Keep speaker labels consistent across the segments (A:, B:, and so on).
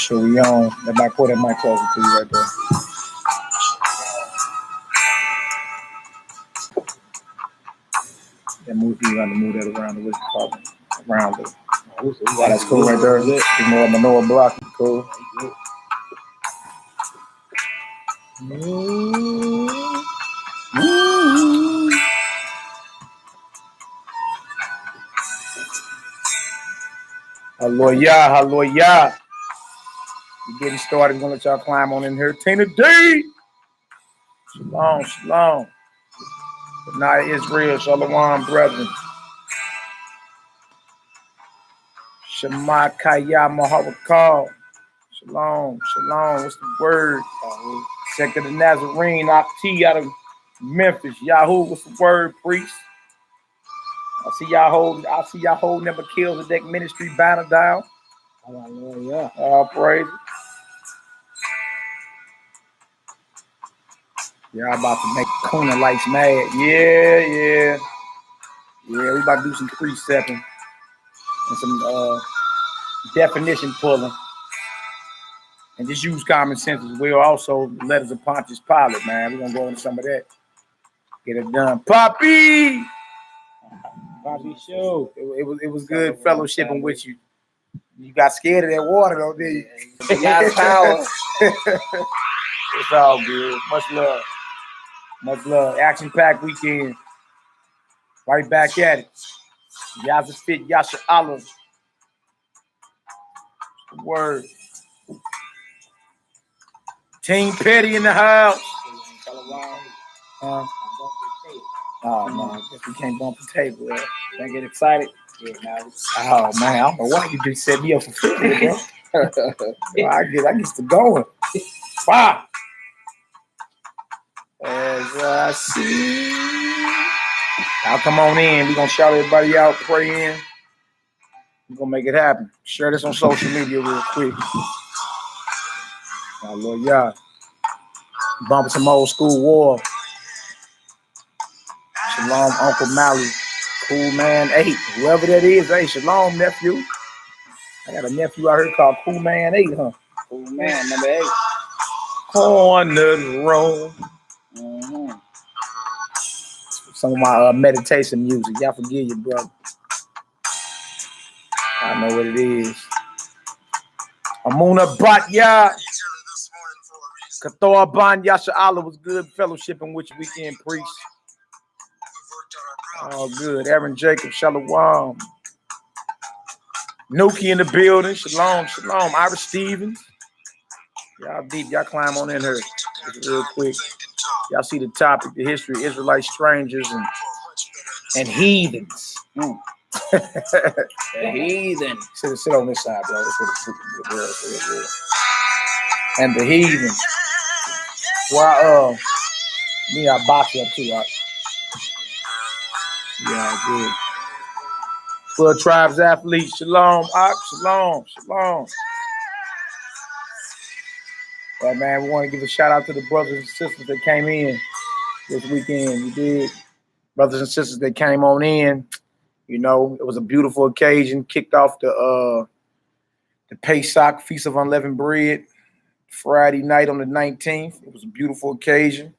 A: sure we on. That might put that mic closer to you right there. That move, you got to move that around the way around it. Oh, that's cool right there. Ignore Manoa block. Cool. Hallelujah. We're getting started. We're going to let y'all climb on in here. Tina D. Shalom. Good night, Israel. Shalom, brethren. Shema Kaya Maharakal. Shalom. What's the word? Second of Nazarene, Akti out of Memphis. Yahoo, what's the word, priest? I see y'all holding up a MELCHIZEDEK ministry banner down.
B: Hallelujah.
A: All praise. Y'all about to make Kuna lights mad. Yeah. We about to do some precepting and some definition pulling. And just use common sense as well. Also, the letters of Pontius Pilate, man. We're going to go into some of that. Get it done. Poppy
B: show.
A: It was good fellowshipping with you. You got scared of that water, though, didn't you?
B: God's power.
A: It's all good. Much love. Action-packed weekend. Right back at it. Yaz's fit, Yasha Allah. Word. Team Petty in the house. Oh, no. I guess we can't bump the table.
B: Don't get excited.
A: Oh, man. I don't know why you just set me up for failure, bro. I get to going. Fire. As I see. Now come on in. We're going to shout everybody out, pray in. We're going to make it happen. Share this on social media real quick. Hallelujah. Bumping some old school war. Shalom, Uncle Mally. Cool Man 8. Whoever that is, hey, shalom, nephew. I got a nephew out here called Cool Man 8, huh?
B: Cool Man, number 8.
A: Corner room. Some of my meditation music. Y'all forgive you, brother. I know what it is. Amuna Batya. Kathor Ban Yasha Allah was good fellowshipping with you weekend, priest. Oh, good. Aaron Jacob, Shalom. Nuki in the building. Shalom. Ira Stevens. Y'all deep. Y'all climb on in here. Just real quick. Y'all see the topic, the history of Israelite strangers and heathens.
B: Heathen.
A: Sit on this side, bro. And the heathens. Well, I box you up too, right? Yeah, good. 12 tribes athletes. Shalom, Shalom. Yeah, man, we want to give a shout out to the brothers and sisters that came in this weekend. You did. Brothers and sisters that came on in. You know, it was a beautiful occasion. Kicked off the Pesach Feast of Unleavened Bread Friday night on the 19th. It was a beautiful occasion.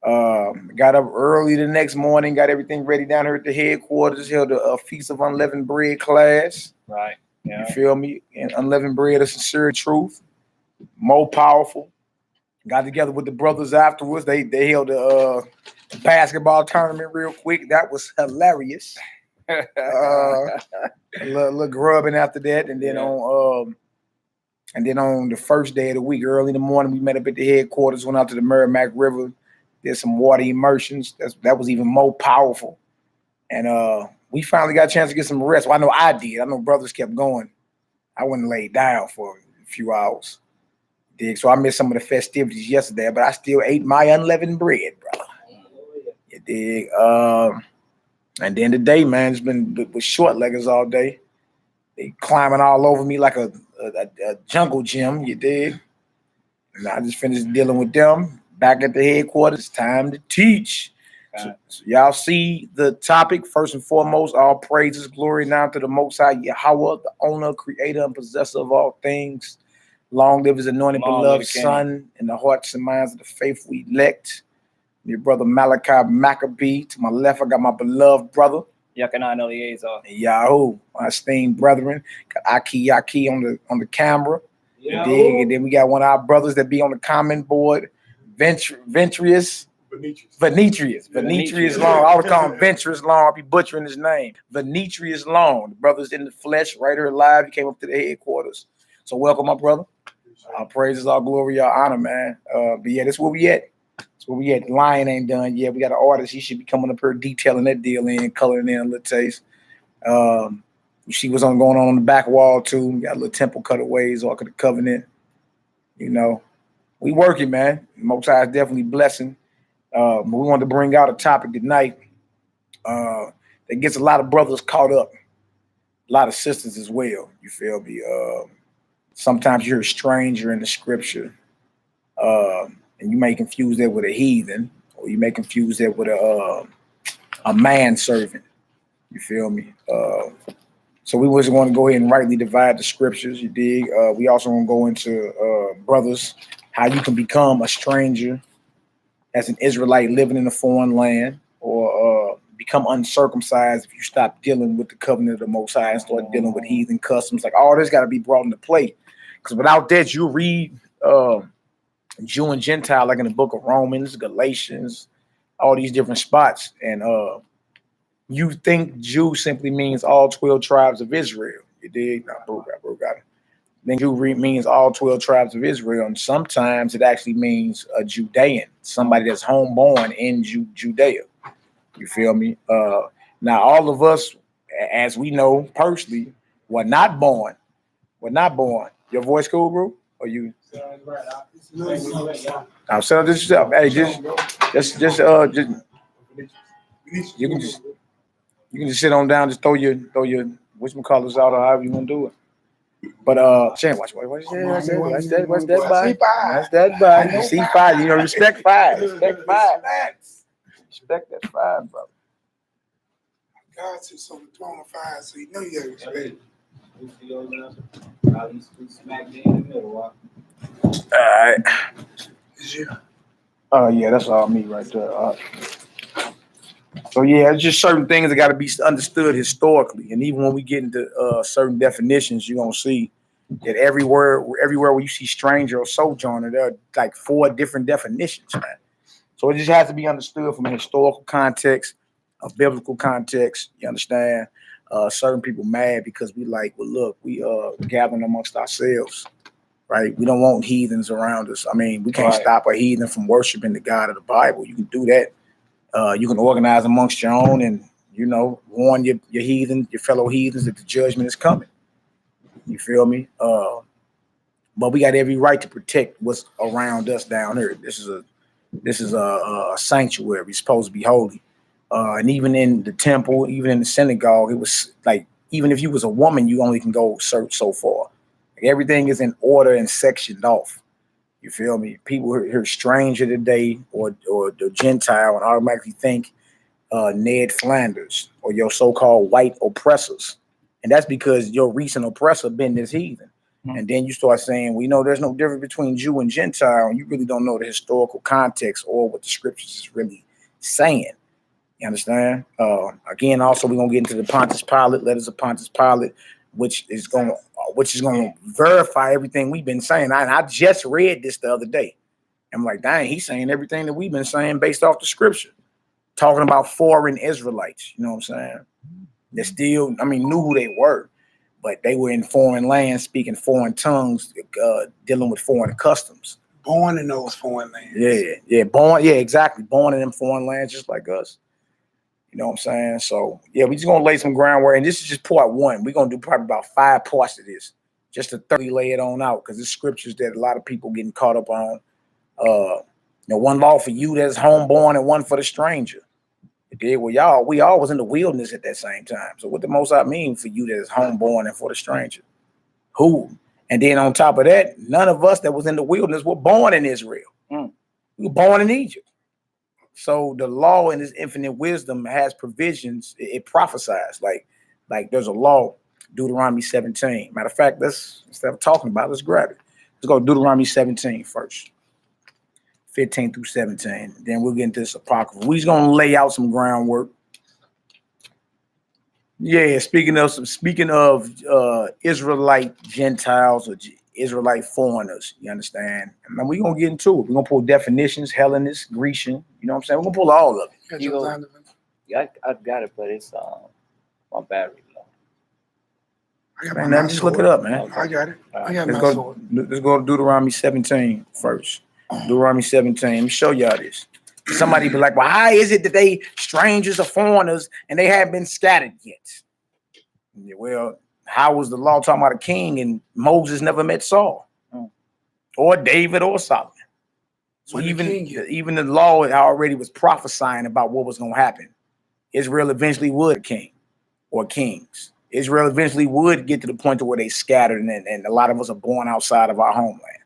A: Got up early the next morning, got everything ready down here at the headquarters, held a Feast of Unleavened Bread class.
B: Right. Yeah.
A: You feel me? And Unleavened Bread of Sincere Truth. More powerful. Got together with the brothers afterwards. They held a basketball tournament real quick. That was hilarious. A little grubbing after that, and then on the first day of the week, early in the morning, we met up at the headquarters. Went out to the Merrimack River. Did some water immersions. That was even more powerful. And we finally got a chance to get some rest. Well, I know I did. I know brothers kept going. I went and laid down for a few hours. So I missed some of the festivities yesterday, but I still ate my unleavened bread, brother. You dig? And then today, man, it's been with short leggers all day. They climbing all over me like a jungle gym, you dig? And I just finished dealing with them. Back at the headquarters, time to teach. So y'all see the topic. First and foremost, all praises, glory now to the Most High Yahweh, the owner, creator, and possessor of all things. Long live his anointed,
B: Long live
A: beloved
B: the King.
A: son, in the hearts and minds of the faithful elect. Your brother Malachi Maccabee. To my left, I got my beloved brother.
B: Yakanai Eliezer.
A: And Yahoo, my esteemed brethren. Got Aki on the camera. You
C: Yeah.
A: dig? And then we got one of our brothers that be on the comment board, Ventrius Long. I always call him Ventrius Long. I'll be butchering his name. Ventrius Long. The brother's in the flesh, right here live. He came up to the headquarters. So welcome, my brother. Our praises, all glory, all honor, man. But yeah, that's where we at. That's where we at. The lion ain't done yet. We got an artist. He should be coming up here detailing that deal in, coloring in a little taste. You see what's going on the back wall too. We got a little temple cutaways, Ark of the Covenant. You know, we working, man. Most High is definitely blessing. But we wanted to bring out a topic tonight that gets a lot of brothers caught up, a lot of sisters as well. You feel me? Sometimes you're a stranger in the scripture, and you may confuse that with a heathen, or you may confuse that with a manservant. You feel me? So we was going to go ahead and rightly divide the scriptures. You dig? We also want to go into brothers, how you can become a stranger as an Israelite living in a foreign land, or become uncircumcised if you stop dealing with the covenant of the Most High and start dealing with heathen customs. Like all this got to be brought into play, because without that, you read Jew and Gentile, like in the book of Romans, Galatians, all these different spots, and you think Jew simply means all 12 tribes of Israel. You dig? Nah, bro got it. Then Jew means all 12 tribes of Israel, and sometimes it actually means a Judean, somebody that's homeborn in Judea. You feel me? Now, all of us, as we know personally, were not born. Your voice cool, bro? Or you? I'm saying this stuff. Hey, just you can just sit on down, just throw your whatchamacallits out, or however you want to do it. But Shane, watch that by? That's that by. You see five, you know, respect five. Respect that five, brother.
C: God sits on the throne of fire, so you know you gotta respect.
A: All right.
C: Is you?
A: Yeah, that's all me right there. So yeah, it's just certain things that got to be understood historically, and even when we get into certain definitions, you're gonna see that everywhere where you see stranger or sojourner, there are like 4 different definitions, man. So it just has to be understood from a historical context, a biblical context. You understand? Certain people mad because we like, well, look, we gathering amongst ourselves, right? We don't want heathens around us. I mean, we can't stop a heathen from worshiping the God of the Bible. You can do that. You can organize amongst your own and, you know, warn your heathen, your fellow heathens that the judgment is coming. You feel me? But we got every right to protect what's around us down here. This is a sanctuary. It's supposed to be holy. And even in the temple, even in the synagogue, it was like, even if you was a woman, you only can go so far. Like, everything is in order and sectioned off. You feel me? People hear stranger today or the Gentile and automatically think Ned Flanders or your so-called white oppressors. And that's because your recent oppressor been this heathen. Mm-hmm. And then you start saying, well, you know, there's no difference between Jew and Gentile, and you really don't know the historical context or what the scriptures is really saying. You understand? Again, also we're gonna get into the Pontius Pilate, letters of Pontius Pilate, which is gonna verify everything we've been saying. I just read this the other day. I'm like, dang, he's saying everything that we've been saying based off the scripture, talking about foreign Israelites. You know what I'm saying? They still, knew who they were, but they were in foreign lands, speaking foreign tongues, dealing with foreign customs.
C: Born in those foreign lands.
A: Exactly. Born in them foreign lands, just like us. You know what I'm saying? So yeah, we just gonna lay some groundwork, and this is just part 1. We're gonna do probably about 5 parts of this, just to thoroughly lay it on out, because it's scriptures that a lot of people getting caught up on. One law for you that's homeborn and one for the stranger. Well, we all was in the wilderness at that same time. So what the Most I mean for you that is homeborn and for the stranger? Who? And then on top of that, none of us that was in the wilderness were born in Israel. We were born in Egypt. So the law in its infinite wisdom has provisions. It prophesies like there's a law, Deuteronomy 17. Matter of fact, instead of talking about it, let's grab it. Let's go to Deuteronomy 17 first. 15 through 17. Then we'll get into this apocrypha. We're just gonna lay out some groundwork. Yeah, speaking of Israelite Gentiles or Israelite foreigners, you understand? And we're gonna get into it. We're gonna pull definitions, Hellenist, Grecian, you know what I'm saying? We're gonna pull all of it.
B: You go, yeah, I've got it, but it's my battery low.
C: I got
A: Man, just look it up, man.
C: I got it. I got
A: Let's
C: my
A: go,
C: sword.
A: let's go to Deuteronomy 17 first. Deuteronomy 17. Let me show y'all this. Somebody be like, well, how is it that they strangers or foreigners and they haven't been scattered yet? Yeah, well, how was the law talking about a king and Moses never met Saul or David or Solomon? So even the law already was prophesying about what was going to happen. Israel eventually would a king or kings. Israel eventually would get to the point to where they scattered and a lot of us are born outside of our homeland.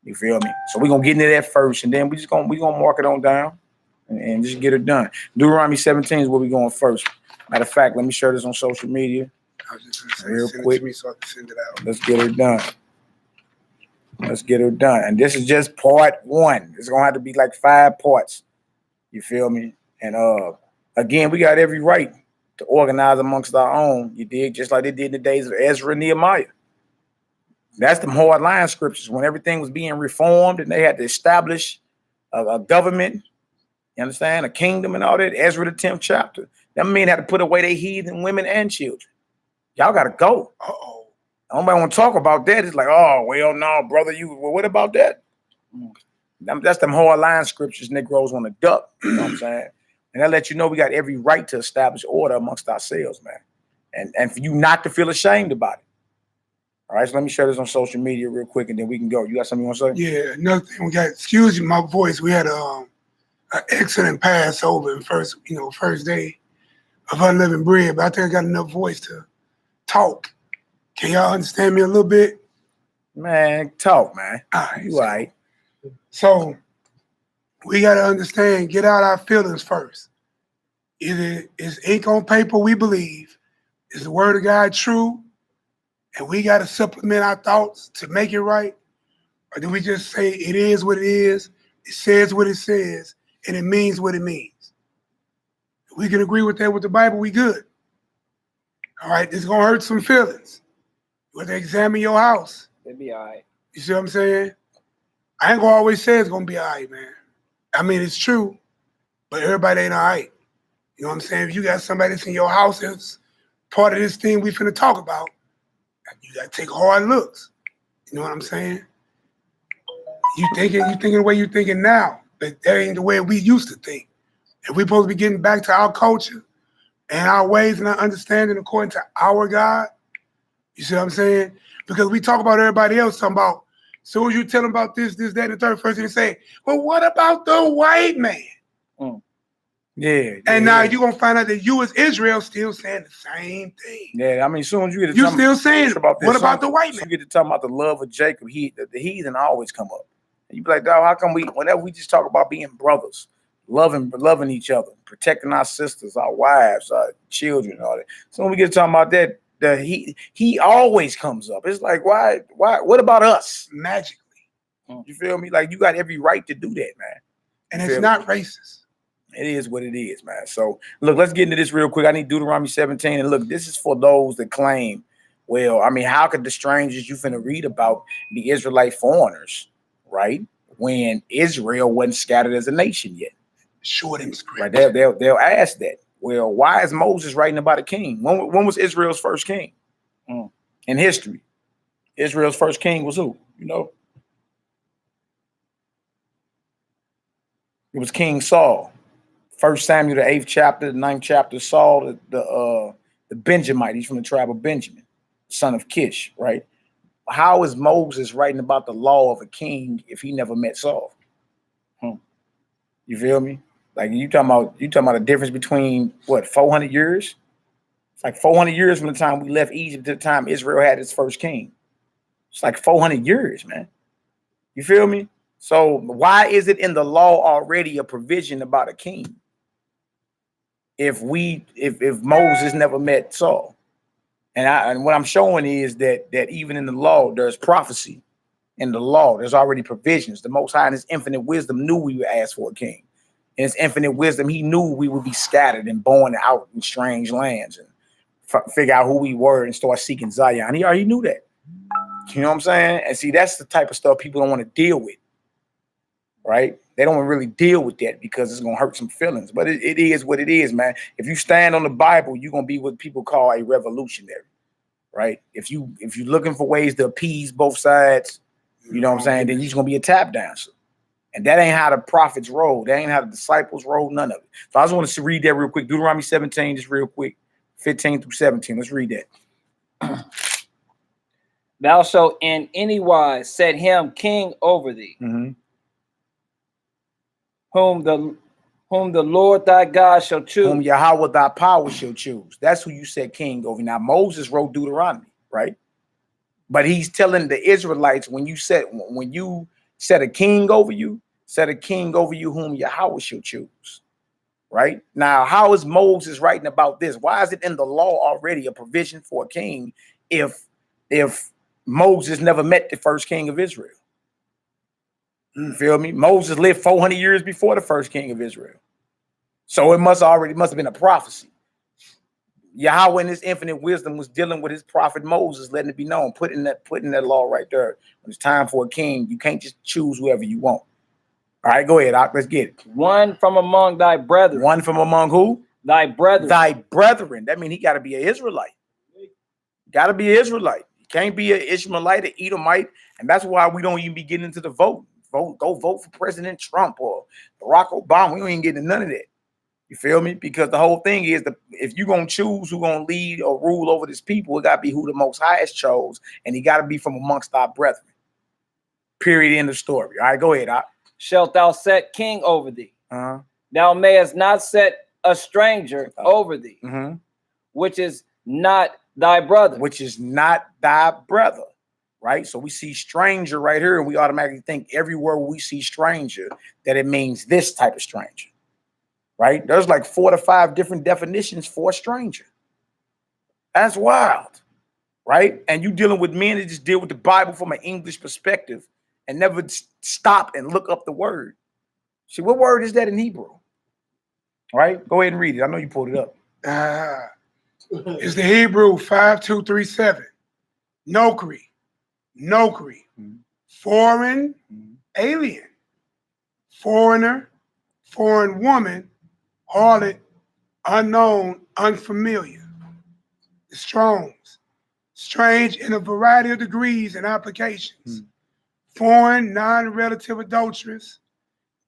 A: You feel me? So we're gonna get into that first, and then we're gonna mark it on down and just get it done. Deuteronomy 17 is where we're going first. Matter of fact, let me share this on social media.
C: I was just gonna
A: Real
C: send
A: quick.
C: it to me so I can send it out.
A: Let's get it done. Let's get it done. And this is just part one. It's gonna have to be like 5 parts. You feel me? And again, we got every right to organize amongst our own. You dig? Just like they did in the days of Ezra and Nehemiah. That's them hard line scriptures when everything was being reformed and they had to establish a government, you understand, a kingdom and all that. Ezra the 10th chapter. Them men had to put away their heathen women and children. Y'all got to go.
C: Uh-oh.
A: Nobody want to talk about that. It's like, oh, well, no, brother, well, what about that? That's them hard line scriptures Negroes want to duck. You know what I'm saying? And that let you know we got every right to establish order amongst ourselves, man. And for you not to feel ashamed about it. All right, so let me share this on social media real quick, and then we can go. You got something you want to say?
C: Yeah, another thing we got. Excuse me, my voice. We had an excellent Passover and first day of unleavened bread, but I think I got enough voice to talk. Can y'all understand me a little bit?
A: Man, talk, man.
C: All right,
A: You all right?
C: So we got to understand. Get out our feelings first. Either it's ink on paper. We believe is the word of God true. And we got to supplement our thoughts to make it right? Or do we just say it is what it is, it says what it says, and it means what it means? If we can agree with that with the Bible, we good. All right, this is going to hurt some feelings. You want to examine your house.
B: It'll be all right.
C: You see what I'm saying? I ain't going to always say it's going to be all right, man. I mean, it's true, but everybody ain't all right. You know what I'm saying? If you got somebody that's in your house that's part of this thing we finna talk about, you gotta take hard looks. You know what I'm saying? You thinking the way you're thinking now, but that ain't the way we used to think. If we're supposed to be getting back to our culture and our ways and our understanding according to our God, you see what I'm saying? Because we talk about everybody else talking about, as soon as you tell them about this, that, and the third, first thing they say, well, what about the white man?
A: Yeah.
C: And now you're gonna find out that you as Israel still saying the same thing.
A: Yeah, I mean, as soon as you get to
C: You still saying
A: about this,
C: what about the white man?
A: You get to talking about the love of Jacob, the heathen always come up. And you be like, dog, how come whenever we just talk about being brothers, loving each other, protecting our sisters, our wives, our children, all that. So when we get to talking about that, he always comes up. It's like, why, what about us?
C: Magically.
A: You feel me? Like, you got every right to do that, man.
C: And it's not racist.
A: It is what it is, man. So, look, let's get into this real quick. I need Deuteronomy 17. And look, this is for those that claim, well, I mean, how could the strangers you finna read about be Israelite foreigners, right? When Israel wasn't scattered as a nation yet.
C: Short and script.
A: Right, they'll ask that. Well, why is Moses writing about a king? When was Israel's first king? In history. Israel's first king was who? You know? It was King Saul. 1 Samuel, the 8th chapter, the 9th chapter, Saul, the Benjamite. He's from the tribe of Benjamin, son of Kish, right? How is Moses writing about the law of a king if he never met Saul? You feel me? Like you talking about a difference between what, 400 years? It's like 400 years from the time we left Egypt to the time Israel had its first king. It's like 400 years, man. You feel me? So why is it in the law already a provision about a king? If Moses never met Saul, and what I'm showing is that even in the law there's prophecy in the law. There's already provisions. The Most High in his infinite wisdom knew we would ask for a king. In his infinite wisdom, he knew we would be scattered and born out in strange lands and figure out who we were and start seeking Zion. He already knew that. You know what I'm saying? And see, that's the type of stuff people don't want to deal with, right? They don't really deal with that because it's going to hurt some feelings. But it is what it is, man. If you stand on the Bible, you're going to be what people call a revolutionary, right? If you're looking for ways to appease both sides, you know what I'm saying, then you're just going to be a tap dancer. And that ain't how the prophets roll. That ain't how the disciples roll, none of it. So I just wanted to read that real quick. Deuteronomy 17, just real quick, 15 through 17. Let's read that.
B: Thou shalt in any wise set him king over thee, whom the Lord thy God shall choose.
A: Whom Yahweh thy power shall choose. That's who you set king over. Now Moses wrote Deuteronomy, right? But he's telling the Israelites, when you set a king over you, set a king over you whom Yahweh shall choose. Right? Now, how is Moses writing about this? Why is it in the law already a provision for a king if Moses never met the first king of Israel? You feel me? Moses lived 400 years before the first king of Israel. So it must have been a prophecy. Yahweh in his infinite wisdom was dealing with his prophet Moses, letting it be known, putting that law right there. When it's time for a king, you can't just choose whoever you want. All right, go ahead, Doc. Let's get it.
B: One from among thy brethren.
A: One from among who?
B: Thy brethren.
A: Thy brethren. That means he got to be an Israelite. Got to be an Israelite. You can't be an Ishmaelite, an Edomite. And that's why we don't even be getting into the vote. Go vote for President Trump or Barack Obama. We don't even get into none of that. You feel me? Because the whole thing is, if you're going to choose who's going to lead or rule over this people, it got to be who the Most Highest chose. And he got to be from amongst our brethren. Period. End of story. All right, go ahead, Doc.
B: Shalt thou set king over thee. Thou mayest not set a stranger over thee, which is not thy brother.
A: Which is not thy brother, right? So we see stranger right here, and we automatically think everywhere we see stranger that it means this type of stranger, right? There's like 4 to 5 different definitions for a stranger. That's wild, right? And you dealing with men that just deal with the Bible from an English perspective and never stop and look up the word. See, what word is that in Hebrew? All right, go ahead and read it. I know you pulled it up.
C: It's the Hebrew 5237. Nokri. Foreign, alien. Foreigner, foreign woman, harlot, unknown, unfamiliar. The Strongs. Strange in a variety of degrees and applications. Foreign, non-relative adulteress,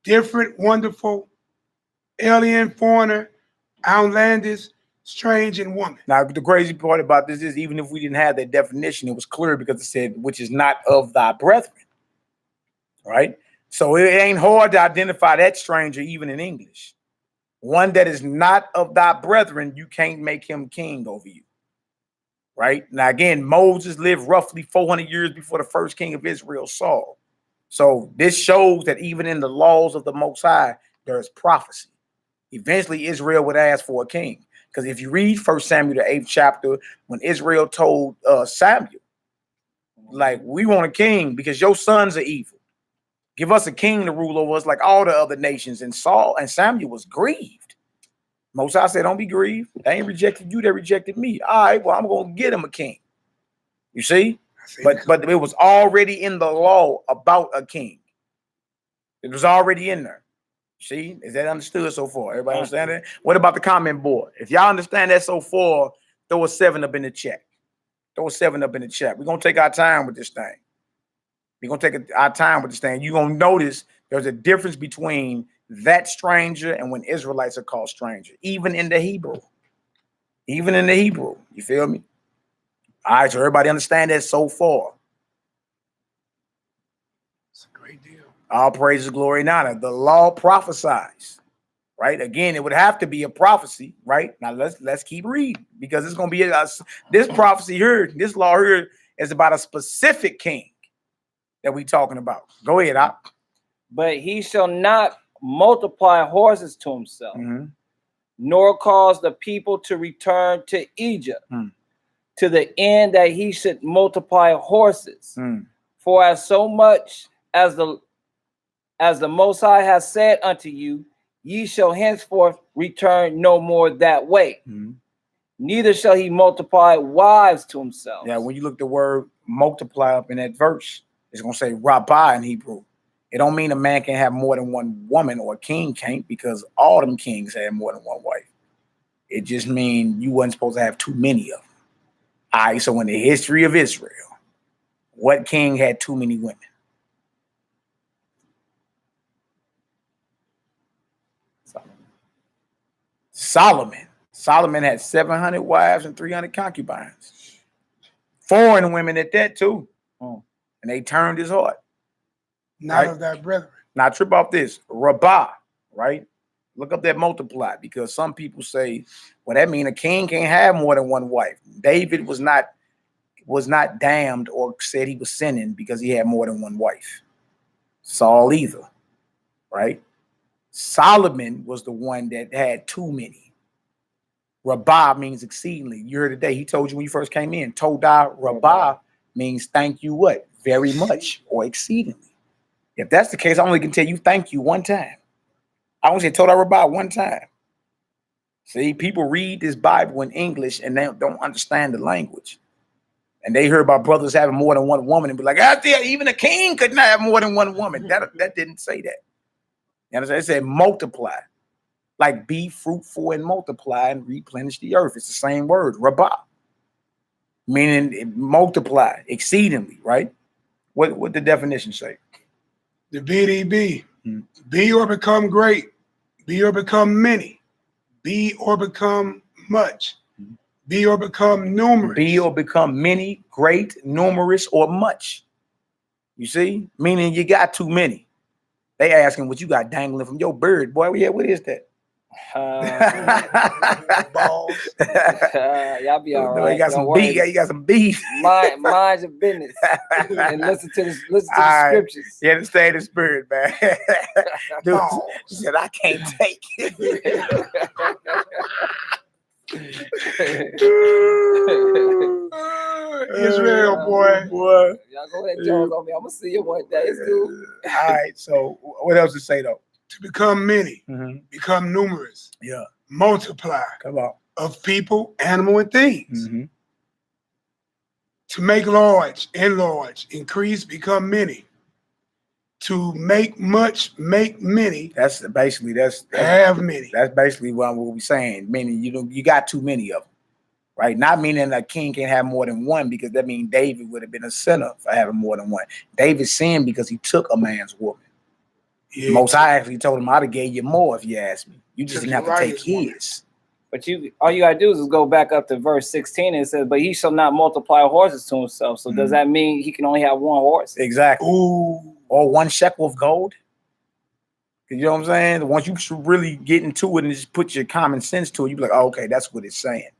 C: different, wonderful, alien, foreigner, outlandish, strange, and woman.
A: Now, the crazy part about this is even if we didn't have that definition, it was clear because it said, which is not of thy brethren, right? So it ain't hard to identify that stranger even in English. One that is not of thy brethren, you can't make him king over you. Right? Now, again, Moses lived roughly 400 years before the first king of Israel, Saul. So this shows that even in the laws of the Most High, there's prophecy. Eventually, Israel would ask for a king. Because if you read 1 Samuel, the 8th chapter, when Israel told Samuel, like, we want a king because your sons are evil. Give us a king to rule over us like all the other nations. And Samuel was grieved. Most High said, don't be grieved. They ain't rejected you, they rejected me. All right, well, I'm going to get him a king. You see? But it was already in the law about a king. It was already in there. See? Is that understood so far? Everybody understand that? What about the comment board? If y'all understand that so far, throw a 7 up in the chat. Throw a 7 up in the chat. We're going to take our time with this thing. We're going to take our time with this thing. You're going to notice there's a difference between that stranger and when Israelites are called stranger, even in the Hebrew. Even in the Hebrew. You feel me? All right, so everybody understand that so far.
C: It's a great deal.
A: All praises, glory, and honor. The law prophesies, right? Again, it would have to be a prophecy, right? Now let's keep reading because it's going to be this prophecy here, this law here is about a specific king that we talking about. Go ahead, Op.
B: But he shall not multiply horses to himself, nor cause the people to return to Egypt, to the end that he should multiply horses. For as so much as the Most High has said unto you, ye shall henceforth return no more that way. Neither shall he multiply wives to himself.
A: Yeah, when you look the word multiply up in that verse, it's gonna say rabbah in Hebrew. It don't mean a man can have more than one woman or a king can't, because all them kings had more than one wife. It just means you wasn't supposed to have too many of them. All right, so in the history of Israel, what king had too many women? Solomon. Solomon had 700 wives and 300 concubines. Foreign women at that too. And they turned his heart.
C: Not of thy brethren.
A: Now trip off this. Rabbah, right? Look up that multiply, because some people say, well, that means a king can't have more than one wife. David was not damned or said he was sinning because he had more than one wife. Saul either, right? Solomon was the one that had too many. Rabbah means exceedingly. You heard today, he told you when you first came in, Todah Rabbah means thank you what? Very much or exceedingly. If that's the case, I only can tell you thank you one time. I only say Todah Rabbah one time. See, people read this Bible in English and they don't understand the language. And they hear about brothers having more than one woman and be like, out there, even a king could not have more than one woman. That didn't say that. You understand? It said multiply. Like be fruitful and multiply and replenish the earth. It's the same word, rabbah. Meaning multiply exceedingly, right? What the definition say?
C: The BDB. Be or become great. Be or become many. Be or become much. Be or become numerous.
A: Be or become many, great, numerous, or much. You see? Meaning you got too many. They asking what you got dangling from your beard, boy. Yeah, what is that?
C: Balls.
B: Y'all be all right.
A: You got some beef. You got some beef.
B: Mind your business and listen to the scriptures.
A: You understand the spirit, man. Dude said, I can't take it.
C: Israel, boy.
B: Y'all go ahead and joke on me. I'm gonna see you one day, dude.
A: All right. So what else to say though?
C: To become many, become numerous, multiply,
A: come on,
C: of people, animal, and things. To make large, enlarge, increase, become many. To make much, make many.
A: That's basically
C: have many.
A: That's basically what we're saying. Meaning you got too many of them, right? Not meaning a king can have more than one, because that means David would have been a sinner for having more than one. David sinned because he took a man's woman. Yeah. Most High actually told him, I'd have gave you more if you asked me. You just didn't have to take his.
B: But all you gotta do is go back up to verse 16 and it says, but he shall not multiply horses to himself. So does that mean he can only have one horse?
A: Exactly. Ooh. Or one shekel of gold. You know what I'm saying? Once you really get into it and just put your common sense to it, you be like, oh, okay, that's what it's saying.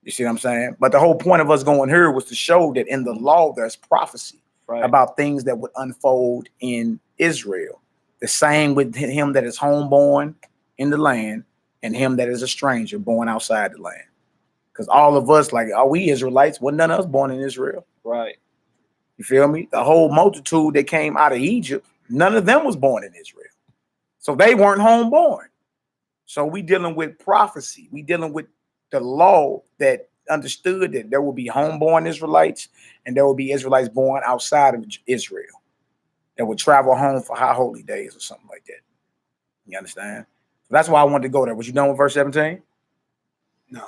A: You see what I'm saying? But the whole point of us going here was to show that in the law there's prophecy about things that would unfold in Israel. The same with him that is homeborn in the land and him that is a stranger born outside the land. Because all of us, like, are we Israelites? Wasn't none of us born in Israel.
B: Right.
A: You feel me? The whole multitude that came out of Egypt, none of them was born in Israel. So they weren't homeborn. So we dealing with prophecy. We dealing with the law that understood that there will be homeborn Israelites and there will be Israelites born outside of Israel that would travel home for high holy days or something like that. You understand? So that's why I wanted to go there. Was you done with verse 17?
C: No.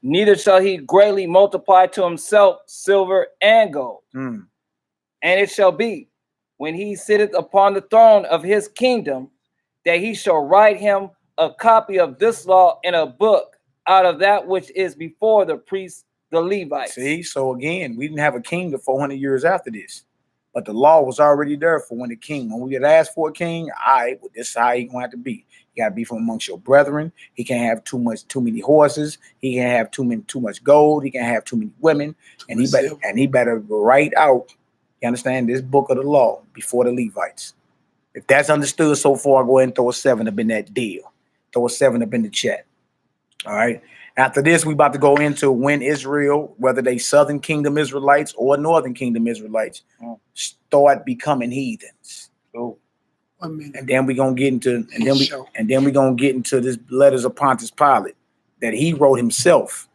B: Neither shall he greatly multiply to himself silver and gold. And it shall be, when he sitteth upon the throne of his kingdom, that he shall write him a copy of this law in a book out of that which is before the priests, the Levites.
A: See, so again, we didn't have a king to 400 years after this. But the law was already there for when we had asked for a king, all right, well, this is how he's going to have to be. You got to be from amongst your brethren. He can't have too many horses. He can't have too much gold. He can't have too many women. And he better write out, you understand, this book of the law before the Levites. If that's understood so far, go ahead and throw a 7 up in that deal. Throw a 7 up in the chat. All right. After this, we about to go into when Israel, whether they Southern Kingdom Israelites or Northern Kingdom Israelites, start becoming heathens.
C: Oh. 1 minute.
A: And then we're gonna get into this letters of Pontius Pilate that he wrote himself,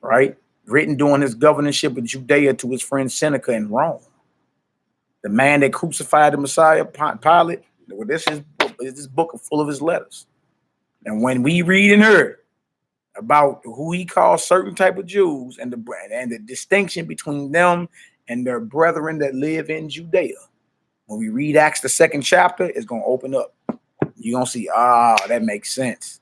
A: right? Written during his governorship of Judea to his friend Seneca in Rome. The man that crucified the Messiah, Pilate, well, this book full of his letters. And when we read and heard about who he calls certain type of Jews and the distinction between them and their brethren that live in Judea, when we read Acts the 2nd chapter, it's gonna open up. You're gonna see, that makes sense,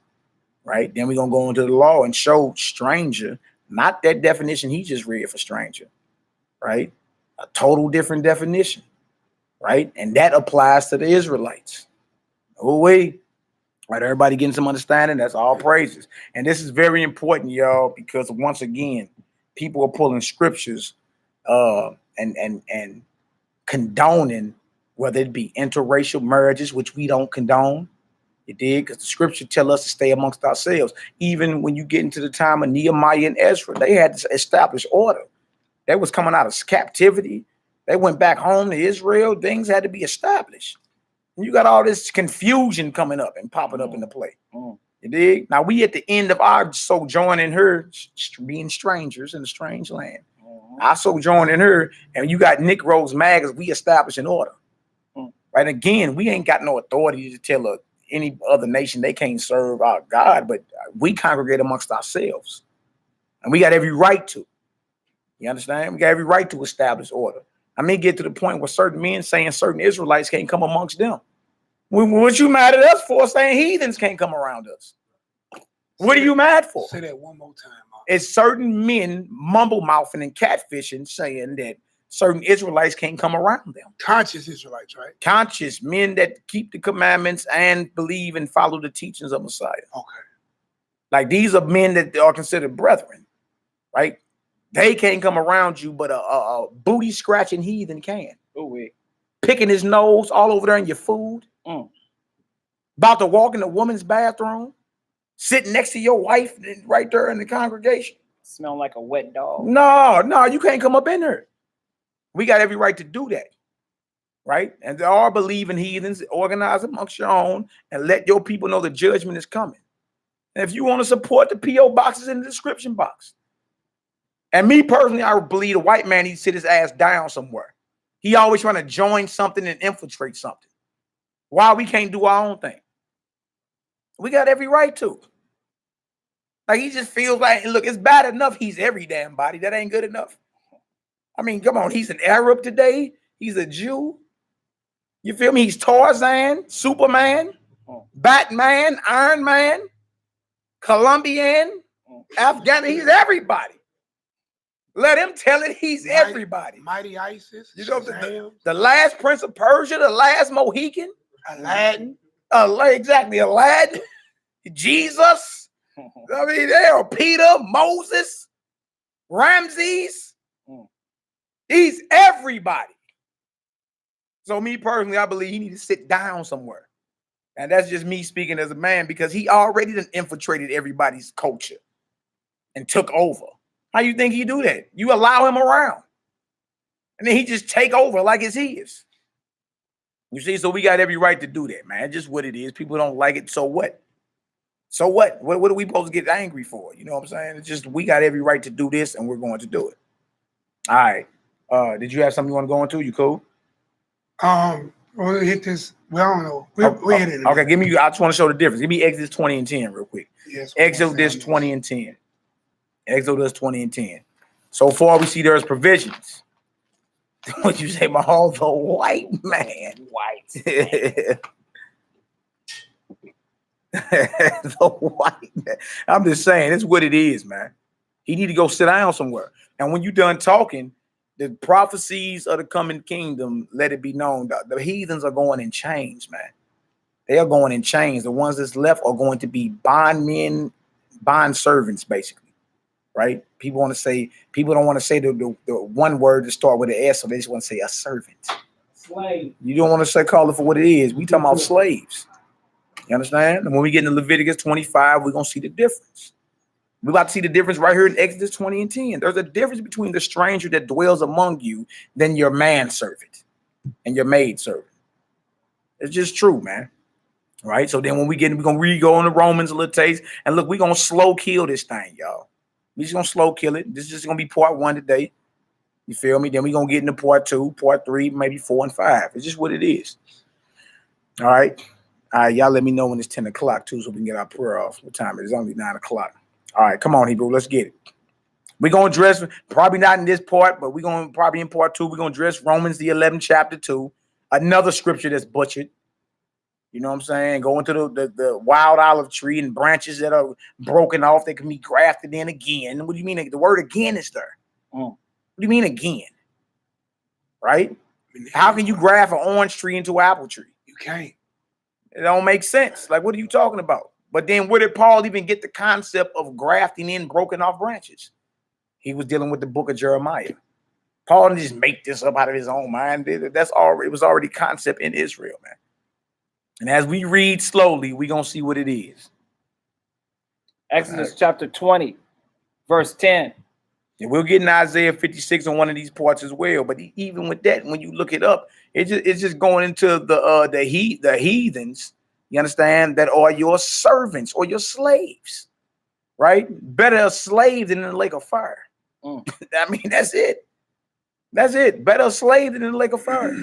A: right? Then we're gonna go into the law and show stranger, not that definition he just read for stranger, right? A total different definition, right? And that applies to the Israelites. Oh, wait. Right, everybody getting some understanding. That's all praises. And this is very important, y'all, because once again, people are pulling scriptures and condoning, whether it be interracial marriages, which we don't condone. It did, because the scripture tell us to stay amongst ourselves. Even when you get into the time of Nehemiah and Ezra, they had to establish order. They was coming out of captivity. They went back home to Israel. Things had to be established. And you got all this confusion coming up and popping up in the play. You dig? Now we at the end of our sojourn in her, being strangers in a strange land. I sojourn in her, and you got Nick Rose mad as we establish an order. Right? Again, we ain't got no authority to tell any other nation they can't serve our God, but we congregate amongst ourselves. And we got every right to. You understand? We got every right to establish order. I mean, get to the point where certain men saying certain Israelites can't come amongst them. What you mad at us for saying heathens can't come around us? What are you mad for?
C: Say that one more time.
A: It's certain men mumble mouthing and catfishing saying that certain Israelites can't come around them.
C: Conscious Israelites, right?
A: Conscious men that keep the commandments and believe and follow the teachings of Messiah.
C: Okay.
A: Like these are men that are considered brethren, right? They can't come around you, but a booty scratching heathen can. Picking his nose all over there in your food. About to walk in the woman's bathroom, sitting next to your wife right there in the congregation.
B: Smell like a wet dog.
A: No, you can't come up in there. We got every right to do that, right? And there are believing heathens. Organize amongst your own and let your people know the judgment is coming. And if you want to support, the P.O. box is in the description box. And me personally, I believe the white man needs to sit his ass down somewhere. He always trying to join something and infiltrate something. Why we can't do our own thing? We got every right to. Like he just feels like, look, it's bad enough he's every damn body. That ain't good enough. I mean, come on, he's an Arab today. He's a Jew. You feel me? He's Tarzan, Superman, Batman, Iron Man, Colombian, Afghan. He's everybody. Let him tell it. He's everybody.
C: Mighty ISIS.
A: You know, the last Prince of Persia, the last Mohican.
C: Aladdin.
A: Exactly, Aladdin. Jesus. I mean, they are Peter, Moses, Ramses. He's everybody. So me personally, I believe he needs to sit down somewhere. And that's just me speaking as a man, because he already done infiltrated everybody's culture and took over. How you think he do that? You allow him around. And then he just take over like it's his. You see, so we got every right to do that, man. Just what it is. People don't like it, so what? So what? What are we supposed to get angry for? You know what I'm saying? It's just we got every right to do this, and we're going to do it. All right. Did you have something you want to go into? You cool?
C: We'll hit this. Well, I don't know. We'll hit it.
A: Okay, give me. I just want to show the difference. Give me Exodus 20 and 10 real quick.
C: Yes.
A: Exodus 20 and 10. Exodus 20 and 10. So far, we see there's provisions. What you say, Mahal? The white man.
B: White.
A: The white man. I'm just saying, it's what it is, man. He need to go sit down somewhere. And when you done talking, the prophecies of the coming kingdom, let it be known that the heathens are going in chains, man. They are going in chains. The ones that's left are going to be bondmen, bond servants, basically. Right? People want to say, people don't want to say the one word to start with an S, so they just want to say a servant.
B: Slave.
A: You don't want to say call it for what it is. We talking about slaves. You understand? And when we get into Leviticus 25, we're gonna see the difference. We're about to see the difference right here in Exodus 20 and 10. There's a difference between the stranger that dwells among you than your manservant and your maidservant. It's just true, man. Right? So then when we're going to go on the Romans a little taste. And look, we're going to slow kill this thing, y'all. We're just going to slow kill it. This is just going to be part 1 today. You feel me? Then we're going to get into part 2, part 3, maybe 4 and 5. It's just what it is. All right. All right. Y'all let me know when it's 10 o'clock too, so we can get our prayer off. What time it is? It's only 9 o'clock. All right. Come on, Hebrew. Let's get it. We're going to address, probably not in this part, but we're going to probably in part 2. We're going to address Romans, the 11th chapter 2. Another scripture that's butchered. You know what I'm saying? Go into the wild olive tree and branches that are broken off. They can be grafted in again. What do you mean? The word again is there. What do you mean again? Right? How can you graft an orange tree into an apple tree?
C: You can't.
A: It don't make sense. Like, what are you talking about? But then where did Paul even get the concept of grafting in broken off branches? He was dealing with the book of Jeremiah. Paul didn't just make this up out of his own mind. That's already, it was already concept in Israel, man. And as we read slowly, we're going to see what it is.
B: Exodus chapter 20, verse 10.
A: And we'll get in Isaiah 56 on one of these parts as well. But even with that, when you look it up, it's just going into the heathens, you understand, that are your servants or your slaves, right? Better a slave than in the lake of fire. I mean, that's it. That's it. Better a slave than in the lake of fire.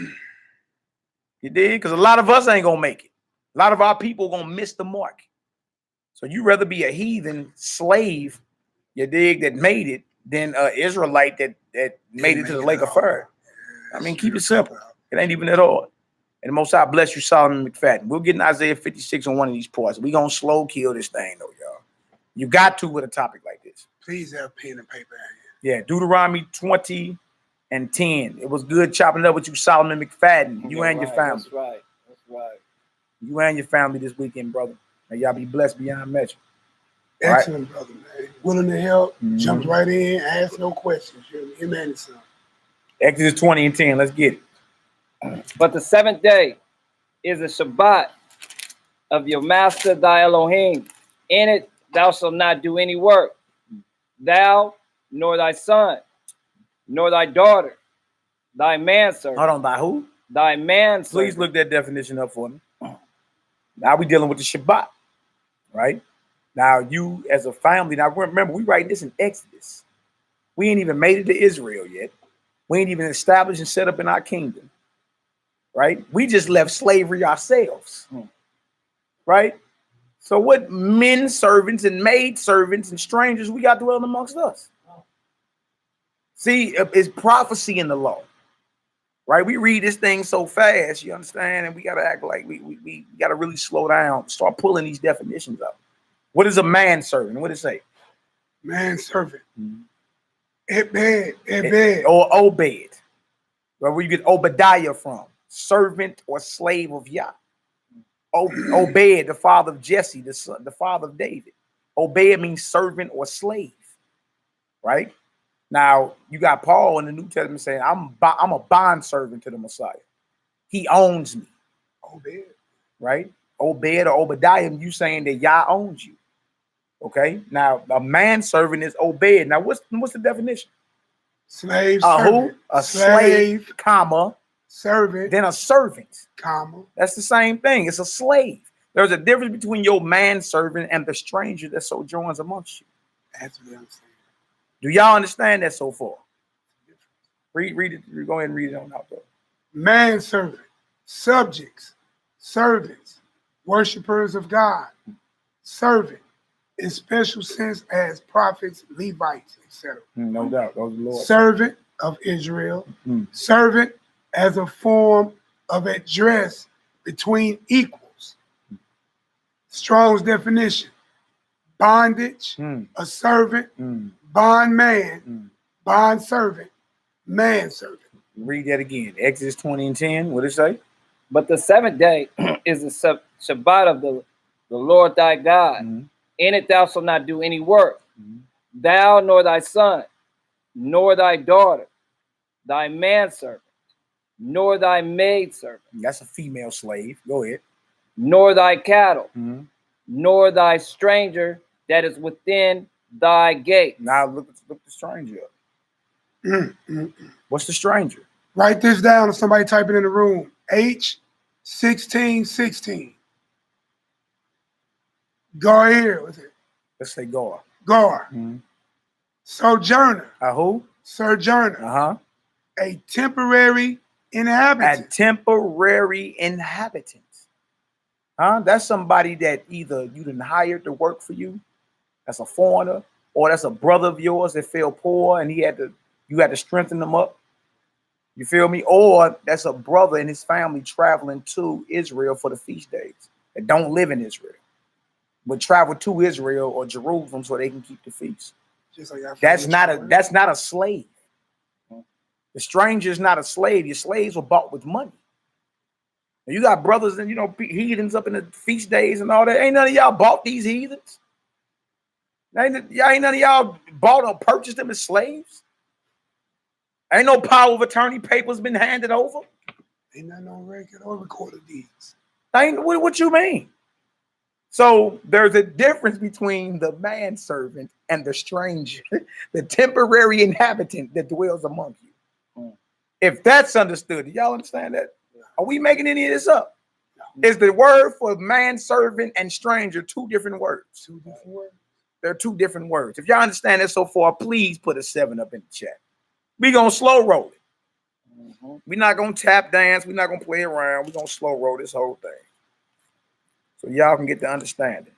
A: You dig? Because a lot of us ain't going to make it. A lot of our people are going to miss the mark. So you rather be a heathen slave, you dig, that made it, than an Israelite that made it to the lake of fire. I mean, keep it simple. It ain't even that hard. And the Most High bless you, Solomon McFadden. We'll get in Isaiah 56 on one of these parts. We're going to slow kill this thing, though, y'all. You got to with a topic like this.
C: Please have pen and paper.
A: Yeah, Deuteronomy 20 and 10. It was good chopping it up with you, Solomon McFadden. You and your family.
B: That's right. That's right.
A: You and your family this weekend, brother. And y'all be blessed beyond measure.
C: Excellent, right, brother, man. Willing to help, jumped right in, asked no questions. Him and his son.
A: Exodus 20 and 10. Let's get it.
B: But the 7th day is a Shabbat of your master thy Elohim. In it thou shalt not do any work, thou, nor thy son, nor thy daughter, thy manservant.
A: Hold on, thy who?
B: Thy manservant.
A: Please look that definition up for me. Now we dealing with the Shabbat, right? Now you as a family, now remember, we writing this in Exodus. We ain't even made it to Israel yet. We ain't even established and set up in our kingdom, right? We just left slavery ourselves, right? So what men servants and maid servants and strangers we got dwelling amongst us? See, it's prophecy in the law, right? We read this thing so fast, you understand? And we got to act like we got to really slow down, start pulling these definitions up. What is a manservant? What does it say?
C: Manservant. Ebed.
A: Or Obed. Where you get Obadiah from. Servant or slave of Yah. Obed, the father of Jesse, the father of David. Obed means servant or slave, right? Now, you got Paul in the New Testament saying, I'm a bondservant to the Messiah. He owns me.
C: Obed.
A: Right? Obed or Obadiah, you saying that Yah owns you. Okay? Now, a manservant is Obed. Now, what's the definition?
C: Slave,
A: who? A slave, comma,
C: servant,
A: then a servant,
C: comma.
A: That's the same thing. It's a slave. There's a difference between your manservant and the stranger that sojourns amongst you.
C: That's what I'm saying.
A: Do y'all understand that so far? Read it. Go ahead and read it on out there.
C: Manservant, subjects, servants, worshipers of God, servant, in special sense as prophets, Levites, etc.
A: No doubt. Those are the Lord.
C: Servant of Israel, servant as a form of address between equals. Strong's definition: bondage, a servant, bondman, bondservant, manservant.
A: Read that again. Exodus 20 and 10. What does it say?
B: But the 7th day is the Shabbat of the Lord thy God. In it thou shalt not do any work, thou nor thy son, nor thy daughter, thy manservant, nor thy maidservant.
A: That's a female slave. Go ahead.
B: Nor thy cattle, nor thy stranger that is within thy gate.
A: Now look the stranger up. What's the stranger?
C: Write this down. If somebody type it in the room. H1616. Gar here. What's it?
A: Let's say Gar.
C: Gar. Sojourner.
A: A who?
C: Sojourner. A temporary inhabitant.
A: A temporary inhabitant. That's somebody that either you done hired to work for you, that's a foreigner, or that's a brother of yours that fell poor and you had to strengthen them up. You feel me? Or that's a brother and his family traveling to Israel for the feast days that don't live in Israel, but travel to Israel or Jerusalem so they can keep the feast.
C: Just like
A: that's not a slave. The stranger is not a slave. Your slaves were bought with money. And you got brothers and heathens up in the feast days and all that. Ain't none of y'all bought these heathens. Ain't none of y'all bought or purchased them as slaves. Ain't no power of attorney papers been handed over.
C: Ain't nothing on record or recorded deeds.
A: What you mean? So there's a difference between the manservant and the stranger, the temporary inhabitant that dwells among you. If that's understood, do y'all understand that? Are we making any of this up? No. Is the word for manservant and stranger two different words?
C: Two different words.
A: They're two different words. If y'all understand that so far, please put a 7 up in the chat. We're going to slow roll it. We're not going to tap dance. We're not going to play around. We're going to slow roll this whole thing. So y'all can get the understanding.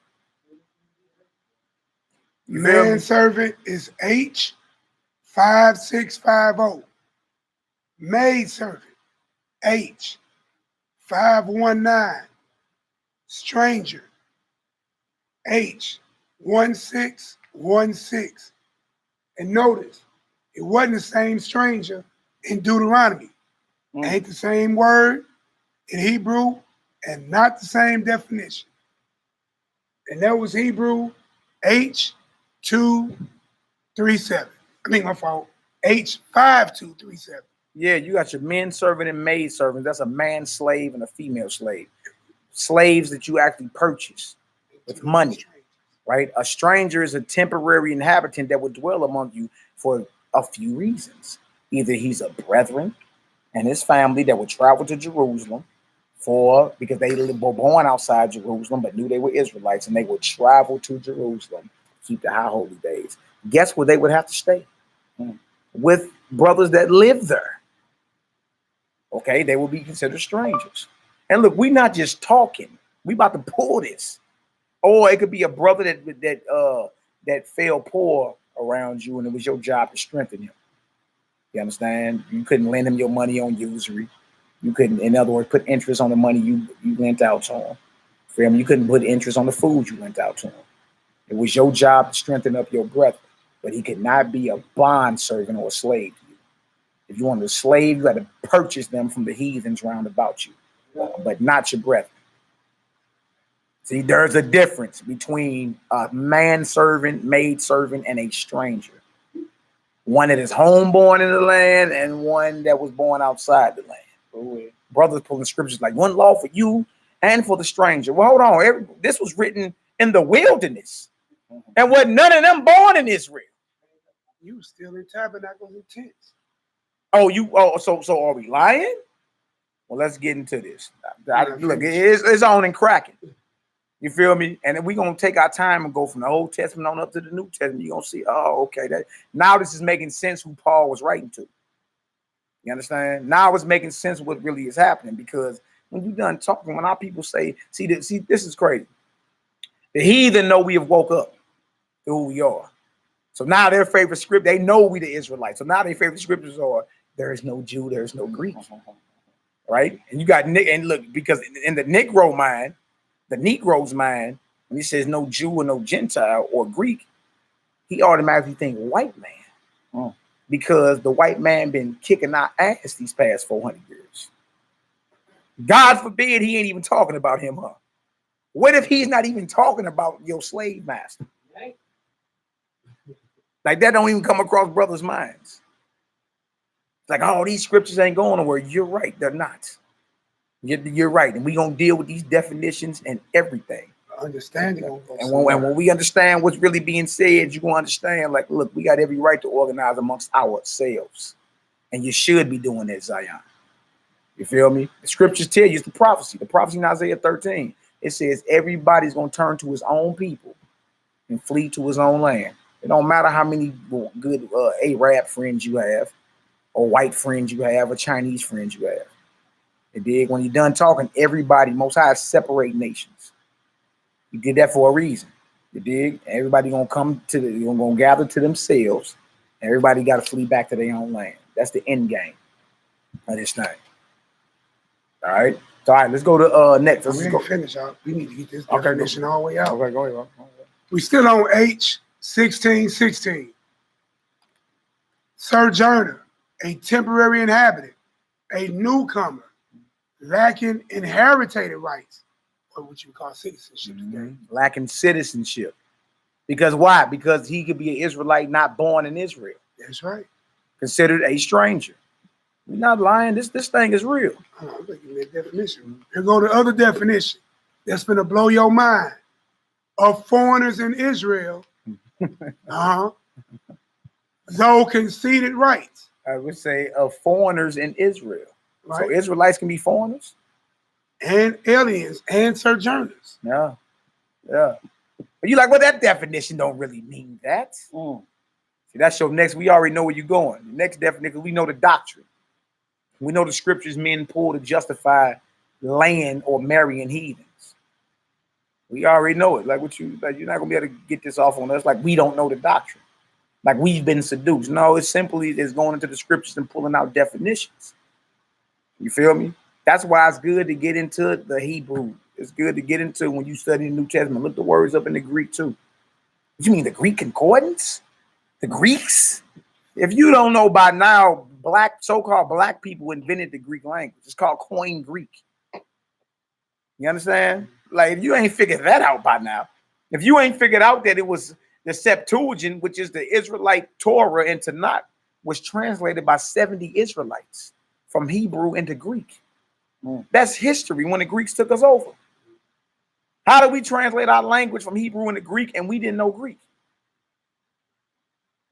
C: Manservant is H5650. Maidservant H519. Stranger H1616. And notice, it wasn't the same stranger in Deuteronomy. Ain't the same word in Hebrew and not the same definition. And that was Hebrew H237. I mean, my fault. H5237.
A: Yeah, you got your men servant and maid servant. That's a man slave and a female slave. Slaves that you actually purchase with money, right? A stranger is a temporary inhabitant that would dwell among you for a few reasons. Either he's a brethren and his family that would travel to Jerusalem because they were born outside Jerusalem but knew they were Israelites, and they would travel to Jerusalem to keep the high holy days. Guess where they would have to stay? With brothers that live there. Okay, they will be considered strangers. And look, we're not just talking. We about to pull this. Or it could be a brother that fell poor around you, and it was your job to strengthen him. You understand? You couldn't lend him your money on usury. You couldn't, in other words, put interest on the money you lent out to him. For him, you couldn't put interest on the food you lent out to him. It was your job to strengthen up your brethren, but he could not be a bond servant or a slave to you. If you wanted a slave, you had to purchase them from the heathens round about you, but not your brethren. See, there's a difference between a manservant, maidservant, and a stranger. One that is homeborn in the land and one that was born outside the land. Brothers pulling scriptures like one law for you and for the stranger. Well, hold on. This was written in the wilderness. And wasn't none of them born in Israel.
C: You still in tabernacles and tents.
A: So are we lying? Well, let's get into this. Look, it's on and cracking. You feel me? And then we're going to take our time and go from the Old Testament on up to the New Testament. You're going to see, oh, okay. Now this is making sense who Paul was writing to. You understand? Now it's making sense what really is happening, because when you're done talking, when our people say, see, this is crazy. The heathen know we have woke up to who we are. So now their favorite script, they know we the Israelites. So now their favorite scriptures are, there is no Jew, there is no Greek. Right? And you got, and look, because in the Negro mind, the Negro's mind, when he says no Jew or no Gentile or Greek, he automatically think white man. Because the white man been kicking our ass these past 400 years. God forbid he ain't even talking about him, huh? What if he's not even talking about your slave master? Like that don't even come across brothers' minds. It's like, oh, these scriptures ain't going nowhere. You're right, they're not. You're right. And we're going to deal with these definitions and everything.
C: understanding.
A: And when we understand what's really being said, you're going to understand, like, look, we got every right to organize amongst ourselves. And you should be doing that, Zion. You feel me? The scriptures tell you it's the prophecy. The prophecy in Isaiah 13. It says everybody's going to turn to his own people and flee to his own land. It don't matter how many good Arab friends you have, or white friends you have, or Chinese friends you have. You dig? When you're done talking, everybody, Most High, separate nations. He did that for a reason. You dig? Everybody gonna come to the, gonna gather to themselves. Everybody got to flee back to their own land. That's the end game of this thing. All right. So, all right, let's go to next.
C: We ain't finished, y'all. We need to get this definition all the way out.
A: Okay, go ahead.
C: We still on H1616. Sojourner, a temporary inhabitant, a newcomer, lacking inherited rights, or what you call citizenship today.
A: Lacking citizenship. Because why? Because he could be an Israelite not born in Israel.
C: That's right.
A: Considered a stranger. We're not lying. This thing is real.
C: I'm looking at that definition. Here go the other definition that's going to blow your mind. Of foreigners in Israel, though conceded rights.
A: I would say of foreigners in Israel.
C: Right.
A: So Israelites can be foreigners?
C: And aliens and sojourners.
A: Yeah. Yeah. But you like, well, that definition don't really mean that. See, that's your next. We already know where you're going. The next definition, we know the doctrine. We know the scriptures men pull to justify land or marrying heathens. We already know it. Like what you like, you're not gonna be able to get this off on us. Like we don't know the doctrine. Like we've been seduced. No, it's simply is going into the scriptures and pulling out definitions. You feel me? That's why it's good to get into the Hebrew. It's good to get into when you study the New Testament. Look the words up in the Greek too. What you mean the Greek concordance? The Greeks? If you don't know by now, so-called black people invented the Greek language. It's called Koine Greek. You understand? Like if you ain't figured that out by now, if you ain't figured out that it was the Septuagint, which is the Israelite Torah and Tanakh, was translated by 70 Israelites from Hebrew into Greek. That's history when the Greeks took us over. How do we translate our language from Hebrew into Greek and we didn't know Greek?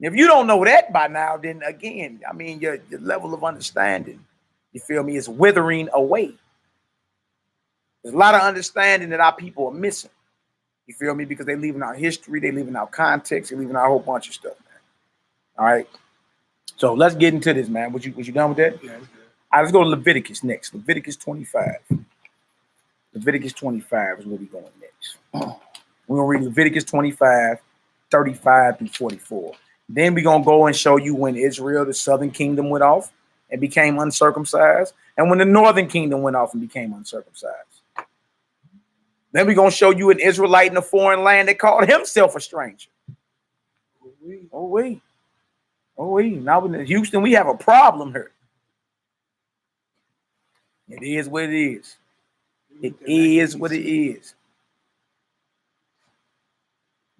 A: If you don't know that by now, then again, I mean, your level of understanding, you feel me, is withering away. There's a lot of understanding that our people are missing. You feel me? Because they leaving out history, they leaving out context, they leaving out a whole bunch of stuff, man. All right. So let's get into this, man. Was you done with that?
C: Yeah.
A: All right, let's go to Leviticus next. Leviticus 25. Leviticus 25 is where we're going next. We're going to read Leviticus 25, 35 through 44. Then we're going to go and show you when Israel, the southern kingdom, went off and became uncircumcised, and when the northern kingdom went off and became uncircumcised. Then we're going to show you an Israelite in a foreign land that called himself a stranger. Oh, now in Houston, we have a problem here. It is what it is. It is what it is.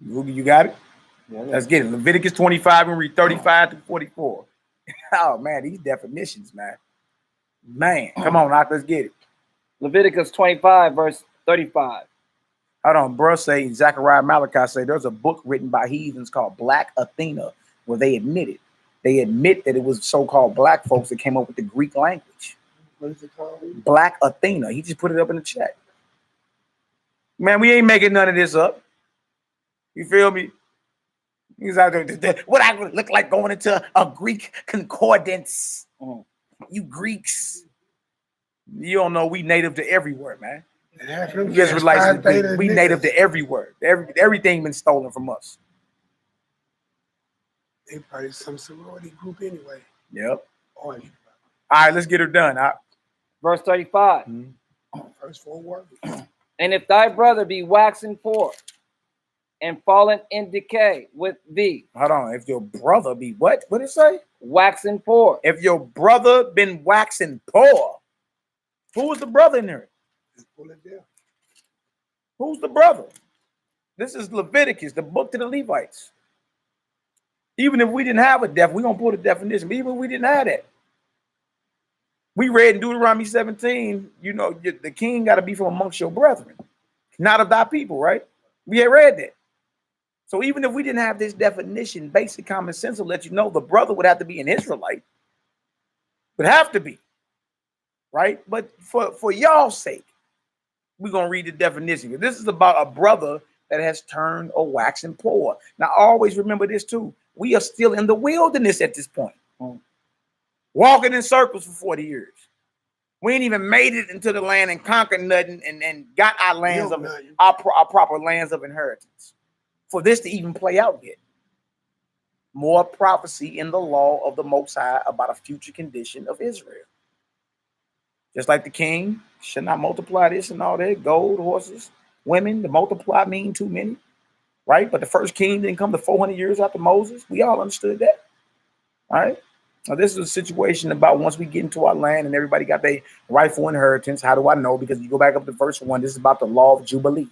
A: You got it? Yeah. Let's get it. Leviticus 25 and read 35 to 44. Oh, man, these definitions, man. Man, come on, let's get it.
B: Leviticus 25, verse 35.
A: Hold on, bro. Say Zechariah Malachi say there's a book written by heathens called Black Athena, where they admit that it was so-called black folks that came up with the Greek language.
C: What is it called?
A: Black Athena. He just put it up in the chat. Man, we ain't making none of this up. You feel me? He's out there. What I would look like going into a Greek concordance. You Greeks. You don't know we native to everywhere, man. Israelites, we native to everywhere. Everything been stolen from us.
C: They probably some sorority group anyway.
A: Yep. All right, let's get her done.
B: Verse 35.
C: First 4 words.
B: And if thy brother be waxen poor and fallen in decay with thee.
A: Hold on. If your brother be what? What did it say?
B: Waxen poor.
A: If your brother been waxing poor. Who was the brother in there? Who's the brother? This is Leviticus, the book to the Levites. Even if we didn't have a we're going to put a definition. But even if we didn't have that. We read in Deuteronomy 17, you know, the king got to be from amongst your brethren. not of thy people, right? We had read that. So even if we didn't have this definition, basic common sense will let you know the brother would have to be an Israelite. Would have to be, right? But for y'all's sake, we're going to read the definition. This is about a brother that has turned or waxen poor. Now, always remember this too. We are still in the wilderness at this point. Walking in circles for 40 years. We ain't even made it into the land and conquered nothing and got our lands of our proper lands of inheritance. For this to even play out yet. More prophecy in the law of the Most High about a future condition of Israel. Just like the king should not multiply this and all that, gold, horses, women. To multiply mean too many, right? But the first king didn't come to 400 years after Moses. We all understood that, all right? Now, this is a situation about once we get into our land and everybody got their rightful inheritance. How do I know? Because you go back up to verse 1. This is about the law of Jubilee.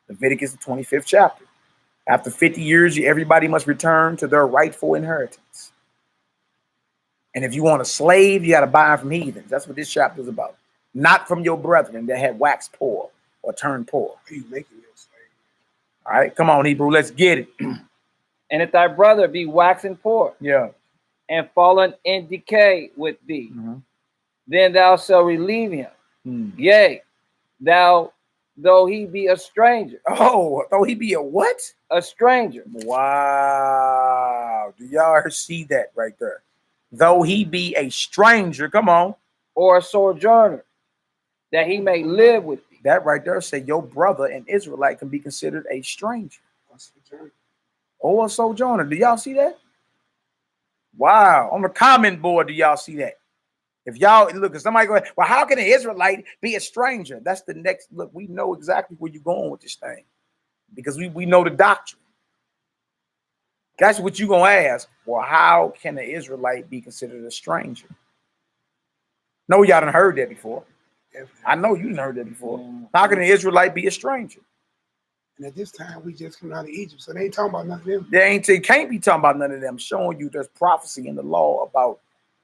A: Leviticus, the 25th chapter. After 50 years, everybody must return to their rightful inheritance. And if you want a slave, you got to buy him from heathens. That's what this chapter is about. Not from your brethren that had waxed poor or turned poor.
C: Are you making your slave?
A: All right, come on, Hebrew, let's get it.
B: And if thy brother be waxing poor,
A: Yeah,
B: and fallen in decay with thee, then thou shalt relieve him. Yea, thou, though he be a stranger.
A: Oh, though he be a what?
B: A stranger.
A: Wow. Do y'all see that right there? Though he be a stranger, come on.
B: Or a sojourner, that he may live with thee.
A: That right there say your brother, an Israelite, can be considered a stranger. Or a sojourner. Do y'all see that? Wow. On the comment board, do y'all see that? If y'all look, if somebody go, well, how can an Israelite be a stranger? That's the next look. We know exactly where you're going with this thing because we know the doctrine. That's what you're going to ask. Well, how can an Israelite be considered a stranger? No, y'all done heard that before. I know you done heard that before. How can an Israelite be a stranger?
C: And at this time, we just come out of Egypt, so they ain't talking about none of them.
A: They can't be talking about none of them. Showing you there's prophecy in the law about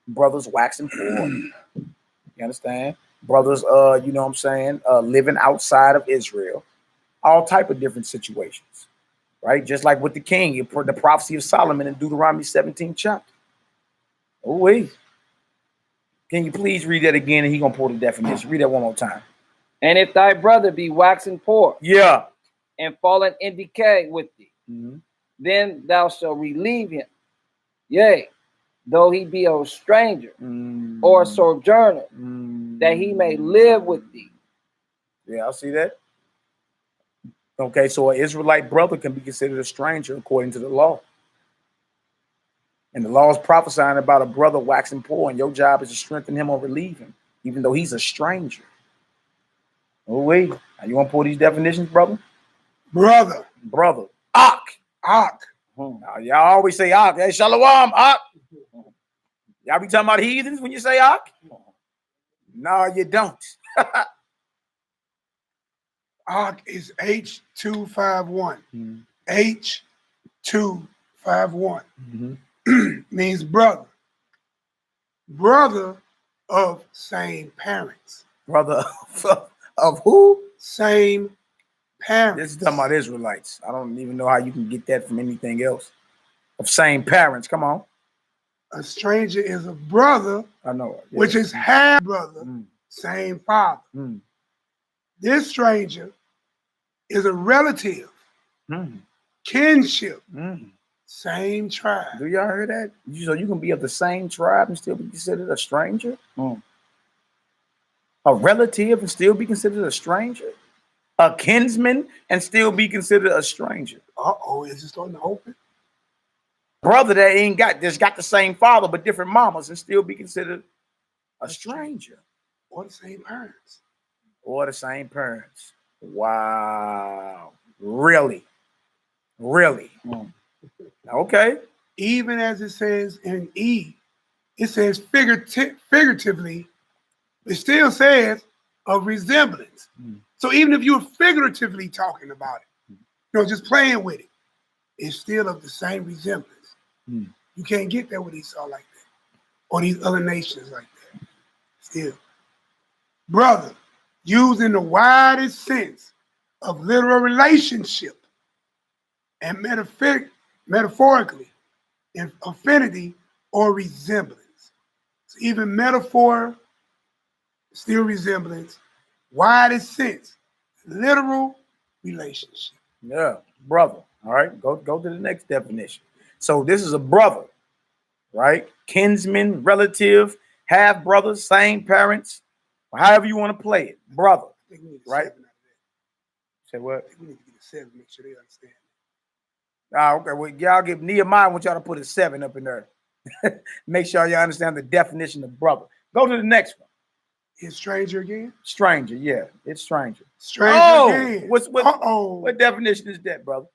A: brothers waxing poor. You understand? Brothers, you know what I'm saying, living outside of Israel. All type of different situations, right? Just like with the king, the prophecy of Solomon in Deuteronomy 17 chapter. Oh, wait. Can you please read that again? And he's going to pull the definition. Read that one more time.
B: And if thy brother be waxing poor,
A: yeah,
B: and fallen in decay with thee, then thou shalt relieve him. Yea, though he be a stranger or a sojourner, that he may live with thee.
A: Yeah, I see that. Okay, so an Israelite brother can be considered a stranger according to the law. And the law is prophesying about a brother waxing poor, and your job is to strengthen him or relieve him, even though he's a stranger. Oh, wait. Now, you want to pull these definitions, brother?
C: Brother.
A: Ak. Now, y'all always say Ak. Hey, Shalom, Ak. Y'all be talking about heathens when you say Ak? No, you don't.
C: Ak is H251. H251 means brother. Brother of same parents.
A: Brother of who?
C: Same parents.
A: This is talking about Israelites. I don't even know how you can get that from anything else. Of same parents. Come on.
C: A stranger is a brother.
A: I know. Yeah.
C: Which is half brother, same father. This stranger is a relative, kinship, same tribe.
A: Do y'all hear that? So you can be of the same tribe and still be considered a stranger? A relative and still be considered a stranger? A kinsman and still be considered a stranger?
C: Uh-oh, is it starting to open?
A: Brother that just got the same father but different mamas and still be considered a stranger.
C: Or the same parents.
A: Or the same parents. Wow. Really? Really? Okay.
C: Even as it says in E, it says figuratively, it still says a resemblance. So even if you're figuratively talking about it, just playing with it, it's still of the same resemblance. You can't get that with Esau like that, or these other nations like that. Still. Brother, used in the widest sense of literal relationship and metaphorically in affinity or resemblance. So even metaphor, still resemblance, widest sense, literal relationship.
A: Yeah, brother. All right, go to the next definition. So this is a brother, right? Kinsman, relative, half brother, same parents, or however you want to play it, brother.
C: I think we need a
A: Right.
C: 7 out of that.
A: Say what?
C: I think we need to get a 7, make sure they understand.
A: Okay. Well, y'all give Nehemiah. I want y'all to put a 7 up in there. Make sure y'all understand the definition of brother. Go to the next one.
C: Is stranger again?
A: Stranger. Yeah, it's stranger.
C: Stranger again.
A: What definition is that, brother?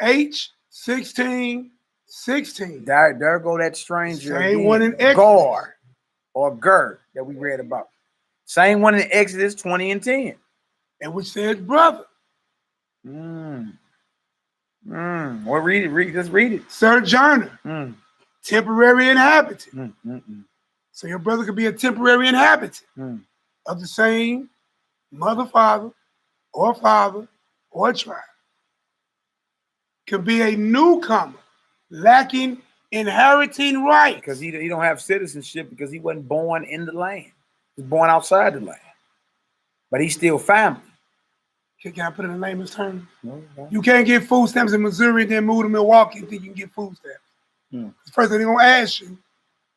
C: H16:16.
A: There go that stranger.
C: Same
A: again.
C: one in Exodus.
A: Gar or Ger that we read about. Same one in Exodus 20 and 10.
C: And which says brother.
A: Well, read it. Just read it.
C: Sojourner. Temporary inhabitant. So your brother could be a temporary inhabitant of the same mother, father, or tribe. Could be a newcomer lacking inheriting rights.
A: Because he don't have citizenship because he wasn't born in the land. He was born outside the land. But he's still family.
C: Can I put it in layman's terms?
A: No.
C: You can't get food stamps in Missouri and then move to Milwaukee and think you can get food stamps. First thing they're gonna ask you,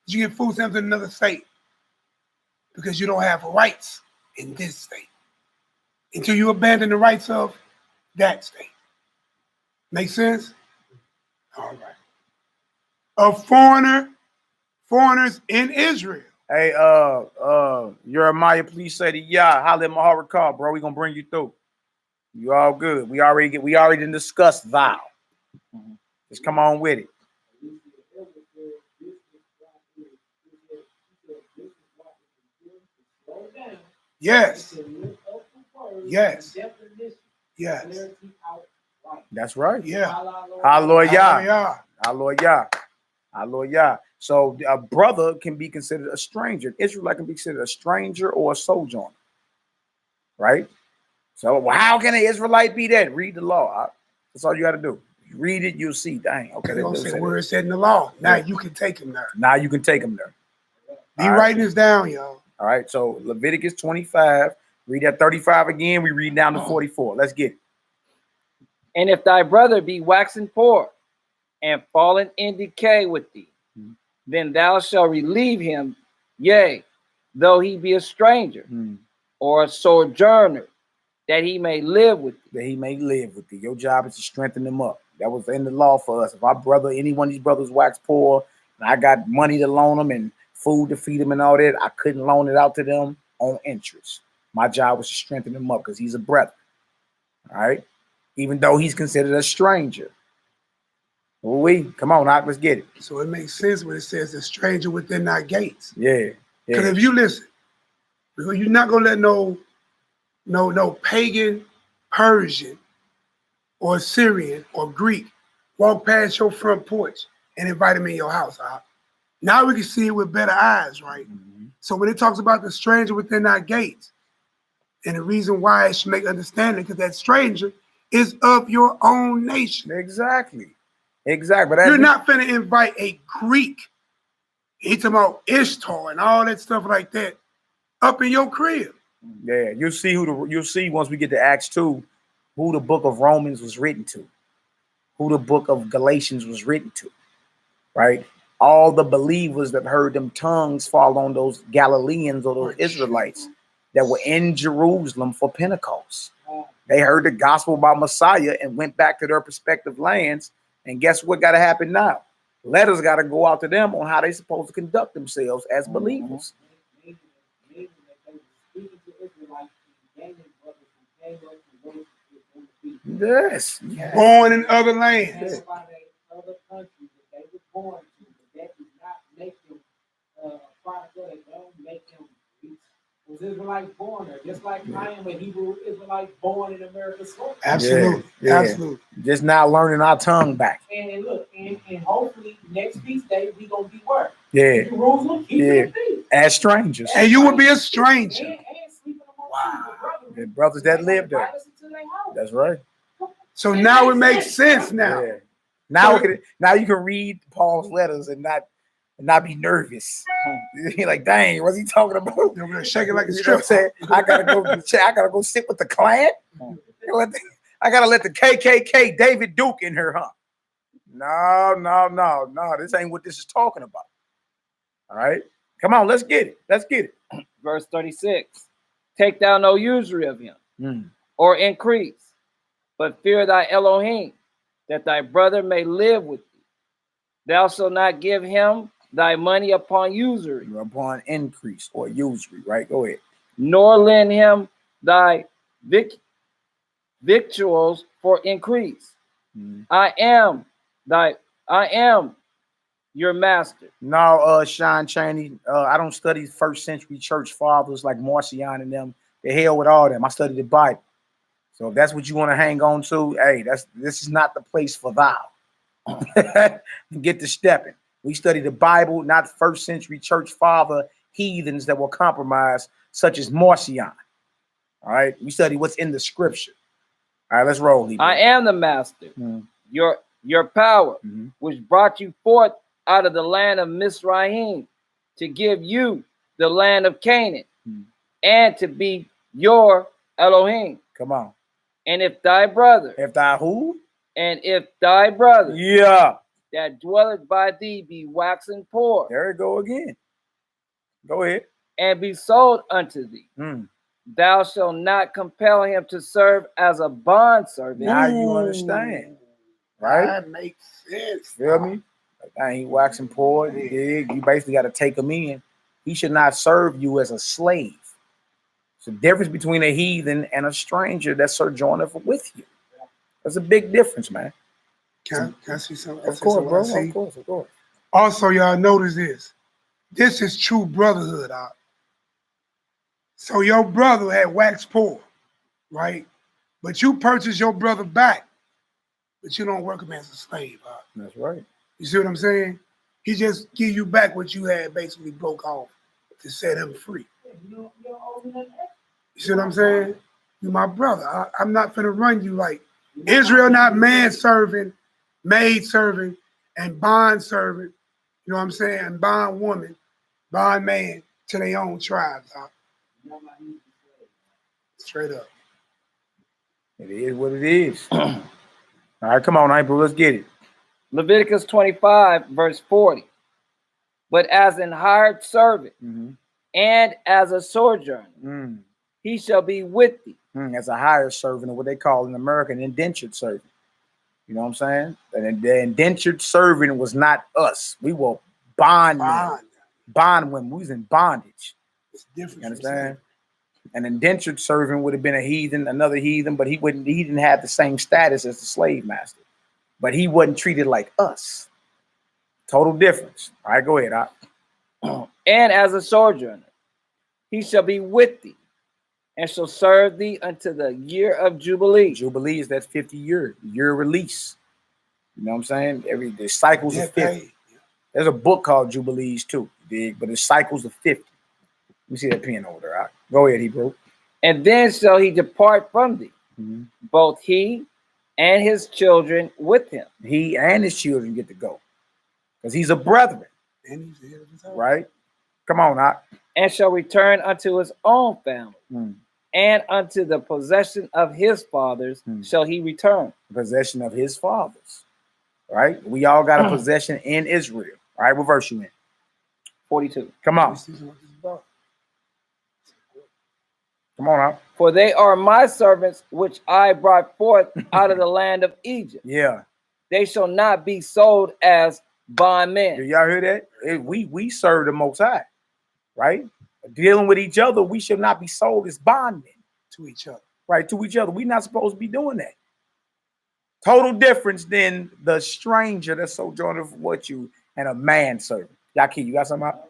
C: did you get food stamps in another state? Because you don't have rights in this state until you abandon the rights of that state. Make sense? All right. Of foreigners in Israel.
A: Hey, Jeremiah, please say the Yah. Holla at my heart call, bro. We gonna bring you through. You all good. We already didn't discuss thou. Just come on with it.
C: Yes.
A: That's right.
C: Yeah.
A: Hallelujah. So a brother can be considered a stranger. Israelite can be considered a stranger or a sojourner. Right? So how can an Israelite be that? Read the law. That's all you got to do. You read it, you'll see. Dang. Okay.
C: They don't say where it said in the law. Now you can take him there.
A: Now you can take him there.
C: Be writing this down, y'all.
A: All right. So Leviticus 25. Read that 35 again. We read down to 44. Let's get it.
B: And if thy brother be waxen poor and fallen in decay with thee, then thou shalt relieve him, yea, though he be a stranger or a sojourner, that he may live with thee.
A: Your job is to strengthen them up. That was in the law for us. If our brother, any one of these brothers wax poor, and I got money to loan them and food to feed them and all that, I couldn't loan it out to them on interest. My job was to strengthen him up because he's a brother. All right? Even though he's considered a stranger. Come on, let's get it.
C: So it makes sense when it says the stranger within thy gates.
A: Yeah.
C: Because if you listen, because you're not gonna let no pagan, Persian, or Syrian or Greek walk past your front porch and invite him in your house. Now we can see it with better eyes, right? So when it talks about the stranger within our gates, and the reason why it should make understanding, because that stranger is of your own nation.
A: Exactly. But
C: you're not finna invite a Greek. He's talking about Ishtar and all that stuff like that up in your crib.
A: Yeah, you'll see once we get to Acts 2 who the book of Romans was written to, who the book of Galatians was written to, right? All the believers that heard them tongues fall on those Galileans or those Israelites that were in Jerusalem for Pentecost. They heard the gospel about Messiah and went back to their respective lands. And guess what got to happen now? Letters got to go out to them on how they're supposed to conduct themselves as believers. Yes.
C: Born in other lands.
D: Other countries that they were born to, but that does not make them product of it. Don't make them Greeks. Those Israelites born there, just like I am a Hebrew Israelite born in America.
C: Absolutely.
A: Yeah.
C: Absolutely.
A: Just now learning our tongue back.
D: And look, and hopefully next feast day we gonna be where?
A: Yeah.
D: Jerusalem, keeping the feast.
A: As strangers.
C: And you would be a stranger.
D: And sleeping among the brothers
A: The brothers that lived there. That's right.
C: So now it makes sense now.
A: Yeah. Now you can read Paul's letters and not be nervous. You're like, dang, what's he talking about?
C: They're gonna shake it like a
A: You know what I'm
C: strip.
A: saying? I gotta go sit with the client. I gotta let the KKK David Duke in here, huh? No. This ain't what this is talking about. All right, come on, let's get it.
B: Verse 36. Take thou no usury of him, or increase, but fear thy Elohim, that thy brother may live with thee. Thou shalt not give him thy money upon usury.
A: Upon increase or usury, right? Go ahead.
B: Nor lend him thy victuals for increase. I am your master.
A: No, Sean Chaney, I don't study first century church fathers like Marcion and them. The hell with all them. I study the Bible. So if that's what you want to hang on to, hey, this is not the place for thou. Get to stepping. We study the Bible, not first century church father heathens that were compromised, such as Marcion. All right, we study what's in the scripture. All right, let's roll.
B: I am the master, your power, which brought you forth out of the land of Mizraim to give you the land of Canaan and to be your Elohim.
A: Come on.
B: And if thy brother.
A: If thy who?
B: And if thy brother.
A: Yeah.
B: That dwelleth by thee be waxen poor.
A: There you go again. Go ahead.
B: And be sold unto thee. Thou shalt not compel him to serve as a bondservant.
A: Now you understand. Right?
C: That makes sense.
A: Feel me? Like, I ain't waxing poor. You basically got to take him in. He should not serve you as a slave. It's the difference between a heathen and a stranger that sojourneth with you. There's a big difference, man.
C: Can I see something?
A: Of course, bro. Of course.
C: Also, y'all notice this. This is true brotherhood. So your brother had waxed poor, right? But you purchase your brother back, but you don't work him as a slave.
A: That's right.
C: You see what I'm saying? He just give you back what you had basically broke off to set him free. You see what I'm saying? You my brother. I'm not finna run you like Israel, not man serving, maid serving, and bond servant. You know what I'm saying? And bond woman, bond man to their own tribes. Straight up.
A: It is what it is. All right, come on, April, let's get it.
B: Leviticus 25, verse 40. But as an hired servant and as a sojourner, he shall be with thee.
A: As a hired servant, or what they call in America, an indentured servant. You know what I'm saying? And the indentured servant was not us. We were bondmen. Bondwomen. We was in bondage.
C: It's different.
A: You understand? An indentured servant would have been a heathen, another heathen, but he didn't have the same status as the slave master. But he wasn't treated like us. Total difference. All right, go ahead.
B: And as a sojourner, he shall be with thee, and shall serve thee unto the year of Jubilee.
A: Jubilee is that 50-year release. You know what I'm saying? The cycles of 50. There's a book called Jubilees too, but it's cycles of 50. Let me see that pen over there. Go ahead, Hebrew.
B: And then shall he depart from thee, both he and his children with him.
A: He and his children get to go, because he's a brethren.
C: And he's
A: right? Come on, Doc.
B: And shall return unto his own family, and unto the possession of his fathers shall he return.
A: Possession of his fathers, right? We all got a possession in Israel. All right, what verse you in?
B: 42.
A: Come on. Come on out.
B: For they are my servants, which I brought forth out of the land of Egypt.
A: Yeah.
B: They shall not be sold as bondmen.
A: Do y'all hear that? We serve the Most High, right? Dealing with each other, we should not be sold as bondmen
C: to each other.
A: Right, to each other. We're not supposed to be doing that. Total difference than the stranger that's sojourning with you and a man servant. Yaki, you got something out?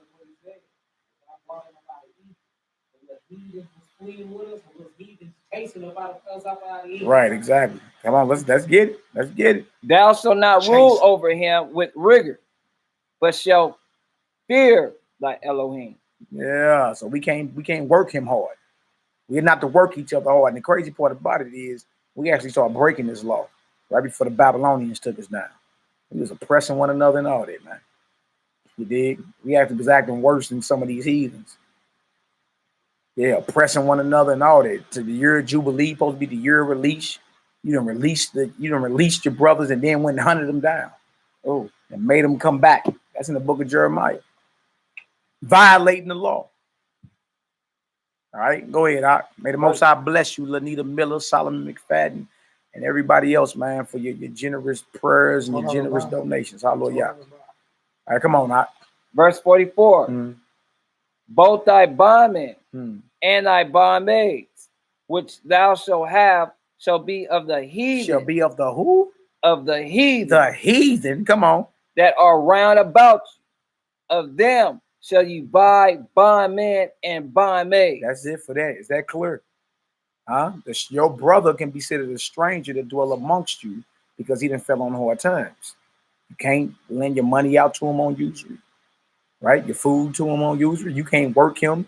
A: Right, exactly. Come on, let's get it. Let's get it.
B: Thou shalt not rule over him with rigor, but shall fear thy Elohim.
A: Yeah, so we can't work him hard. We're not to work each other hard. And the crazy part about it is We actually started breaking this law right before the Babylonians took us down. We was oppressing one another and all that, man. You dig? We actually was acting worse than some of these heathens. Yeah, oppressing one another and all that. To the year of Jubilee, supposed to be the year of release. You done released your brothers and then went and hunted them down. Oh, and made them come back. That's in the book of Jeremiah. Violating the law. All right, go ahead, Doc. May the Most High bless you, Lanita Miller, Solomon McFadden, and everybody else, man, for your generous prayers and your generous donations. Hallelujah. All right, come on, Doc.
B: Verse 44. Both thy bondmen and thy bondmaids, which thou shalt have, shall be of the heathen.
A: Shall be of the who?
B: Of the heathen.
A: The heathen, come on.
B: That are round about you. Of them shall you buy bondmen and bondmaids.
A: That's it for that. Is that clear? Huh? Your brother can be considered a stranger to dwell amongst you because he didn't fell on hard times. You can't lend your money out to him on usury, right? Your food to him on usury. You can't work him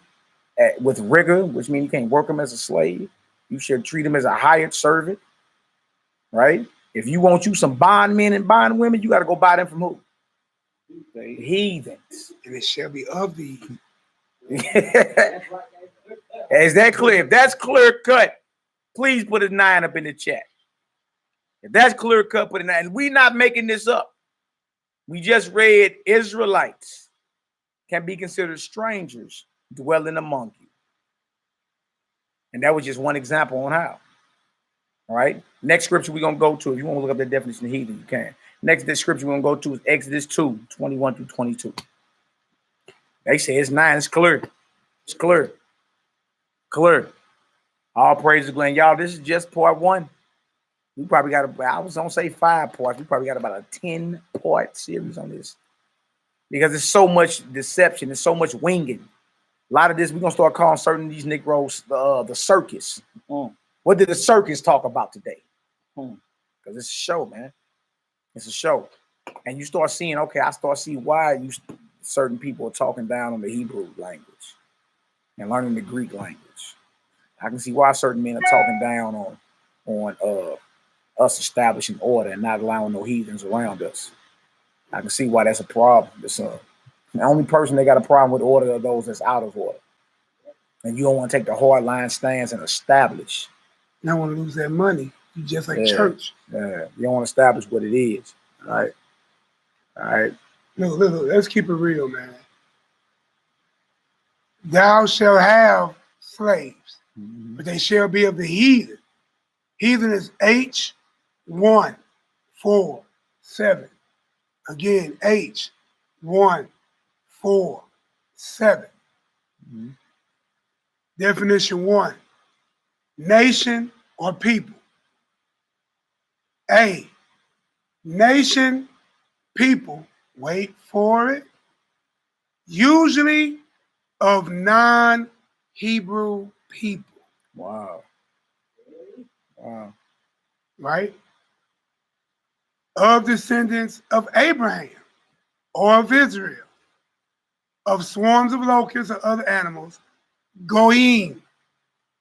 A: with rigor, which means you can't work him as a slave. You should treat him as a hired servant, right? If you want you some bondmen and bondwomen, you got to go buy them from who? The heathens.
C: And it shall be of thee.
A: Is that clear? If that's clear cut, please put a 9 up in the chat. If that's clear cut, put a 9. And we're not making this up. We just read Israelites can be considered strangers dwelling among you. And that was just one example on how. All right. Next scripture we're going to go to, if you want to look up the definition of heathen, you can. Next scripture we're going to go to is Exodus 2, 21 through 22. They say it's 9. It's clear. It's clear. Clear. All praises, Glenn. Y'all, this is just part 1. We probably got, I was going to say 5 parts. We probably got about a 10-part series on this. Because there's so much deception. There's so much winging. A lot of this, we're going to start calling certain of these Negroes the circus. What did the circus talk about today? Because it's a show, man. It's a show. And you start seeing, okay, I start seeing why certain people are talking down on the Hebrew language and learning the Greek language. I can see why certain men are talking down on us establishing order and not allowing no heathens around us. I can see why that's a problem. The only person that got a problem with order are those that's out of order. And you don't want to take the hard line stance and establish.
C: You don't want to lose that money. You just like church.
A: Yeah. You don't want to establish what it is. All right. All right.
C: Look, let's keep it real, man. Thou shalt have slaves, but they shall be of the heathen. Heathen is H1, 4, 7. Again, H1, 4, 7. Definition 1, nation or people. A, nation, people, wait for it, usually of non-Hebrew people.
A: Wow. Wow.
C: Right? Of descendants of Abraham or of Israel, of swarms of locusts or other animals, goyim,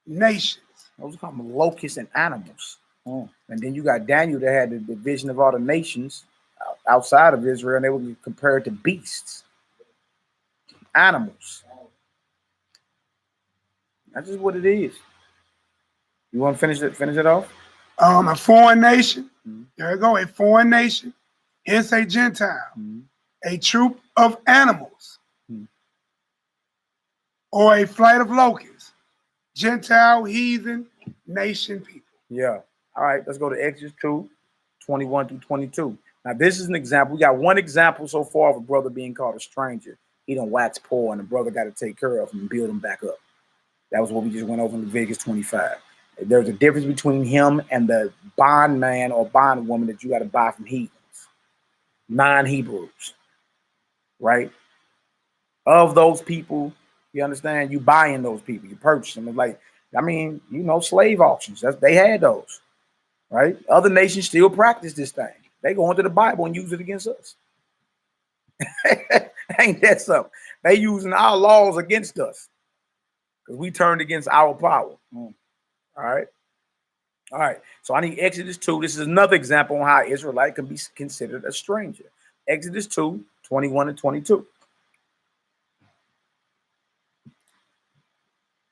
C: nations.
A: Those are called locusts and animals. And then you got Daniel that had the division of all the nations outside of Israel, and they were compared to beasts, animals. That's just what it is. You want to finish it off?
C: A foreign nation. There you go, a foreign nation. Hence a Gentile. A troop of animals. Or a flight of locusts. Gentile, heathen, nation people.
A: Yeah. All right, let's go to Exodus 2, 21 through 22. Now, this is an example. We got one example so far of a brother being called a stranger. He done wax poor, and the brother got to take care of him and build him back up. That was what we just went over in Leviticus 25. There's a difference between him and the bondman or bondwoman that you got to buy from heathens, non-Hebrews, right? Of those people, you understand, you buying those people, you purchase them. It's like, I mean, you know, slave auctions. They had those, right? Other nations still practice this thing. They go into the Bible and use it against us. Ain't that something? They using our laws against us because we turned against our power. All right. All right. So I need Exodus 2. This is another example on how Israelite can be considered a stranger. Exodus 2, 21 and 22.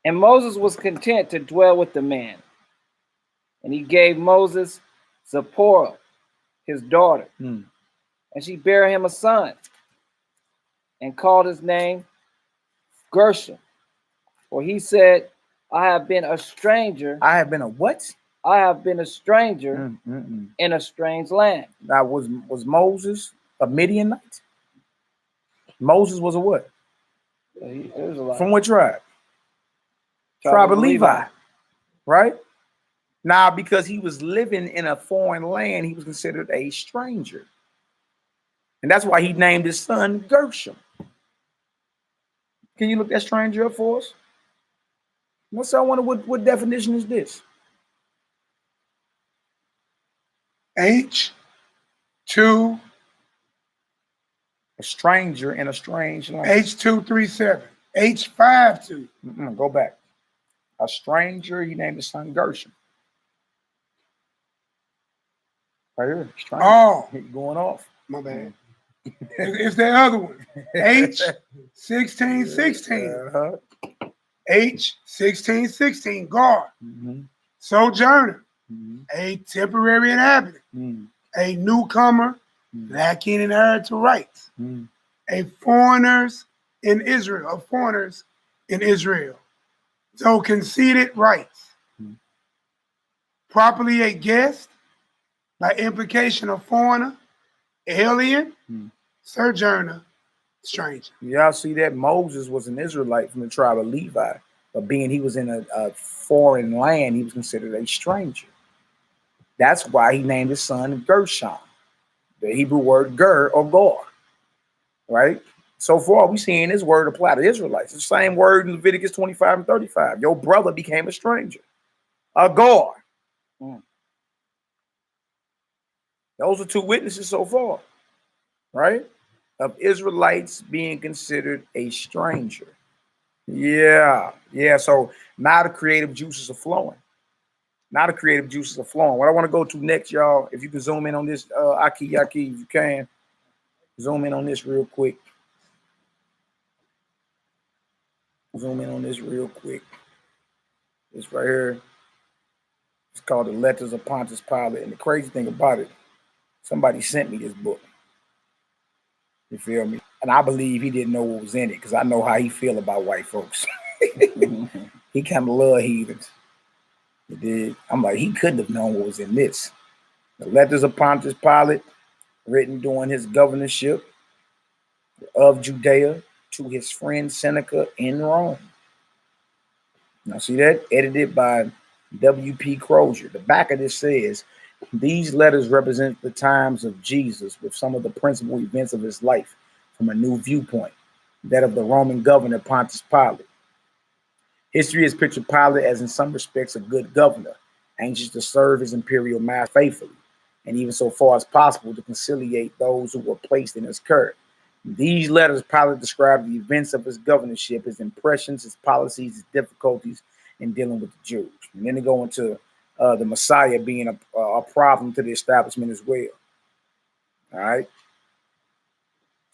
B: And Moses was content to dwell with the man. And he gave Moses Zipporah, his daughter. And she bare him a son, and called his name Gershom. For he said, I have been a stranger.
A: I have been a what?
B: I have been a stranger in a strange land.
A: Now, was Moses a Midianite? Moses was a what? From what tribe? Tribe of Levi. Right? Now, because he was living in a foreign land, he was considered a stranger. And that's why he named his son Gershom. Can you look that stranger up for us? I wonder what definition is this?
C: H2.
A: A stranger in a strange land.
C: H237. H52.
A: Go back. A stranger, he named his son Gershom. Right here. Stranger.
C: Oh.
A: He going off.
C: My bad. It's the other one. H1616. H1616. Guard. Sojourner. A temporary inhabitant. A newcomer lacking inherited rights. A foreigners in Israel. Foreigners in Israel. So conceded rights. Properly a guest, by implication a foreigner, alien, sojourner, stranger.
A: Y'all see that Moses was an Israelite from the tribe of Levi, but being he was in a foreign land, he was considered a stranger. That's why he named his son Gershom, the Hebrew word ger or gor, right? So far, we seeing this word apply to Israelites. It's the same word in Leviticus 25 and 35. Your brother became a stranger, a gor. Those are two witnesses so far, right? Of Israelites being considered a stranger. Yeah. So now the creative juices are flowing. What I want to go to next, y'all, if you can zoom in on this, Aki, if you can, zoom in on this real quick. This right here. It's called The Letters of Pontius Pilate. And the crazy thing about it, somebody sent me this book. You feel me? And I believe he didn't know what was in it because I know how he feel about white folks. He kind of love heathens. He did. I'm like, he couldn't have known what was in this. The Letters of Pontius Pilate, written during his governorship of Judea to his friend Seneca in Rome. Now see that? Edited by W.P. Crozier. The back of this says, these letters represent the times of Jesus with some of the principal events of his life from a new viewpoint, that of the Roman governor Pontius Pilate. History has pictured Pilate as in some respects a good governor, anxious to serve his imperial master faithfully, and even so far as possible to conciliate those who were placed in his care. In these letters, Pilate described the events of his governorship, his impressions, his policies, his difficulties in dealing with the Jews. And then they go into the Messiah being a problem to the establishment as well. All right.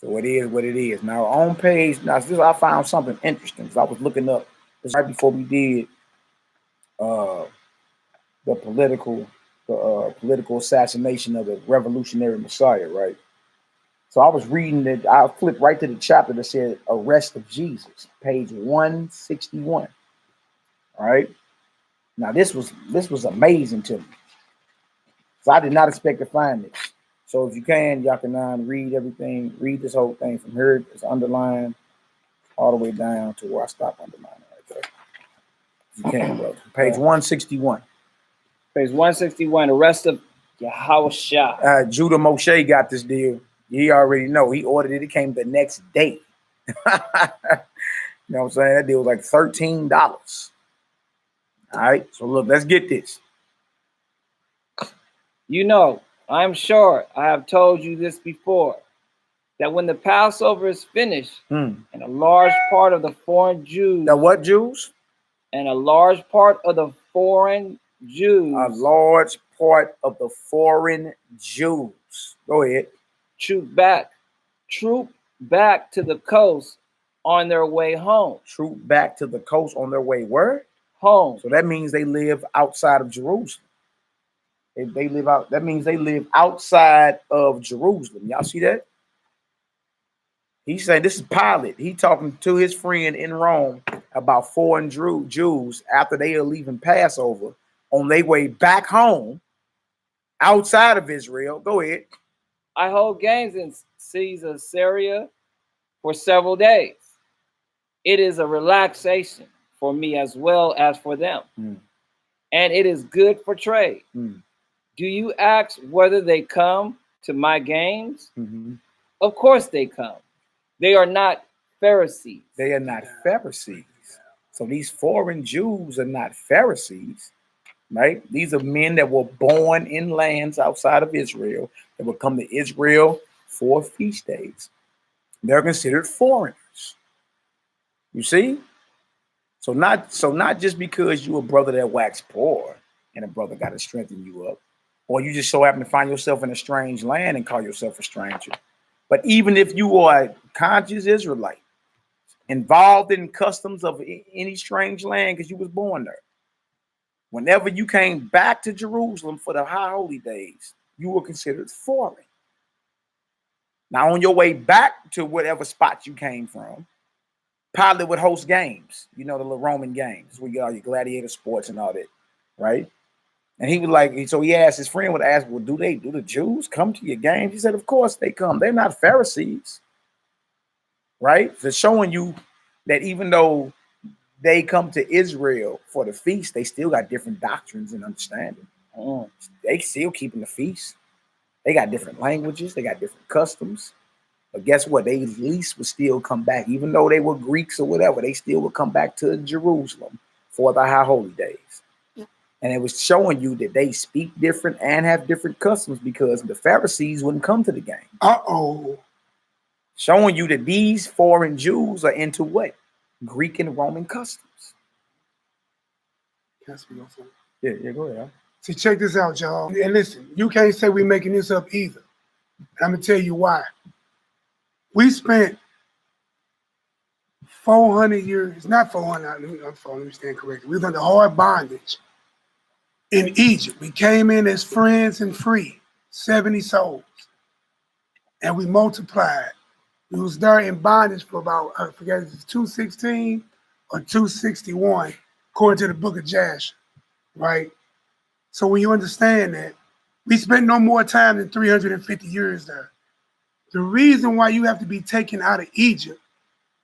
A: So it is what it is. Now on page, I found something interesting because I was looking up this right before we did the political assassination of the revolutionary Messiah, right? So I was reading it. I flipped right to the chapter that said "Arrest of Jesus," page 161. All right. Now this was amazing to me. So I did not expect to find this. So if you can, y'all can read everything, read this whole thing from here. It's underlined all the way down to where I stopped underlining right there. If you can, brother. Page 161.
B: Page 161, arrest of Yahushua.
A: Judah Moshe got this deal. He already know. He ordered it. It came the next day. You know what I'm saying? That deal was like $13. All right. So look, let's get this.
B: You know, I'm sure I have told you this before, that when the Passover is finished, and a large part of the foreign Jews.
A: The what Jews?
B: And a large part of the foreign Jews.
A: A large part of the foreign Jews. Go ahead.
B: Troop back to the coast on their way home.
A: Troop back to the coast on their way where?
B: Home.
A: So that means they live outside of Jerusalem. They live out. That means they live outside of Jerusalem. Y'all see that? He's saying this is Pilate. He talking to his friend in Rome about foreign Jews after they are leaving Passover on their way back home outside of Israel. Go ahead.
B: I hold games in Caesarea for several days. It is a relaxation for me as well as for them. And it is good for trade. Do you ask whether they come to my games? Of course they come. They are not Pharisees.
A: They are not Pharisees. So these foreign Jews are not Pharisees, right? These are men that were born in lands outside of Israel that would come to Israel for feast days. They're considered foreigners. You see? So not just because you a brother that waxed poor and a brother got to strengthen you up, or you just so happen to find yourself in a strange land and call yourself a stranger. But even if you are a conscious Israelite, involved in customs of any strange land because you was born there, whenever you came back to Jerusalem for the high holy days, you were considered foreign. Now, on your way back to whatever spot you came from, Pilate would host games, you know, the little Roman games where you got all your gladiator sports and all that, right? And he was like, so he asked, his friend would ask, well, do the Jews come to your games? He said, of course they come. They're not Pharisees, right? So showing you that even though they come to Israel for the feast, they still got different doctrines and understanding. They still keeping the feast. They got different languages. They got different customs. But guess what? They at least would still come back. Even though they were Greeks or whatever, they still would come back to Jerusalem for the high holy days. And it was showing you that they speak different and have different customs because the Pharisees wouldn't come to the game. Showing you that these foreign Jews are into what? Greek and Roman customs. Yeah, go ahead.
C: See, check this out, y'all. And listen, you can't say we're making this up either. I'm going to tell you why. We spent 400 years, not 400, let me stand corrected. We was under hard bondage in Egypt. We came in as friends and free, 70 souls. And we multiplied. We was there in bondage for about, I forget if it's 216 or 261, according to the book of Jasher, right? So when you understand that, we spent no more time than 350 years there. The reason why you have to be taken out of Egypt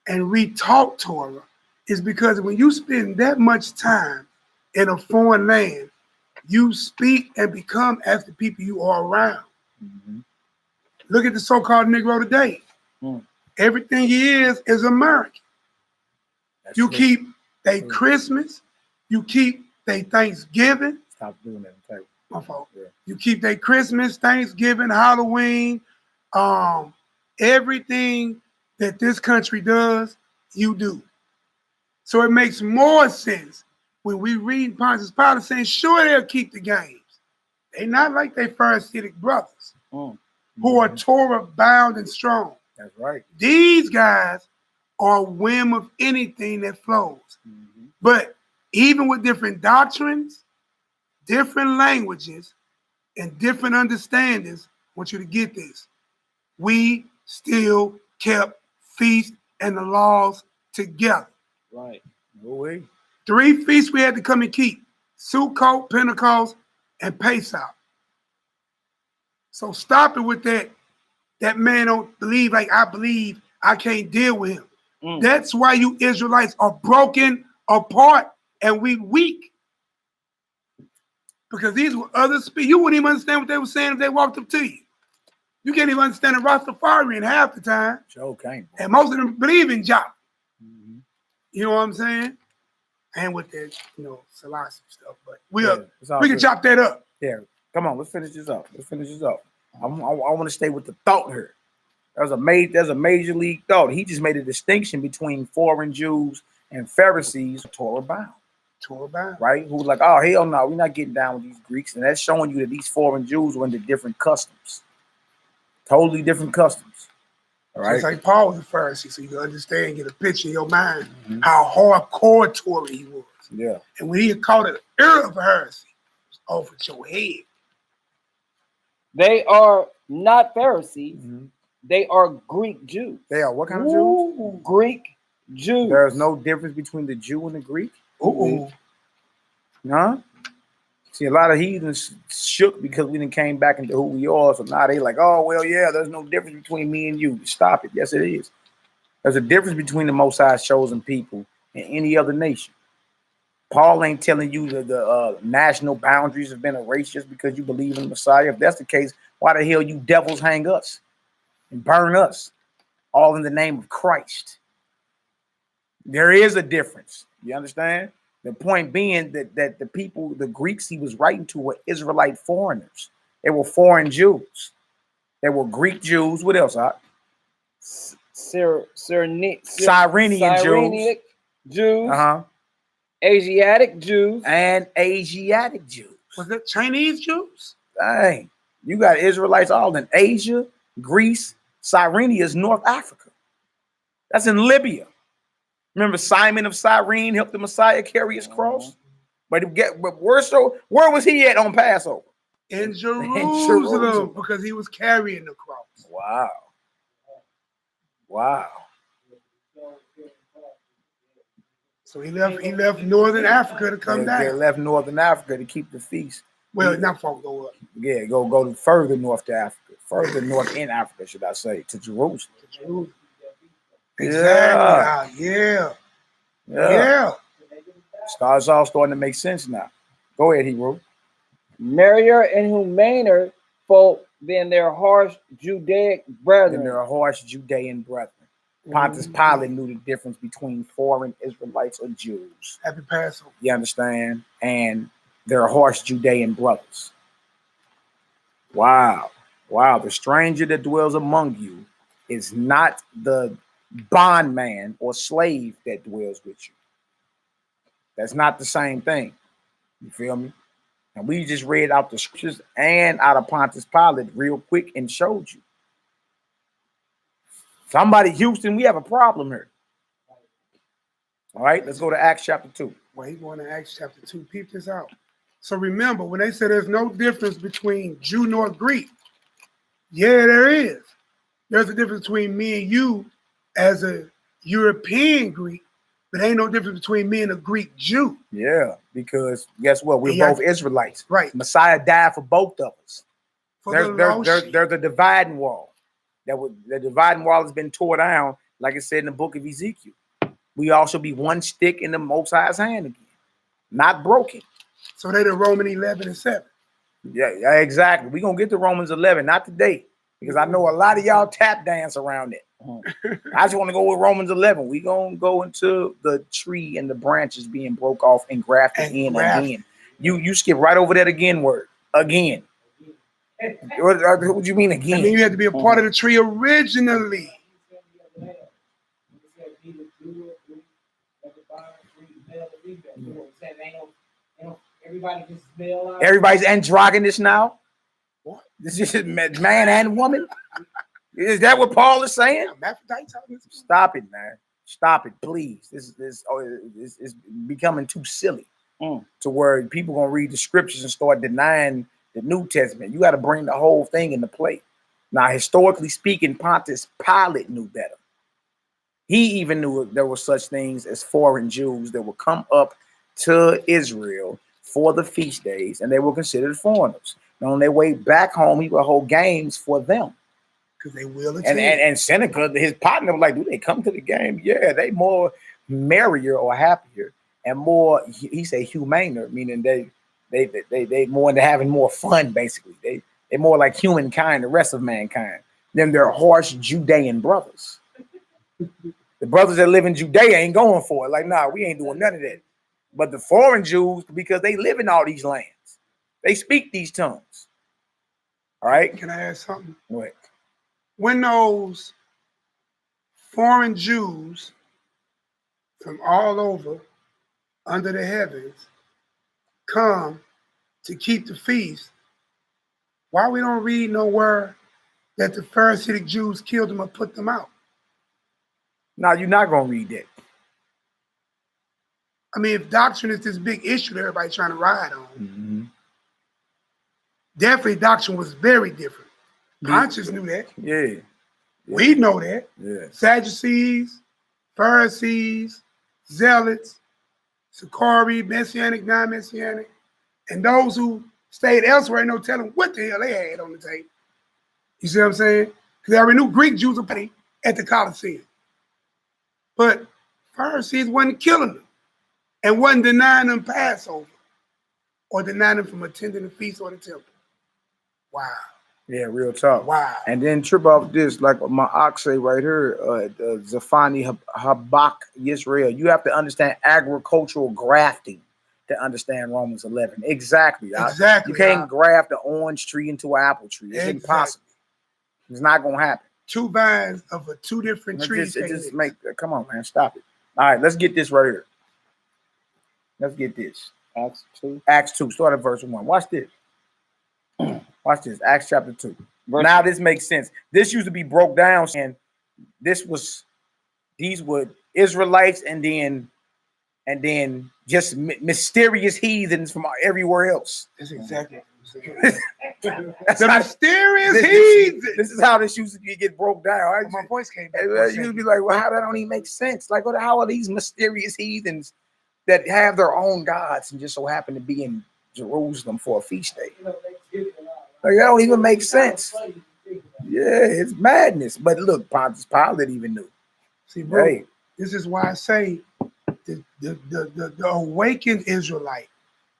C: and re-taught Torah is because when you spend that much time in a foreign land, you speak and become as the people you are around. Look at the so-called Negro today. Everything he is American. That's you true. Keep their Christmas, you keep their Thanksgiving.
A: Stop doing that.
C: My fault. Yeah. You keep their Christmas, Thanksgiving, Halloween, everything that this country does, you do. So it makes more sense when we read Pontius Pilate saying, sure, they'll keep the games. They're not like their Pharisaic brothers who are Torah bound and strong.
A: That's right.
C: These guys are whim of anything that flows. But even with different doctrines, different languages, and different understandings, I want you to get this. We still kept feast and the laws together.
B: Right.
A: No way.
C: 3 feasts we had to come and keep: Sukkot, Pentecost, and Pesach. So stop it with that. That man don't believe like I believe. I can't deal with him. That's why you Israelites are broken apart and we weak. Because these were other speakers. You wouldn't even understand what they were saying if they walked up to you. You can't even understand a Rastafarian half the time.
A: Sure can't.
C: And most of them believe in Jah. You know what I'm saying? And with that, Selassie stuff. But we can chop that up.
A: Yeah. Come on, let's finish this up. I want to stay with the thought here. There's a major league thought. He just made a distinction between foreign Jews and Pharisees, Torah bound.
C: Tore bound.
A: right? Who was like, oh, hell no, we're not getting down with these Greeks. And that's showing you that these foreign Jews were into different customs. Totally different customs. All right.
C: Just like Paul was a Pharisee, so you can understand, get a picture in your mind how hardcore Tory he was.
A: Yeah.
C: And when he called it an error of heresy, it was over your head.
B: They are not Pharisees. They are Greek Jews.
A: They are what kind of Jews?
B: Greek Jews.
A: There's no difference between the Jew and the Greek? Huh? See, a lot of heathens shook because we didn't came back into who we are. So now they like, oh, well, yeah, there's no difference between me and you. Stop it. Yes, it is. There's a difference between the Most High's chosen people and any other nation. Paul ain't telling you that the national boundaries have been erased just because you believe in the Messiah. If that's the case, why the hell you devils hang us and burn us all in the name of Christ? There is a difference. You understand? The point being that the people, the Greeks he was writing to were Israelite foreigners. They were foreign Jews. They were Greek Jews. What else? Cyrenian
B: Jews. Asiatic Jews.
A: And Asiatic Jews.
C: Was it Chinese Jews?
A: Dang. You got Israelites all in Asia, Greece. Cyrene is North Africa. That's in Libya. Remember Simon of Cyrene helped the Messiah carry his cross? But where was he at on Passover?
C: In Jerusalem, because he was carrying the cross.
A: Wow. Wow.
C: So he left Northern Africa to come down.
A: They left Northern Africa to keep the feast.
C: Well, not far go up.
A: Yeah, go further north to Africa. Further north in Africa, should I say, to Jerusalem.
C: Exactly. Yeah.
A: Stars all starting to make sense now. Go ahead, Hebrew.
B: Merrier and humaner folk than their harsh Judaic brethren.
A: Pontius Pilate knew the difference between foreign Israelites or Jews.
C: Happy Passover.
A: You understand? And their harsh Judean brothers. Wow. Wow. The stranger that dwells among you is not the bondman or slave that dwells with you. That's not the same thing. You feel me? And we just read out the scriptures and out of Pontius Pilate real quick and showed you. Somebody, Houston, we have a problem here. All right, let's go to Acts chapter 2.
C: Well, he's going to Acts chapter 2. Peep this out. So remember, when they say there's no difference between Jew nor Greek, yeah, there is. There's a difference between me and you as a European Greek, but ain't no difference between me and a Greek Jew.
A: Yeah, because guess what? We're both Israelites.
C: Right.
A: Messiah died for both of us. There's a dividing wall. The dividing wall has been torn down, like it said in the book of Ezekiel. We all shall be one stick in the Most High's hand again, not broken.
C: So they the Romans 11:7.
A: Yeah, exactly. We're going to get to Romans 11, not today, because I know a lot of y'all tap dance around it. I just want to go with Romans 11. We're going to go into the tree and the branches being broke off and grafted in again. You skip right over that again word. Again. What do you mean again?
C: I mean, you had to be a part of the tree originally.
A: Everybody's androgynous now. What? This is man and woman. Is that what Paul is saying? Stop it, man. Stop it, please. This is becoming too silly to where people gonna read the scriptures and start denying the New Testament. You got to bring the whole thing into play. Now, historically speaking, Pontius Pilate knew better. He even knew there were such things as foreign Jews that would come up to Israel for the feast days, and they were considered foreigners. And on their way back home, he would hold games for them.
C: Because they will attend.
A: And Seneca, his partner, was like, do they come to the game? Yeah, they more merrier or happier and more, he said, humaner, meaning they more into having more fun, basically. They're more like humankind, the rest of mankind. Then they're harsh Judean brothers. The brothers that live in Judea ain't going for it. Like, nah, we ain't doing none of that. But the foreign Jews, because they live in all these lands, they speak these tongues. All right?
C: Can I ask something?
A: What?
C: When those foreign Jews from all over under the heavens come to keep the feast, why we don't read nowhere that the Pharisaic Jews killed them or put them out?
A: Now you're not gonna read that.
C: I mean, if doctrine is this big issue that everybody's trying to ride on, definitely doctrine was very different. Pontius knew that.
A: Yeah.
C: We know that.
A: Yeah.
C: Sadducees, Pharisees, Zealots, Sicarii, Messianic, non-Messianic, and those who stayed elsewhere, ain't no telling what the hell they had on the table. You see what I'm saying? Because they already knew Greek Jews were petty at the Colosseum. But Pharisees wasn't killing them and wasn't denying them Passover or denying them from attending the feast or the temple. Wow.
A: Yeah, real talk.
C: Wow.
A: And then trip off this, like my ox say right here, Zafani Habak Yisrael. You have to understand agricultural grafting to understand Romans 11. Exactly.
C: Exactly.
A: You can't graft an orange tree into an apple tree. It's impossible. It's not gonna happen.
C: Two vines of two different trees.
A: Come on, man, stop it. All right, let's get this right here. Let's get this. Acts 2. Start at verse 1. Watch this. Watch this. Acts chapter 2. Now this makes sense. This used to be broke down, and these were Israelites, and then just mysterious heathens from everywhere else.
C: That's exactly what I'm saying. The mysterious heathens.
A: This is how this used to get broke down. Right?
C: My voice came back.
A: You'd be like, well, how that don't even make sense? Like, how are these mysterious heathens that have their own gods and just so happen to be in Jerusalem for a feast day? Like, that don't even make sense. Yeah, it's madness. But look, Pontius Pilate even knew.
C: See, bro, this is why I say the awakened Israelite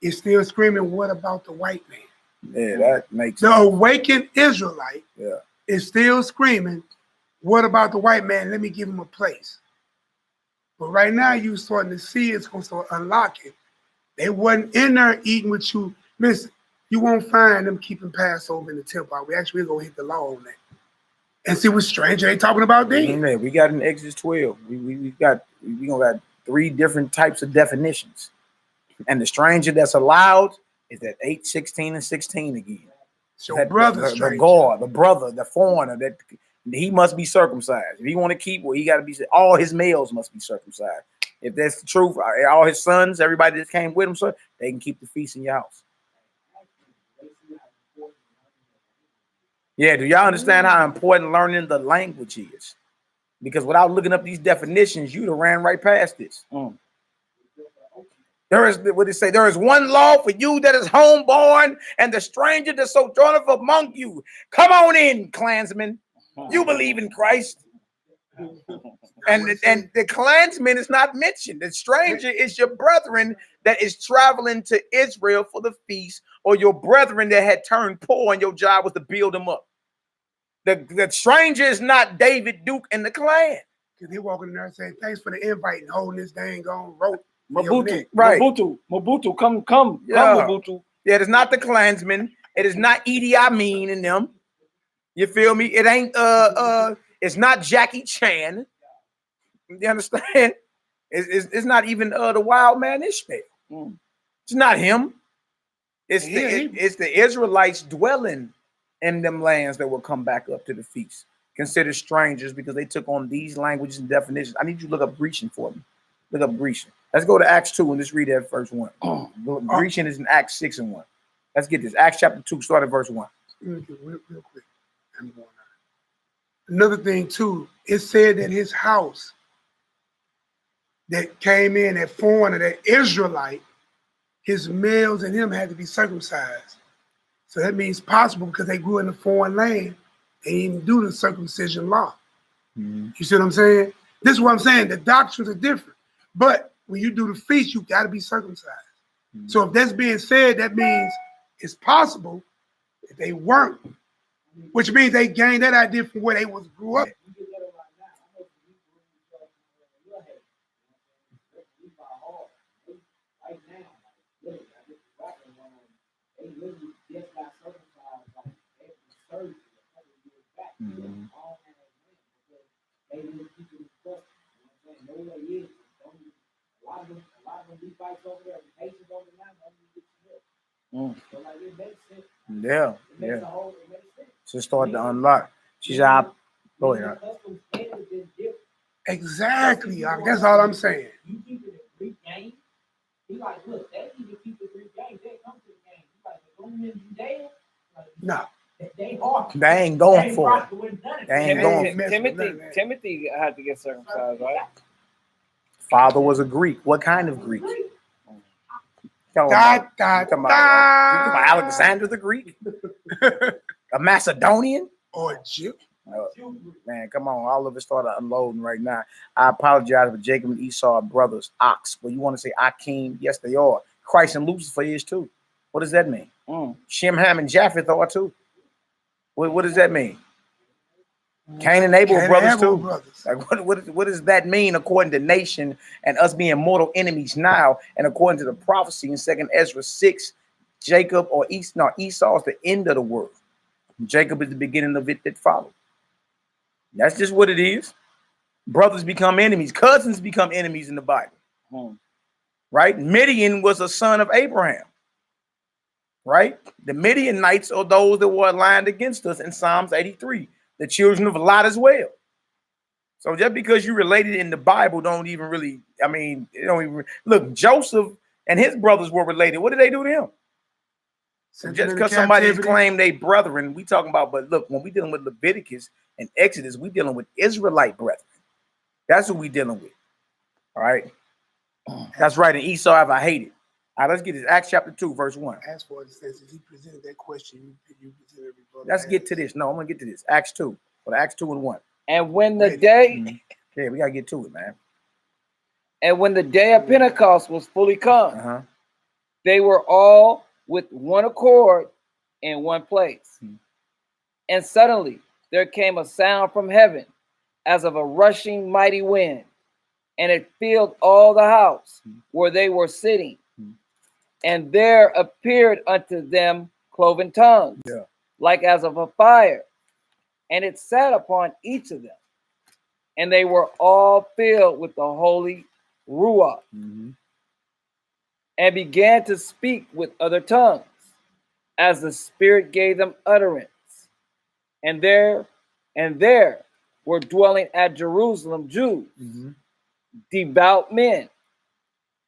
C: is still screaming, what about the white man?
A: Yeah, that makes
C: sense.
A: The
C: awakened Israelite is still screaming, what about the white man? Let me give him a place. But right now, you starting to see it's going to start unlocking. They wasn't in there eating with you. Listen, you won't find them keeping Passover in the temple. We actually going to hit the law on that. And see what stranger they talking about then.
A: Man, we got in Exodus 12. We got 3 different types of definitions. And the stranger that's allowed is at 8, 16, and 16 again.
C: So brother,
A: the brother, the foreigner, that he must be circumcised. If he want to keep, well, he got to be. All his males must be circumcised. If that's the truth, all his sons, everybody that came with him, so they can keep the feast in your house. Yeah, do y'all understand how important learning the language is? Because without looking up these definitions, you'd have ran right past this. There is, what it say? There is one law for you that is homeborn, and the stranger that sojourneth among you. Come on in, clansmen. You believe in Christ. And the clansman is not mentioned. The stranger is your brethren that is traveling to Israel for the feast, or your brethren that had turned poor and your job was to build them up. The stranger is not David Duke and the clan.
C: Because he walking in there saying, thanks for the invite and holding this dang on rope.
B: Mobutu,
A: right?
B: Mobutu, come, Mobutu.
A: Yeah, it's not the clansmen. It is not Idi Amin and them. You feel me? It ain't it's not Jackie Chan. You understand? It's not even the wild man Ishmael. It's not him. It's the Israelites dwelling in them lands that will come back up to the feast. Considered strangers because they took on these languages and definitions. I need you to look up Grecian for me. Look up Grecian. Let's go to Acts 2 and just read that verse 1. Grecian is in Acts 6 and 1. Let's get this. Acts chapter 2, start at verse 1.
C: Real quick. I'm going on. Another thing too, it said that his house that came in, that foreigner, that Israelite, his males and him had to be circumcised. So that means possible because they grew in a foreign land. They didn't even do the circumcision law. You see what I'm saying? This is what I'm saying. The doctrines are different. But when you do the feast, you got to be circumcised. So if that's being said, that means it's possible that they weren't, which means they gained that idea from where they grew up.
D: Levites over there, the nations over the land, only get you there. So like it makes sense.
A: Yeah,
D: It makes a whole, it makes sense.
A: So start to unlock. She's out. Go ahead.
D: Customs ended have been different.
C: Exactly. That's all I'm saying.
D: You keep it a Greek game. He like, look, they even keep the Greek game. They come to the game. He like, the Roman in Judea, like,
C: No.
D: They hard.
A: They ain't going for it.
D: They
A: They ain't going.
B: Timothy had to get circumcised, right?
A: Father was a Greek. What kind of Greek?
C: Da, da,
A: Talking about,
C: da.
A: Alexander the Greek? A Macedonian?
C: Or a Jew.
A: Man, come on. All of it started unloading right now. I apologize for Jacob and Esau are brothers. Ox. Well, you want to say Akim? Yes, they are. Christ and Lucifer is too. What does that mean? Shem, Ham, and Japheth are too. What does that mean? Cain and Abel brothers too. Like what does that mean according to nation and us being mortal enemies now? And according to the prophecy in 2nd Ezra 6, Jacob or Esau is the end of the world. Jacob is the beginning of it that followed. That's just what it is. Brothers become enemies. Cousins become enemies in the Bible. Right? Midian was a son of Abraham. Right? The Midianites are those that were aligned against us in Psalms 83. The children of Lot as well. So just because you related in the Bible don't even really, I mean, it don't even look. Joseph and his brothers were related. What did they do to him? So just because somebody claimed they brethren, we talking about, but look, when we dealing with Leviticus and Exodus, we dealing with Israelite brethren. That's what we dealing with. All right. That's right. And Esau have I hated. All right, let's get this. Acts chapter 2, verse 1.
C: As for it says, if he presented that question, you presented every brother.
A: Let's get to this. No, I'm gonna get to this. Acts 2. But Acts 2 and 1.
B: And when the day,
A: yeah, we gotta get to it, man.
B: And when the day of Pentecost was fully come, they were all with one accord in one place. And suddenly there came a sound from heaven as of a rushing mighty wind, and it filled all the house where they were sitting. And there appeared unto them cloven tongues, like as of a fire, and it sat upon each of them. And they were all filled with the Holy Ruach, and began to speak with other tongues, as the Spirit gave them utterance. And there were dwelling at Jerusalem Jews, devout men,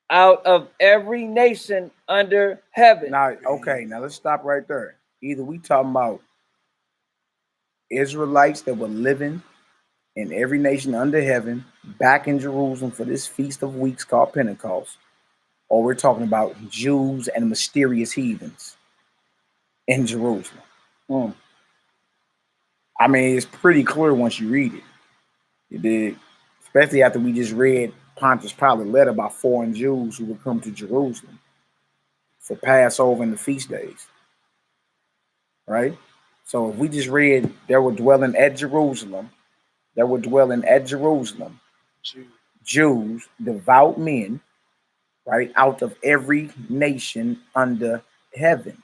B: out of every nation under heaven.
A: Now, okay, now let's stop right there. Either we talking about Israelites that were living in every nation under heaven back in Jerusalem for this feast of weeks called Pentecost, or we're talking about Jews and mysterious heathens in Jerusalem. I mean, it's pretty clear once you read it. You did, especially after we just read Pontius Pilate letter about foreign Jews who would come to Jerusalem for Passover and the feast days. Right? So if we just read there were dwelling at Jerusalem, Jews, devout men, right, out of every nation under heaven.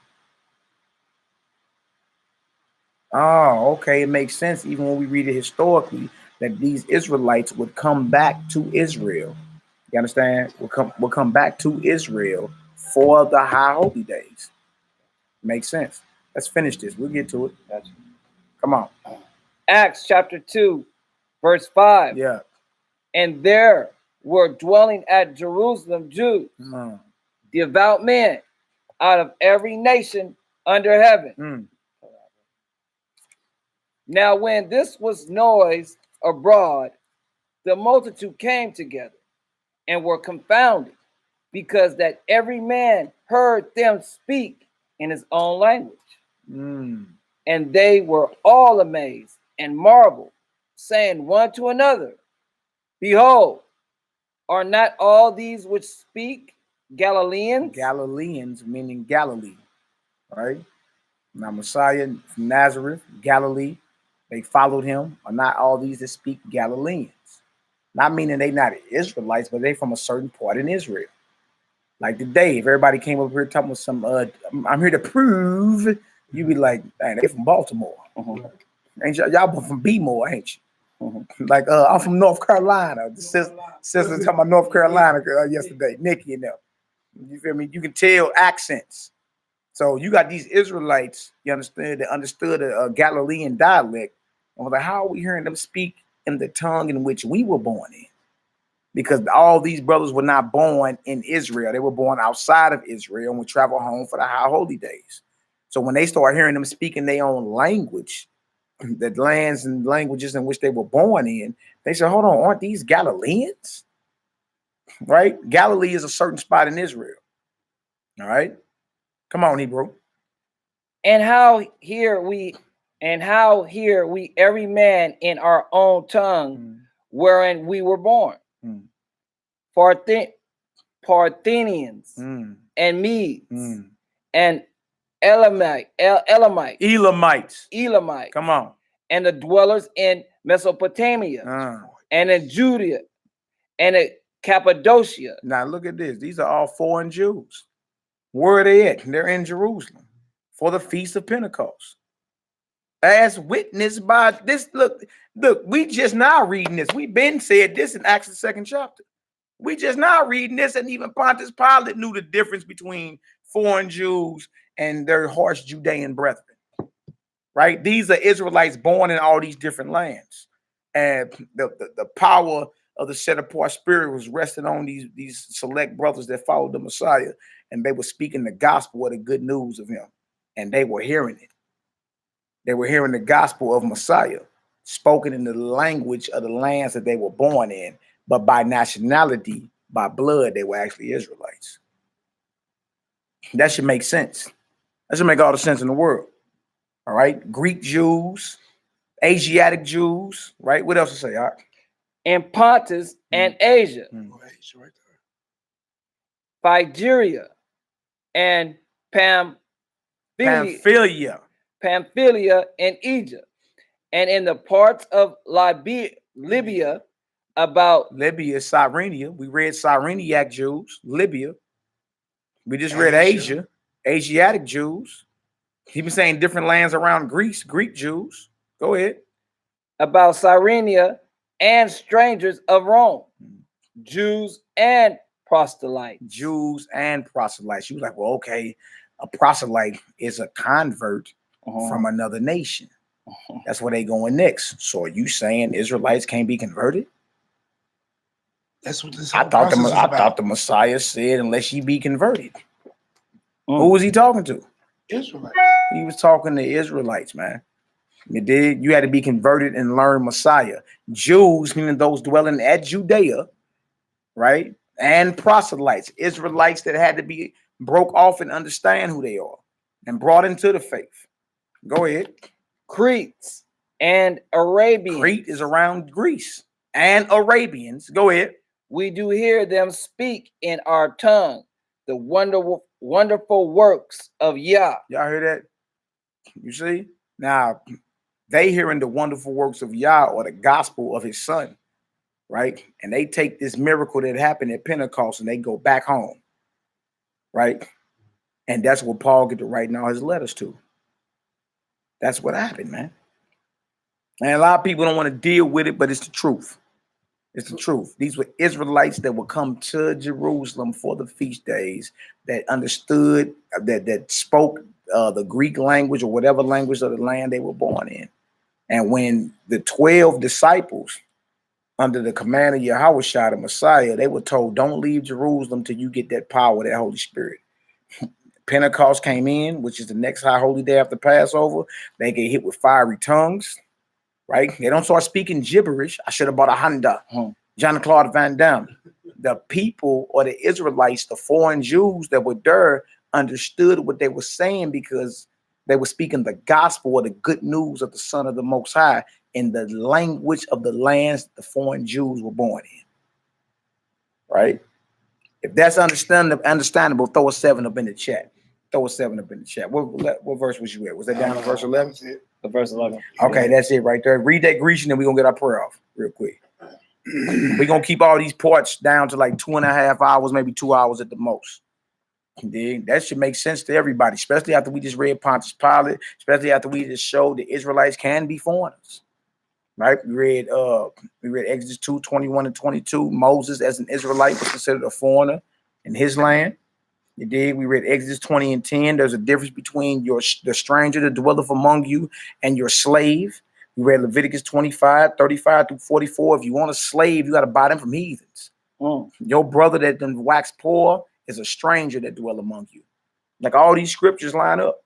A: Oh, okay, it makes sense even when we read it historically that these Israelites would come back to Israel. You understand? Will come back to Israel for the high holy days. Makes sense. Let's finish this. We'll get to it. Come on.
B: Acts chapter 2, verse 5.
A: Yeah.
B: And there were dwelling at Jerusalem Jews, devout men, out of every nation under heaven. Now when this was noised abroad, the multitude came together and were confounded, because that every man heard them speak in his own language. And they were all amazed and marveled, saying one to another, Behold, are not all these which speak Galileans?
A: Galileans meaning Galilee, right? Now Messiah from Nazareth, Galilee, they followed him. Are not all these that speak Galileans? Not meaning they not Israelites, but they from a certain part in Israel. Like today, if everybody came up here talking with some, I'm here to prove, you'd be like, dang, they from Baltimore. Ain't y'all from B-more, ain't you? Like I'm from North Carolina. The sister talking about North Carolina yesterday, Nikki and them. You feel me? You can tell accents. So you got these Israelites, you understand, that understood a Galilean dialect. And was like, how are we hearing them speak in the tongue in which we were born in? Because all these brothers were not born in Israel. They were born outside of Israel and would travel home for the high holy days. So when they start hearing them speaking their own language, the lands and languages in which they were born in, they said, hold on, aren't these Galileans? Right? Galilee is a certain spot in Israel. All right. Come on, Hebrew.
B: And how hear we every man in our own tongue wherein we were born. Parthenians and Medes and Elamites.
A: Come on.
B: And the dwellers in Mesopotamia and in Judea and in Cappadocia.
A: Now look at this. These are all foreign Jews. Where are they at? They're in Jerusalem for the Feast of Pentecost. As witnessed by this. Look, we just now reading this. We've been said this in Acts the 2nd chapter. We just now reading this, and even Pontius Pilate knew the difference between foreign Jews and their harsh Judean brethren. Right? These are Israelites born in all these different lands. And the power of the set apart spirit was resting on these select brothers that followed the Messiah, and they were speaking the gospel of the good news of him, and they were hearing it. They were hearing the gospel of Messiah spoken in the language of the lands that they were born in, but by nationality, by blood, they were actually Israelites. That should make sense. That should make all the sense in the world. All right. Greek Jews, Asiatic Jews, right? What else to say? All right.
B: In Pontus and Asia, Phrygia and Pamphylia in Egypt, and in the parts of Libya about
A: Libya, Cyrenia. We read Cyrenaic Jews, Libya. We just read Asia, Asiatic Jews. He was saying different lands around Greece, Greek Jews. Go ahead.
B: About Cyrenia and strangers of Rome, Jews and proselytes.
A: Jews and proselytes. You was like, well, okay, a proselyte is a convert from another nation. That's where they going next. So are you saying Israelites can't be converted?
C: That's what this
A: I thought the Messiah said, unless ye be converted. Who was he talking to?
C: Israelites.
A: He was talking to Israelites, man. You did. You had to be converted and learn Messiah. Jews, meaning those dwelling at Judea, right? And proselytes, Israelites that had to be broke off and understand who they are and brought into the faith. Go ahead.
B: Cretes and Arabians.
A: Crete is around Greece. And Arabians. Go ahead.
B: We do hear them speak in our tongue the wonderful works of Yah.
A: Y'all hear that? You see? Now, they hearing the wonderful works of Yah, or the gospel of his son, right? And they take this miracle that happened at Pentecost and they go back home, right? And that's what Paul get to writing all his letters to. That's what happened, man. And a lot of people don't want to deal with it, but it's the truth. It's the truth. These were Israelites that would come to Jerusalem for the feast days, that understood, that spoke the Greek language or whatever language of the land they were born in. And when the 12 disciples, under the command of Yahushua, the Messiah, they were told, don't leave Jerusalem till you get that power, that Holy Spirit. Pentecost came in, which is the next high holy day after Passover. They get hit with fiery tongues. Right? They don't start speaking gibberish. I should have bought a Honda. Jean-Claude Van Damme. The people, or the Israelites, the foreign Jews that were there, understood what they were saying because they were speaking the gospel, or the good news of the Son of the Most High, in the language of the lands the foreign Jews were born in. Right? If that's understandable, throw a 7 up in the chat. Throw a 7 up in the chat. What verse was you at? Was that down to verse 11?
B: The verse 11.
A: Okay, that's it right there. Read that Grecian and we're going to get our prayer off real quick. We're going to keep all these parts down to like 2.5 hours, maybe 2 hours at the most. Then that should make sense to everybody, especially after we just read Pontius Pilate, especially after we just showed the Israelites can be foreigners. right? We read Exodus 2:21 and 22. Moses, as an Israelite, was considered a foreigner in his land. You did. We read Exodus 20 and 10. There's a difference between the stranger that dwelleth among you and your slave. We read Leviticus 25:35 through 44. If you want a slave, you got to buy them from heathens. Your brother that done waxed poor is a stranger that dwell among you. Like all these scriptures line up.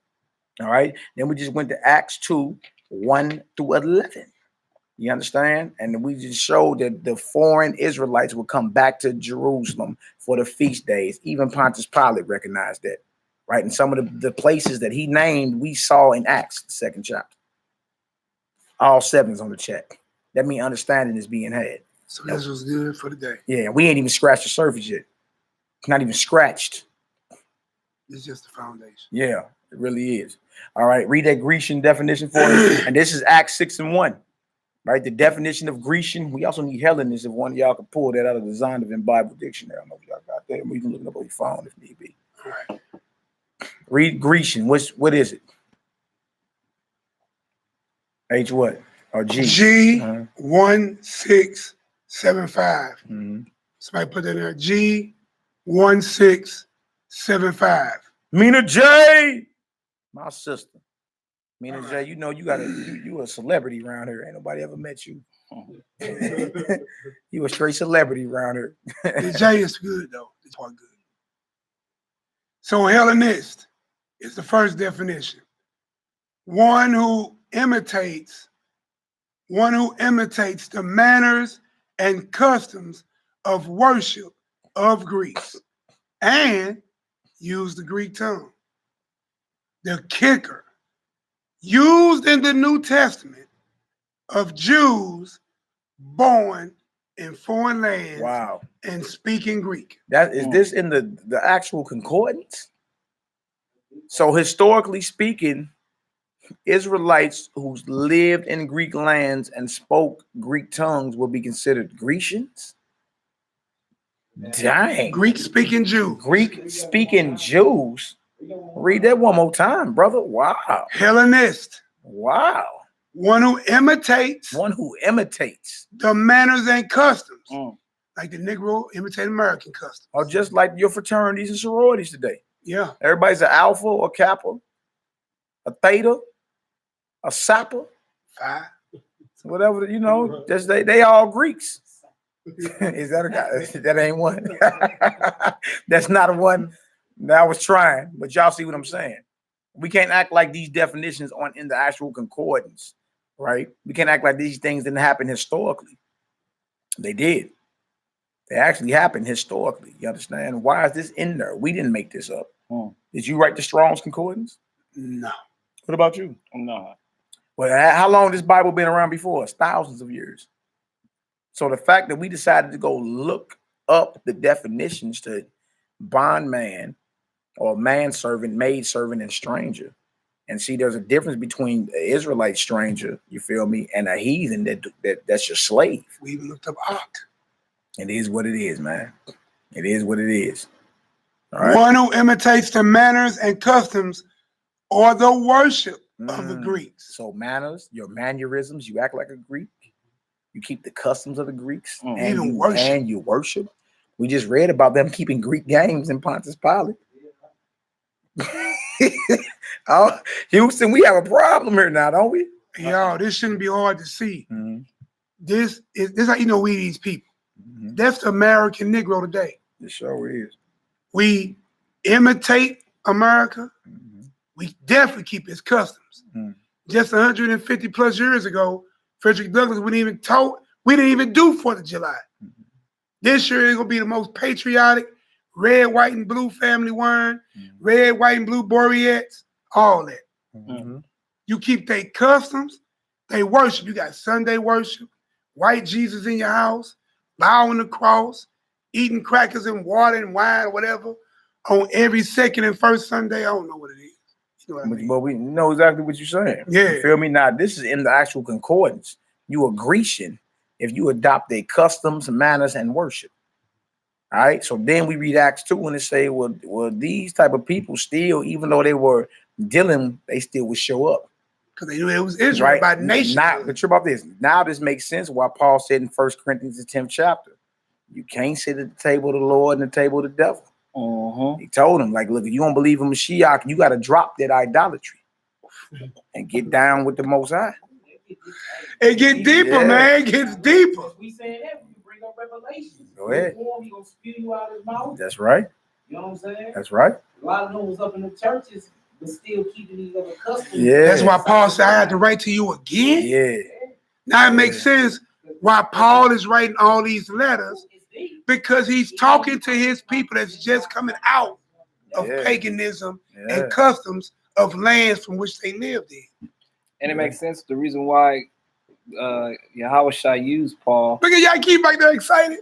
A: All right. Then we just went to Acts 2:1 through 11. You understand? And we just showed that the foreign Israelites would come back to Jerusalem for the feast days. Even Pontius Pilate recognized that, right? And some of the places that he named, we saw in Acts, the 2nd chapter. All 7's on the check. That means understanding is being had.
C: So this was good for the day.
A: Yeah, we ain't even scratched the surface yet. Not even scratched.
C: It's just the foundation.
A: Yeah, it really is. All right, read that Grecian definition for us. And this is Acts 6:1. Right, the definition of Grecian. We also need Hellenist if one of y'all could pull that out of the Zondervan Bible Dictionary. I don't know if y'all got that. We can look it up on your phone if need be.
C: All right.
A: Read Grecian. What is it? H what? Or G?
C: G 1675. Somebody put that in there. G 1675.
A: Mina J, my sister. Mina J, you know you a celebrity around here. Ain't nobody ever met you. You a straight celebrity around here.
C: The J is good though. It's part good. So Hellenist is the first definition. One who imitates the manners and customs of worship of Greece and use the Greek tongue. The kicker, used in the New Testament of Jews born in foreign lands.
A: Wow.
C: And speaking Greek.
A: That is this in the actual concordance? So historically speaking, Israelites who lived in Greek lands and spoke Greek tongues will be considered Grecians? Dang.
C: Greek-speaking Jews.
A: Greek-speaking Jews? Read that one more time, brother. Wow.
C: Hellenist.
A: Wow.
C: One who imitates.
A: One who imitates.
C: The manners and customs. Like the Negro imitate American customs.
A: Or just like your fraternities and sororities today.
C: Yeah.
A: Everybody's an alpha or kappa, a theta, a sappa.
C: Phi.
A: Whatever, you know, just they all Greeks. Is that a guy? That ain't one. That's not a one that I was trying, but y'all see what I'm saying. We can't act like these definitions aren't in the actual concordance, right? We can't act like these things didn't happen historically. They did. They actually happened historically. You understand? Why is this in there? We didn't make this up. Did you write the Strong's Concordance?
C: No.
A: What about you?
B: No.
A: Well, how long has this Bible been around before us? Thousands of years. So the fact that we decided to go look up the definitions to bondman or manservant, maidservant, and stranger, and see there's a difference between an Israelite stranger, you feel me, and a heathen that's your slave.
C: We even looked up Ak.
A: It is what it is, man. It is what it is. All right.
C: One who imitates the manners and customs or the worship of the Greeks.
A: So manners, your mannerisms, you act like a Greek. You keep the customs of the Greeks and you worship. We just read about them keeping Greek games in Pontius Pilate. Oh, Houston, we have a problem here now, don't we?
C: Yo, this shouldn't be hard to see. This is how you know we these people. That's the American Negro today.
A: It sure is.
C: We imitate America. We definitely keep his customs. Just 150 plus years ago, Frederick Douglass we didn't even do 4th of July. This year is gonna be the most patriotic, red, white, and blue family wearing, red, white, and blue Boreats, all that. You keep their customs, they worship. You got Sunday worship, white Jesus in your house, bowing the cross, eating crackers and water and wine or whatever on every second and first Sunday. I don't know what it is. You know what I mean?
A: But we know exactly what you're saying.
C: Yeah.
A: You feel me? Now, this is in the actual concordance. You a Grecian if you adopt their customs, manners, and worship. All right. So then we read Acts 2 and it say, well, these type of people still, even though they were dealing, they still would show up.
C: Because they knew it was Israel by nation.
A: Now, but about this. Now this makes sense why Paul said in 1 Corinthians, the 10th chapter, you can't sit at the table of the Lord and the table of the devil. He told him, like, look, if you don't believe in Mashiach, you got to drop that idolatry and get down with the Most High.
C: It get deeper, man. It gets deeper.
D: We saying that when you bring up Revelation.
A: Go ahead.
D: He gonna spew you out his mouth.
A: That's right.
D: You know what I'm saying?
A: That's right.
D: A lot of them was up in the churches, but still keeping these other customs.
A: Yeah.
C: That's why Paul said, I had to write to you again.
A: Yeah.
C: Now it makes sense why Paul is writing all these letters, because he's talking to his people that's just coming out of paganism and customs of lands from which they lived in.
B: And it makes sense. The reason why Yahushua used Paul.
C: Look at y'all keep back there excited.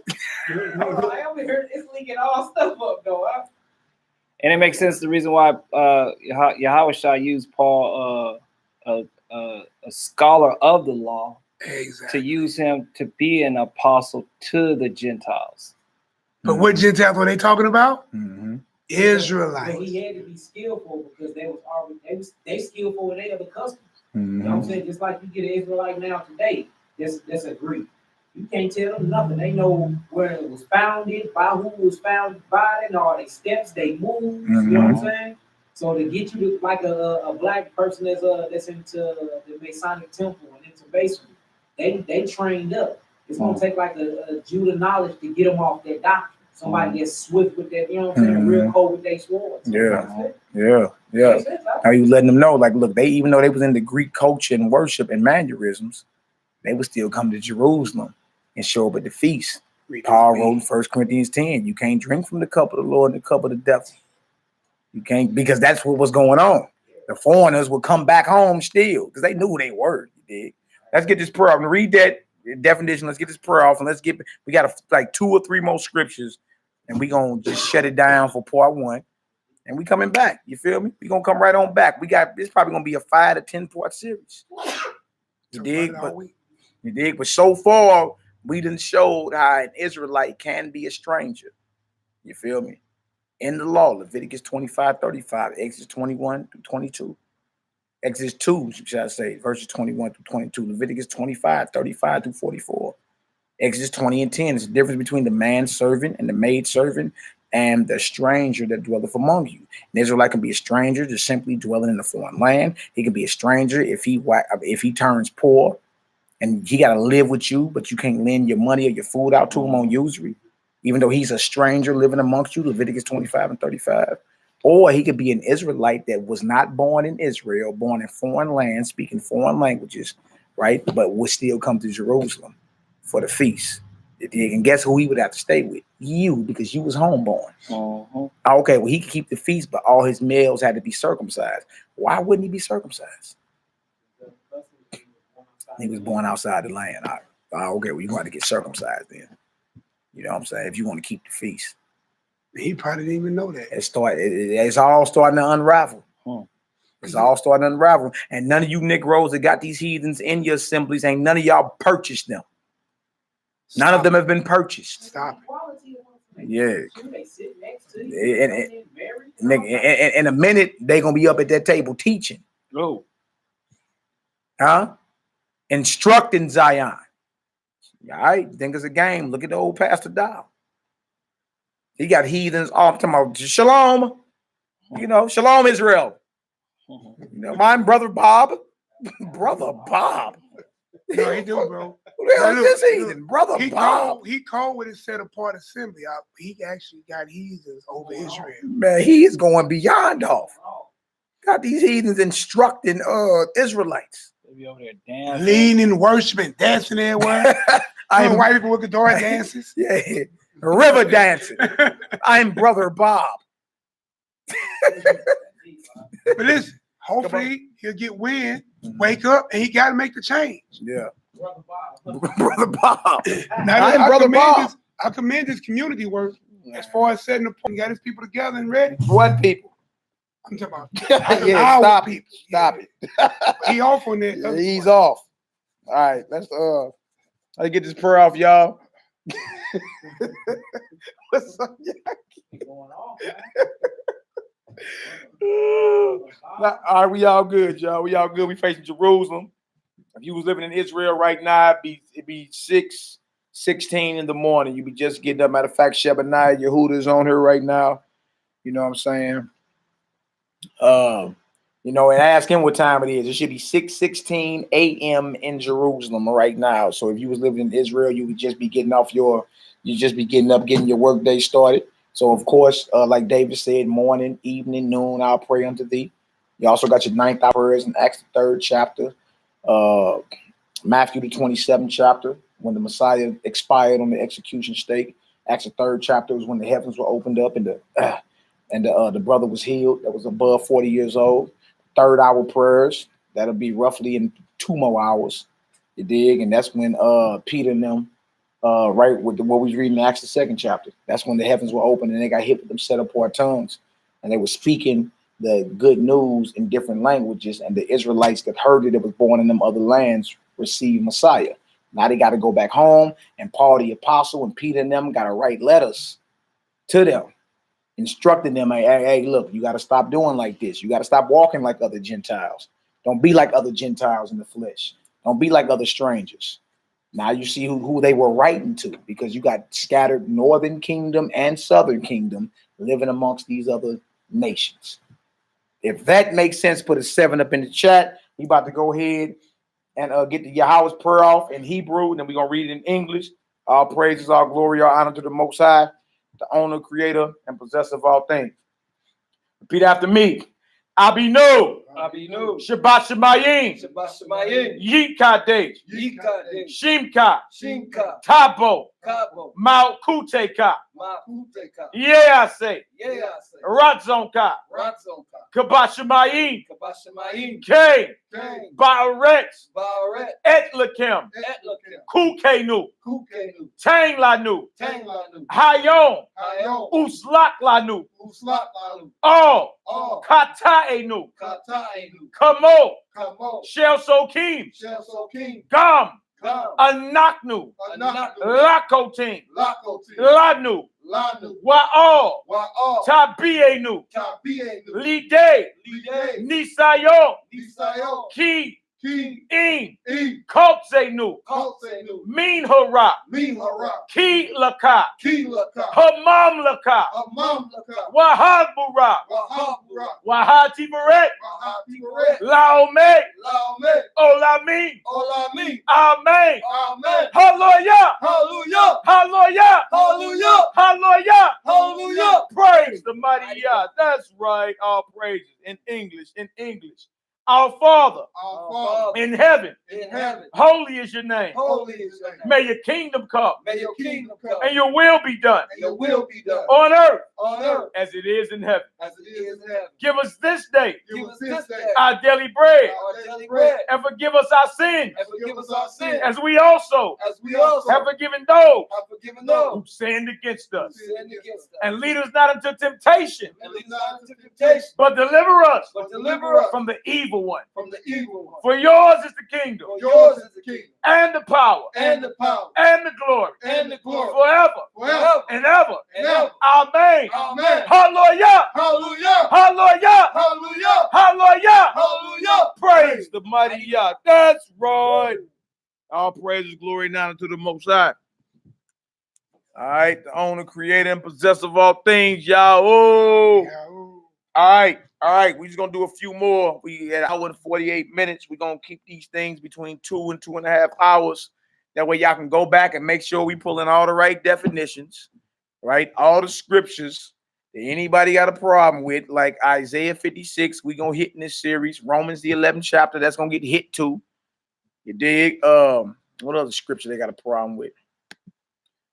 D: I over here, it's leaking all stuff up though.
B: And it makes sense. The reason why Yahushua used Paul, a scholar of the law, to use him to be an apostle to the Gentiles.
C: But what Gentiles were they talking about? Israelites.
D: But he had to be skillful because they was already they skillful in their other customs. You know what I'm saying? Just like you get an Israelite now today, that's a Greek. You can't tell them nothing. They know where it was founded, by who it was founded by, and all their steps, they moves. You know what I'm saying? So to get you to like a black person that's into the Masonic temple and into masonry, they trained up. It's gonna take like a Judah knowledge to get them off their doctrine. Somebody gets swift with that, you know what I'm saying? Real cold with their swords.
A: Yeah. How you letting them know, like, look, they, even though they was in the Greek culture and worship and mannerisms, they would still come to Jerusalem and show up at the feast. Paul wrote in 1 Corinthians 10, you can't drink from the cup of the Lord and the cup of the devil. You can't, because that's what was going on. The foreigners would come back home still because they knew they were. You dig? Let's get this prayer. I'm gonna read that definition. Let's get this prayer off, and we got like 2 or 3 more scriptures, and we gonna just shut it down for part 1. And we coming back. You feel me? We gonna come right on back. It's probably gonna be a 5 to 10 part series. You dig? But so far, we done showed how an Israelite can be a stranger. You feel me? In the law, Leviticus 25:35, Exodus 21 through 22. Exodus 2, should I say, verses 21 through 22. Leviticus 25:35 through 44. Exodus 20 and 10 is the difference between the manservant and the maidservant and the stranger that dwelleth among you. An Israelite can be a stranger just simply dwelling in a foreign land. He can be a stranger if he turns poor and he got to live with you, but you can't lend your money or your food out to him on usury, even though he's a stranger living amongst you, Leviticus 25 and 35. Or he could be an Israelite that was not born in Israel, born in foreign lands, speaking foreign languages, right? But would still come to Jerusalem for the feast. And guess who he would have to stay with? You, because you was homeborn. Okay, well, he could keep the feast, but all his males had to be circumcised. Why wouldn't he be circumcised? He was born outside the land. Okay, well, you got to get circumcised then. You know what I'm saying? If you want to keep the feast.
C: He probably didn't even know that.
A: It's all starting to unravel. It's all starting to unravel. And none of you Negroes that got these heathens in your assemblies, ain't none of y'all purchased them. None of them have been purchased.
C: Stop
A: it. Yeah. In a minute, they're going to be up at that table teaching.
B: Oh.
A: Huh? Instructing Zion. All right, think it's a game. Look at the old Pastor Dow. He got heathens all talking about Shalom. You know, Shalom Israel. You know, mine brother Bob. Brother Bob.
C: No, he do, bro.
A: Who the hell is this heathen? Brother Bob.
C: He called with his set apart assembly. He actually got heathens over Israel.
A: Man, he is going beyond off. Got these heathens instructing Israelites.
B: They be over there dancing.
C: Leaning, worshiping, dancing everywhere. I'm white people with Gadara dances.
A: Yeah. River dancing. I'm Brother Bob.
C: But listen, hopefully he'll get wind, wake up, and he got to make the change.
A: Yeah.
D: Brother Bob.
C: Now,
A: I'm Brother Bob.
C: I commend his community work as far as setting the point, got his people together and ready.
A: What people?
C: I'm talking about
A: yeah, stop it. Stop it.
C: He off on that.
A: He's off. All right, let's get this prayer off, y'all. What's up, y'all?
D: Going on, man.
A: All right, we all good, y'all. We all good. We facing Jerusalem. If you was living in Israel right now, it'd be 6:16 in the morning. You'd be just getting up. Matter of fact, Shebaniah Yehuda's on here right now. You know what I'm saying? You know, and ask him what time it is. It should be 6:16 a.m. in Jerusalem right now. So if you was living in Israel, you would just be getting up, getting your work day started. So of course, like David said, morning, evening, noon, I'll pray unto thee. You also got your 9th hour prayers in Acts the 3rd chapter, Matthew the 27th chapter, when the Messiah expired on the execution stake. Acts the 3rd chapter was when the heavens were opened up and the brother was healed that was above 40 years old. 3rd hour prayers, that'll be roughly in 2 more hours. You dig? And that's when Peter and them, right with what we was reading in Acts the 2nd chapter. That's when the heavens were open and they got hit with them set apart tongues, and they were speaking the good news in different languages, and the Israelites that heard it, that was born in them other lands, received Messiah. Now they got to go back home, and Paul the apostle and Peter and them got to write letters to them, instructing them, hey, look, you got to stop doing like this. You got to stop walking like other Gentiles. Don't be like other Gentiles in the flesh. Don't be like other strangers. Now you see who they were writing to, because you got scattered northern kingdom and southern kingdom living amongst these other nations. If that makes sense, put a 7 up in the chat. We about to go ahead and get the Yahweh's prayer off in Hebrew, and then we're going to read it in English. All praises, all glory, all honor to the Most High, the owner, creator, and possessor of all things. Repeat after me. Abinu.
B: Abinu.
A: Shabbat Shemayim.
B: Shabbat Shemayim.
A: Yikadesh.
B: Yikadesh.
A: Shimka.
B: Shimka.
A: Tabo.
B: Kabo.
A: Malkuteka.
B: Mahuteka.
A: Yeah, I say.
B: Yeah, I say.
A: Ratzonka.
B: Ratzonka.
A: Kabashamayim.
B: Kabashamayim.
A: K.
B: Kang.
A: Baaret.
B: Baaret.
A: Etlakim.
B: Etlakim.
A: Kukenu.
B: Kukenu.
A: Tanglanu.
B: Tanglanu.
A: Hayon.
B: Hayon.
A: Uslaklanu.
B: Uslaklanu.
A: Oh.
B: Oh.
A: Kataenu.
B: Kataenu.
A: Kamo.
B: Kamo.
A: Shel Sokim.
B: Shelsokim.
A: Gam.
B: Gam.
A: Anaknu.
B: Anaknu.
A: Lakotin.
B: Lakotin.
A: Lanu.
B: Lanu.
A: Wa'al.
B: Wa'al.
A: Tabienu.
B: Tabienu.
A: Lide.
B: Lide.
A: Nisayo.
B: Nisayo.
A: Ki.
B: Ki.
A: In.
B: In.
A: Kotsenu.
B: Kotsenu.
A: Min hara.
B: Min hara.
A: Ki laka.
B: Ki laka.
A: Hamam laka.
B: Amam laka.
A: Wahabura.
B: Wahabura.
A: Wahati beret.
B: Wahati beret.
A: Laome.
B: Laome.
A: Olami.
B: Olami.
A: Amen.
B: Amen.
A: Hallelujah.
B: Hallelujah.
A: Hallelujah.
B: Hallelujah.
A: Hallelujah.
B: Hallelujah.
A: Praise the mighty Yah. That's right. All praises in English. In English. Our Father,
B: Our Father
A: in heaven,
B: in heaven,
A: holy is your name.
B: holy is your name.
A: May your kingdom come,
B: May your kingdom come,
A: and your will be done
B: and your will be done
A: on earth
B: on earth
A: as it is in heaven.
B: as it is in heaven.
A: Give us this day
B: Give us this day
A: our daily bread,
B: our daily bread,
A: and forgive us our sins,
B: and forgive us our sins,
A: as we also
B: as we also
A: have forgiven those
B: have forgiven
A: who
B: those
A: sinned against
B: who
A: us.
B: sinned against us.
A: And lead us not into temptation,
B: And lead us not into temptation,
A: but deliver us
B: but deliver us
A: from the evil one.
B: from the evil one.
A: For yours is the kingdom,
B: For yours is the kingdom,
A: and the power,
B: and the power,
A: and the glory,
B: and the glory,
A: forever
B: forever
A: and ever.
B: and ever.
A: Amen.
B: Amen.
A: Hallelujah.
B: Hallelujah.
A: Hallelujah.
B: Hallelujah.
A: Hallelujah.
B: Hallelujah.
A: Praise the mighty Yah. That's right. All praises, glory, and honor to the Most High. All right, the owner, creator, and possessor of all things, Yah. Oh. All right. We're just gonna do a few more. We at 1 hour and 48 minutes. We're gonna keep these things between 2 and 2.5 hours. That way, y'all can go back and make sure we pull in all the right definitions, right? All the scriptures that anybody got a problem with, like Isaiah 56. We're gonna hit in this series. Romans the 11th chapter. That's gonna get hit too. You dig? What other scripture they got a problem with?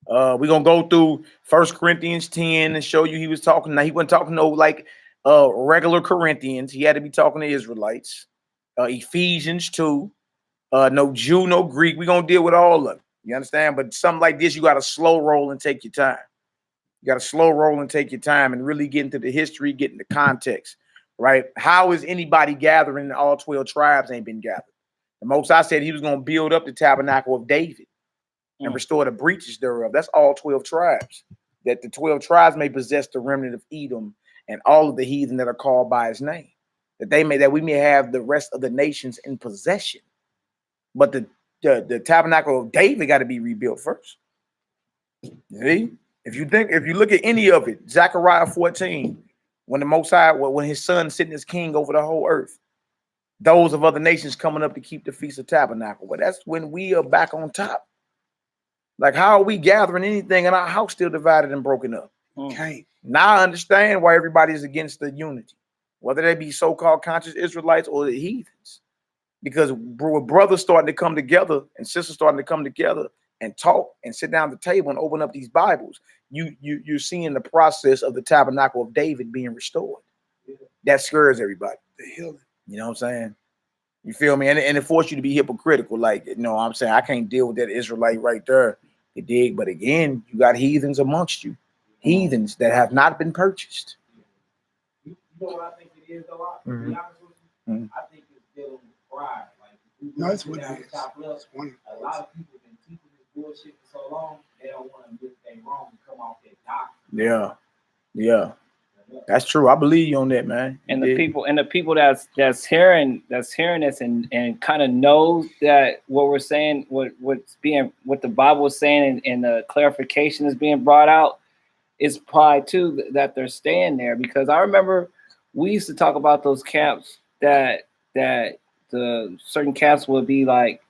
A: We're gonna go through 1 Corinthians 10 and show you he was talking. Now he wasn't talking no like regular Corinthians. He had to be talking to Israelites. Ephesians 2. No Jew, no Greek. We're gonna deal with all of them. You understand? But something like this, you got to slow roll and take your time. You got to slow roll and take your time and really get into the history, get into context, right? How is anybody gathering? All 12 tribes ain't been gathered. The Most High said he was going to build up the tabernacle of David and restore the breaches thereof. That's all 12 tribes. That the 12 tribes may possess the remnant of Edom and all of the heathen that are called by his name. that we may have the rest of the nations in possession. But the tabernacle of David got to be rebuilt first. See, if you look at any of it, Zechariah 14, when the Most High, when his son sitting as king over the whole earth, those of other nations coming up to keep the Feast of Tabernacle. But that's when we are back on top. Like, how are we gathering anything and our house still divided and broken up?
C: Okay.
A: Now I understand why everybody is against the unity, whether they be so-called conscious Israelites or the heathens. Because with brothers starting to come together and sisters starting to come together and talk and sit down at the table and open up these Bibles, you're seeing the process of the tabernacle of David being restored. That scares everybody.
C: The healing.
A: You know what I'm saying? You feel me? And it forced you to be hypocritical. Like, you know what I'm saying? I can't deal with that Israelite right there. You dig? But again, you got heathens amongst you. Heathens that have not been purchased.
D: You know what I think it is, though? To
A: Mhm.
D: be honest with you,
A: Mhm.
D: I think it's dealing with pride. Like,
C: No, that's what it
D: down the
C: is.
D: top level,
C: It's one.
D: a lot of people been teaching this bullshit for so long, they don't want to admit they wrong and come off their doctrine.
A: Yeah. That's true. I believe you on that, man.
B: And the people that's hearing this and kind of knows that what we're saying, what the Bible is saying, and the clarification is being brought out, is pride too that they're staying there. Because I remember we used to talk about those camps that the certain camps would be like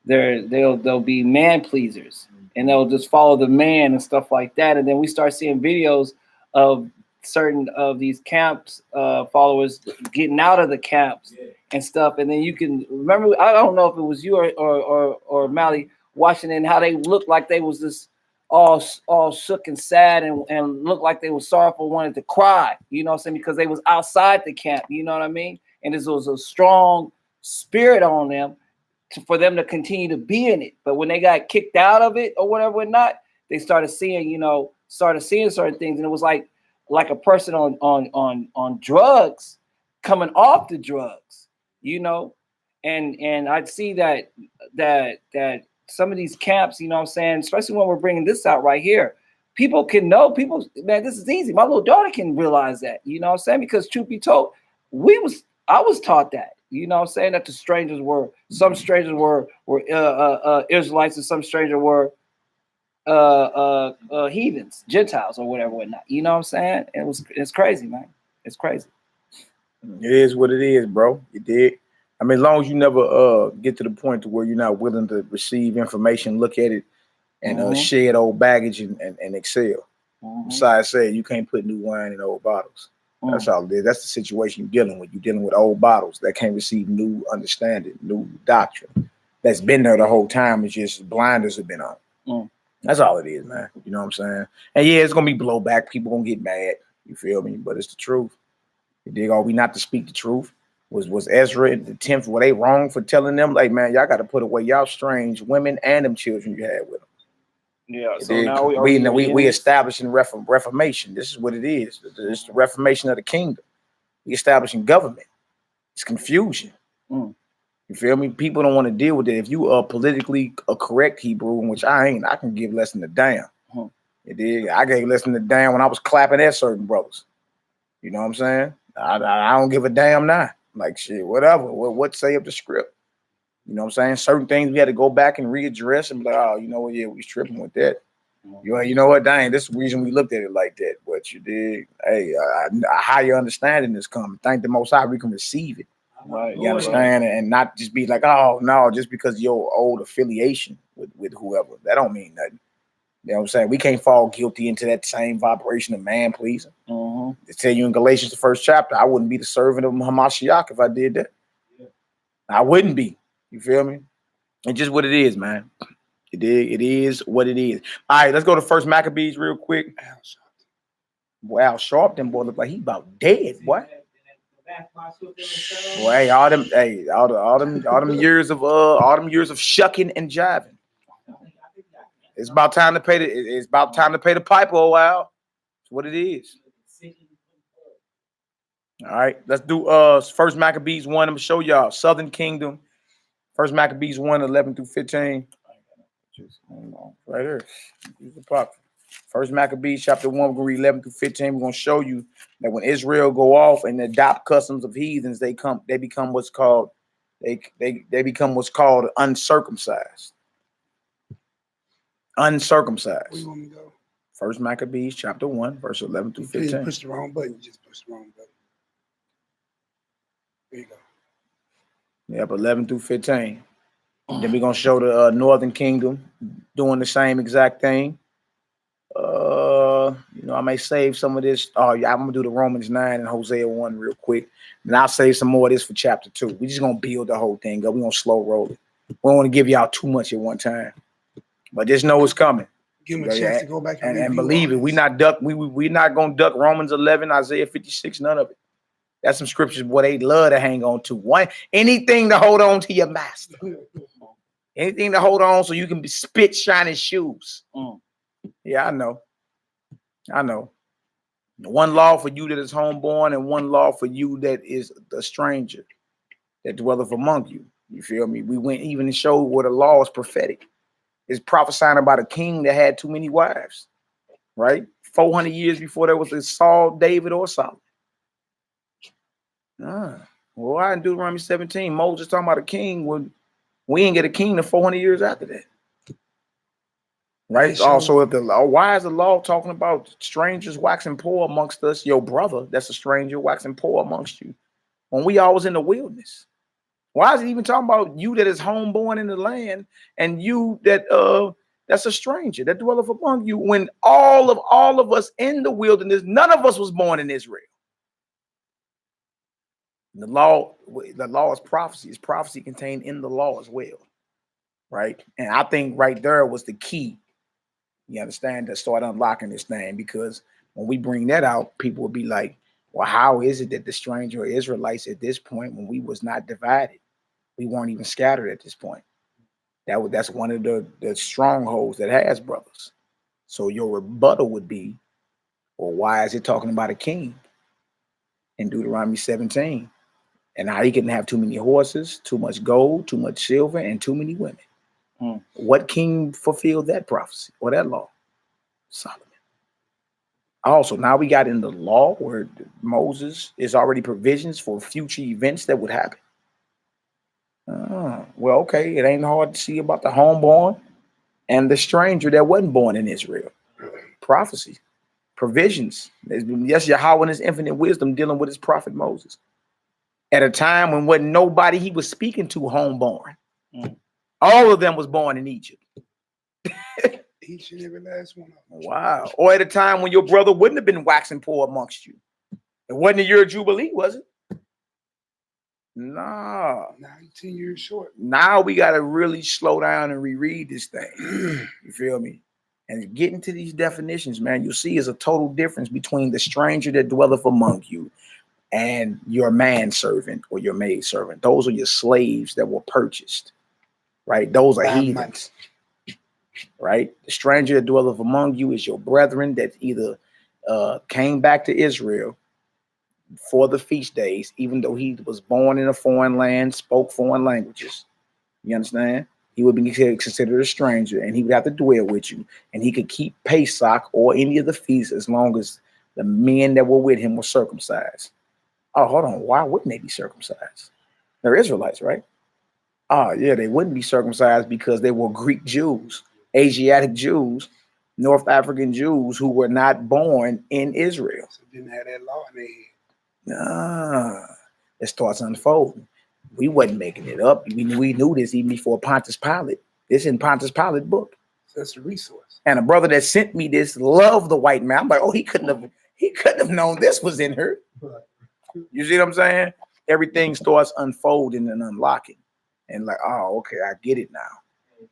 B: they'll be man pleasers and they'll just follow the man and stuff like that. And then we start seeing videos of certain of these camps followers getting out of the camps and stuff. And then you can remember, I don't know if it was you or Mally watching and how they looked like they was just all shook and sad and looked like they were sorrowful, wanted to cry, you know what I'm saying? Because they was outside the camp, you know what I mean? And there was a strong spirit on them for them to continue to be in it. But when they got kicked out of it or whatever or not, they started seeing certain things. And it was like a person on drugs coming off the drugs, you know? And I'd see that some of these camps, you know what I'm saying, especially when we're bringing this out right here, people, man, this is easy. My little daughter can realize that, you know what I'm saying? Because truth be told, I was taught that, you know what I'm saying, that some strangers were Israelites and some strangers were heathens, Gentiles or whatever, whatnot. You know what I'm saying? It's crazy, man. It's crazy.
A: It is what it is, bro. You did. I mean, as long as you never get to the point to where you're not willing to receive information, look at it, and shed old baggage and excel. Besides, say you can't put new wine in old bottles. That's all it is. That's the situation you're dealing with. You're dealing with old bottles that can't receive new understanding, new doctrine. That's been there the whole time. It's just blinders have been on. That's all it is, man. You know what I'm saying? And yeah, it's gonna be blowback. People gonna get mad. You feel me? But it's the truth. You dig? Are we not to speak the truth? Was Ezra and the 10th, were they wrong for telling them, like, man, y'all got to put away y'all strange women and them children you had with them?
B: Yeah. So now
A: we establishing reformation. This is what it is. It's the reformation of the kingdom. We establishing government. It's confusion. You feel me? People don't want to deal with it. If you are politically a correct Hebrew, which I ain't, I can give less than a damn. You dig? I gave less than a damn when I was clapping at certain brothers. You know what I'm saying? I don't give a damn now. Like, shit, whatever. What say up the script? You know what I'm saying? Certain things we had to go back and readdress and be like, oh, you know what? Yeah, we was tripping with that. You know what? Dang, this is the reason we looked at it like that. But you did. Hey, a higher understanding is coming. Thank the Most High we can receive it.
B: Right.
A: You understand? And not just be like, oh, no, just because your old affiliation with whoever. That don't mean nothing. You know what I'm saying? We can't fall guilty into that same vibration of man pleasing. They tell you in Galatians, the 1st chapter, I wouldn't be the servant of Hamashiach if I did that. I wouldn't be. You feel me? It's just what it is, man. It is what it is. All right, let's go to 1st Maccabees real quick. Boy, Al Sharpton, boy, look like he about dead, boy. Boy, all them years of shucking and jiving. It's about time to pay the piper, oh wow. That's what it is. All right, let's do 1st Maccabees 1. I'm gonna show y'all Southern Kingdom. 1st Maccabees 1, 11 through 15. Right here. Use the pop. First Maccabees chapter 1, we're gonna read 11 through 15. We're gonna show you that when Israel go off and adopt customs of heathens, they become what's called uncircumcised. Uncircumcised.
C: Where you want me to go?
A: First Maccabees chapter 1, verse 11 through 15.
C: You push the wrong button. You just push the wrong button. There you go.
A: Yep, 11 through 15. Then we're gonna show the northern kingdom doing the same exact thing. I may save some of this. Oh, yeah, I'm gonna do the Romans 9 and Hosea 1 real quick. And I'll save some more of this for chapter 2. We're just gonna build the whole thing up. We're gonna slow roll it. We don't want to give y'all too much at one time. But just know it's coming.
C: Give them a chance to go back
A: and believe it. We're not gonna duck Romans 11, Isaiah 56, none of it. That's some scriptures, boy, they love to hang on to. Anything to hold on to your master. Anything to hold on so you can spit shining shoes. Yeah, I know. One law for you that is homeborn and one law for you that is the stranger that dwelleth among you. You feel me? We went even and showed where the law is prophetic. It's prophesying about a king that had too many wives, right? 400 years before there was a Saul, David, or Solomon. Well, in Deuteronomy 17, Moses talking about a king when we ain't get a king to 400 years after that. Right? Also, if the law, why is the law talking about strangers waxing poor amongst us? Your brother, that's a stranger, waxing poor amongst you. When we all was in the wilderness. Why is it even talking about you that is homeborn in the land and you that that's a stranger that dwelleth among you? When all of us in the wilderness, none of us was born in Israel. The law is prophecy. It's prophecy contained in the law as well, right? And I think right there was the key. You understand, to start unlocking this thing, because when we bring that out, people will be like, "Well, how is it that the stranger or Israelites at this point, when we was not divided, we weren't even scattered at this point?" That's one of the strongholds that has brothers. So your rebuttal would be, well, why is it talking about a king in Deuteronomy 17? And how he couldn't have too many horses, too much gold, too much silver, and too many women. What king fulfilled that prophecy or that law? Solomon. Also, now we got in the law where Moses is already provisions for future events that would happen. Well, okay, it ain't hard to see about the homeborn and the stranger that wasn't born in Israel. Prophecy, provisions. Yes, Yahweh in his infinite wisdom dealing with his prophet Moses. At a time when wasn't nobody he was speaking to homeborn. All of them was born in Egypt.
C: Each and every last one of them.
A: Wow. Or at a time when your brother wouldn't have been waxing poor amongst you. It wasn't a year of Jubilee, was it? Nah.
C: 19 years short.
A: Now we got to really slow down and reread this thing. You feel me? And get into these definitions, man. You'll see is a total difference between the stranger that dwelleth among you and your manservant or your maidservant. Those are your slaves that were purchased, right? Those are heathens, right? The stranger that dwelleth among you is your brethren that either came back to Israel for the feast days, even though he was born in a foreign land, spoke foreign languages. You understand? He would be considered a stranger, and he would have to dwell with you, and he could keep Pesach or any of the feasts as long as the men that were with him were circumcised. Oh, hold on. Why wouldn't they be circumcised? They're Israelites, right? Oh, yeah, they wouldn't be circumcised because they were Greek Jews, Asiatic Jews, North African Jews who were not born in Israel.
C: So didn't have that law in their head.
A: Nah, it starts unfolding. We wasn't making it up. We knew this even before Pontius Pilate. This in Pontius Pilate's book.
C: So that's a resource.
A: And a brother that sent me this loved the white man. I'm like, oh, he couldn't have known this was in her. You see what I'm saying? Everything starts unfolding and unlocking. And like, oh, okay, I get it now.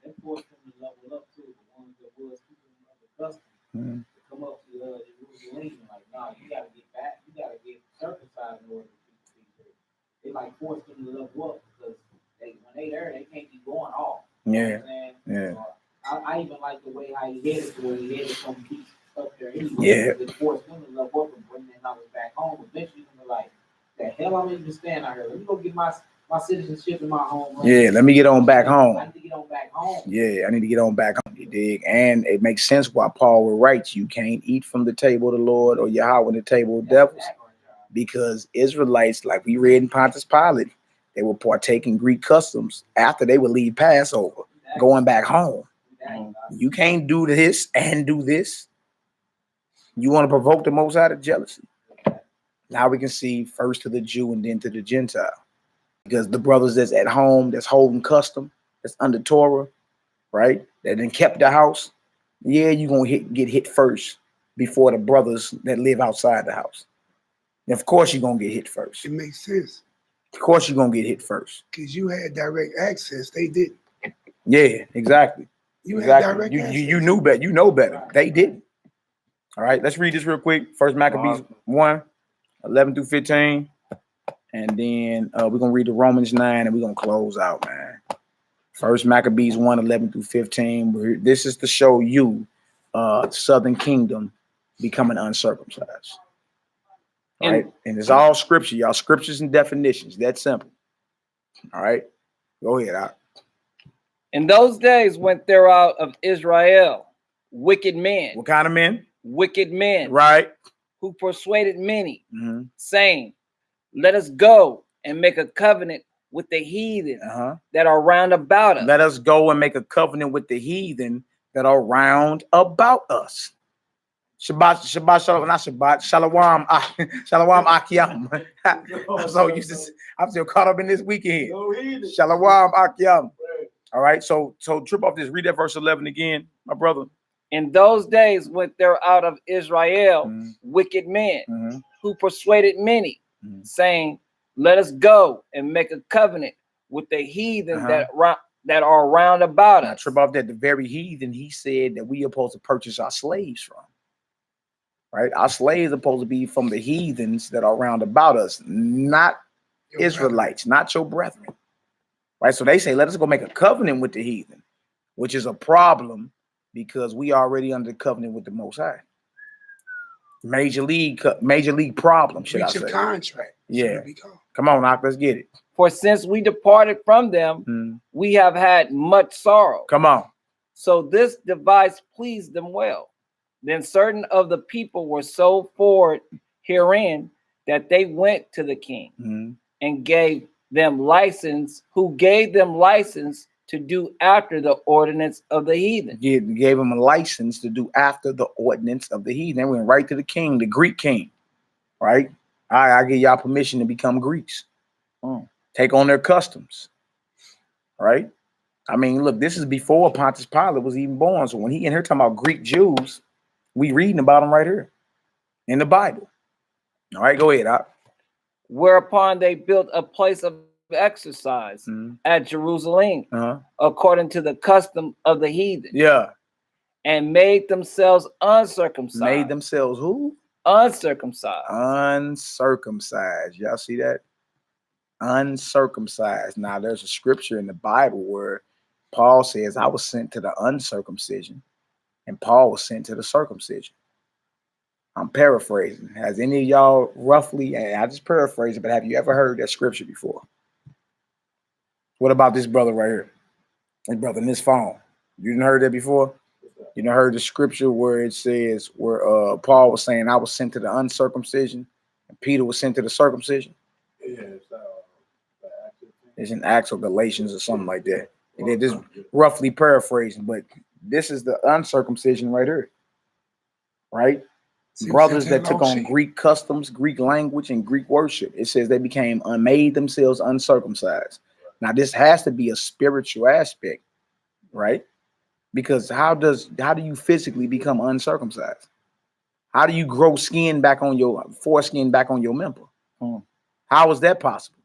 D: That forced them to level up too. The ones that was keeping them accustomed to come up to the Jerusalem. Like, nah, you gotta get back, you gotta get circumcised in order to keep the feast. They like forced them to level up because when they there, they can't be going off. You know what I'm saying?
A: Yeah.
D: So I even like the way how he headed to where he headed some peace up there anyway.
A: Yeah.
D: It forced them to level up and bring their knowledge back home. Eventually, they're like, the hell I'm even standing out here. Let me go get my citizenship in my home.
A: Yeah, let me get on back home.
D: I need to get on back home.
A: Yeah, I need to get on back home. dig? And it makes sense why Paul will write, you can't eat from the table of the Lord or Yahweh the table of devils. Because Israelites, like we read in Pontius Pilate, they will partake in Greek customs after they would leave Passover, going back home. You can't do this and do this. You want to provoke the Most High to jealousy. Now we can see first to the Jew and then to the Gentile. Because the brothers that's at home, that's holding custom, that's under Torah, right? That then kept the house. Yeah, you're going to get hit first before the brothers that live outside the house. And of course, you're going to get hit first.
C: It makes sense.
A: Of course, you're going to get hit first.
C: Because you had direct access. They didn't.
A: Yeah, exactly.
C: You
A: exactly.
C: had direct access.
A: You knew better. You know better. They didn't. All right, let's read this real quick. First Maccabees 1, 11 through 15. And then we're going to read the Romans 9 and we're going to close out, man. First Maccabees 1, 11 through 15. This is to show you the southern kingdom becoming uncircumcised. All right. And it's all scripture, y'all. Scriptures and definitions. That simple. All right. Go ahead. Out.
B: In those days went there out of Israel wicked men.
A: What kind of men?
B: Wicked men.
A: Right.
B: Who persuaded many, saying, let us go and make a covenant with the heathen that are round about us.
A: Let us go and make a covenant with the heathen that are round about us. Shabbat shalom, not Shabbat, shalom, shalom akiyam. I'm still caught up in this weekend. Shalom akiyam. All right, so trip off this. Read that verse 11 again, my brother.
B: In those days went there out of Israel wicked men who persuaded many, saying, let us go and make a covenant with the heathen that are round about us.
A: Trip off that. The very heathen he said that we are supposed to purchase our slaves from. Right? Our slaves are supposed to be from the heathens that are round about us, not your Israelites, not your brethren. Right? So they say, let us go make a covenant with the heathen, which is a problem because we already under the covenant with the Most High. Major league problem, should I say. Breach of
C: contract.
A: Yeah. Come on, Ak, let's get it.
B: For since we departed from them, we have had much sorrow.
A: Come on.
B: So this device pleased them well. Then certain of the people were so forward herein that they went to the king and gave them license, who gave them license to do after the ordinance of the heathen.
A: Gave them a license to do after the ordinance of the heathen. They went right to the king, the Greek king, right? I give y'all permission to become Greeks. Take on their customs, right? I mean, look, this is before Pontius Pilate was even born. So when he in here talking about Greek Jews, we reading about them right here in the Bible. All right, go ahead.
B: Whereupon they built a place of exercise at Jerusalem, according to the custom of the heathen.
A: Yeah.
B: And made themselves uncircumcised.
A: Made themselves who?
B: Uncircumcised.
A: Uncircumcised. Y'all see that? Uncircumcised. Now, there's a scripture in the Bible where Paul says, I was sent to the uncircumcision, and Paul was sent to the circumcision. I'm paraphrasing. Has any of y'all roughly, and I just paraphrase it, but have you ever heard that scripture before? What about this brother right here? This brother in this phone. You didn't heard that before? You done heard the scripture where it says, where Paul was saying, I was sent to the uncircumcision, and Peter was sent to the circumcision? Yeah, it's in Acts or Galatians or something like that. And they're just roughly paraphrasing, but this is the uncircumcision right here, right? Brothers that took on Greek customs, Greek language, and Greek worship. It says they became made themselves uncircumcised. Now, this has to be a spiritual aspect, right? Because how do you physically become uncircumcised? How do you grow skin back on your foreskin back on your member? How is that possible?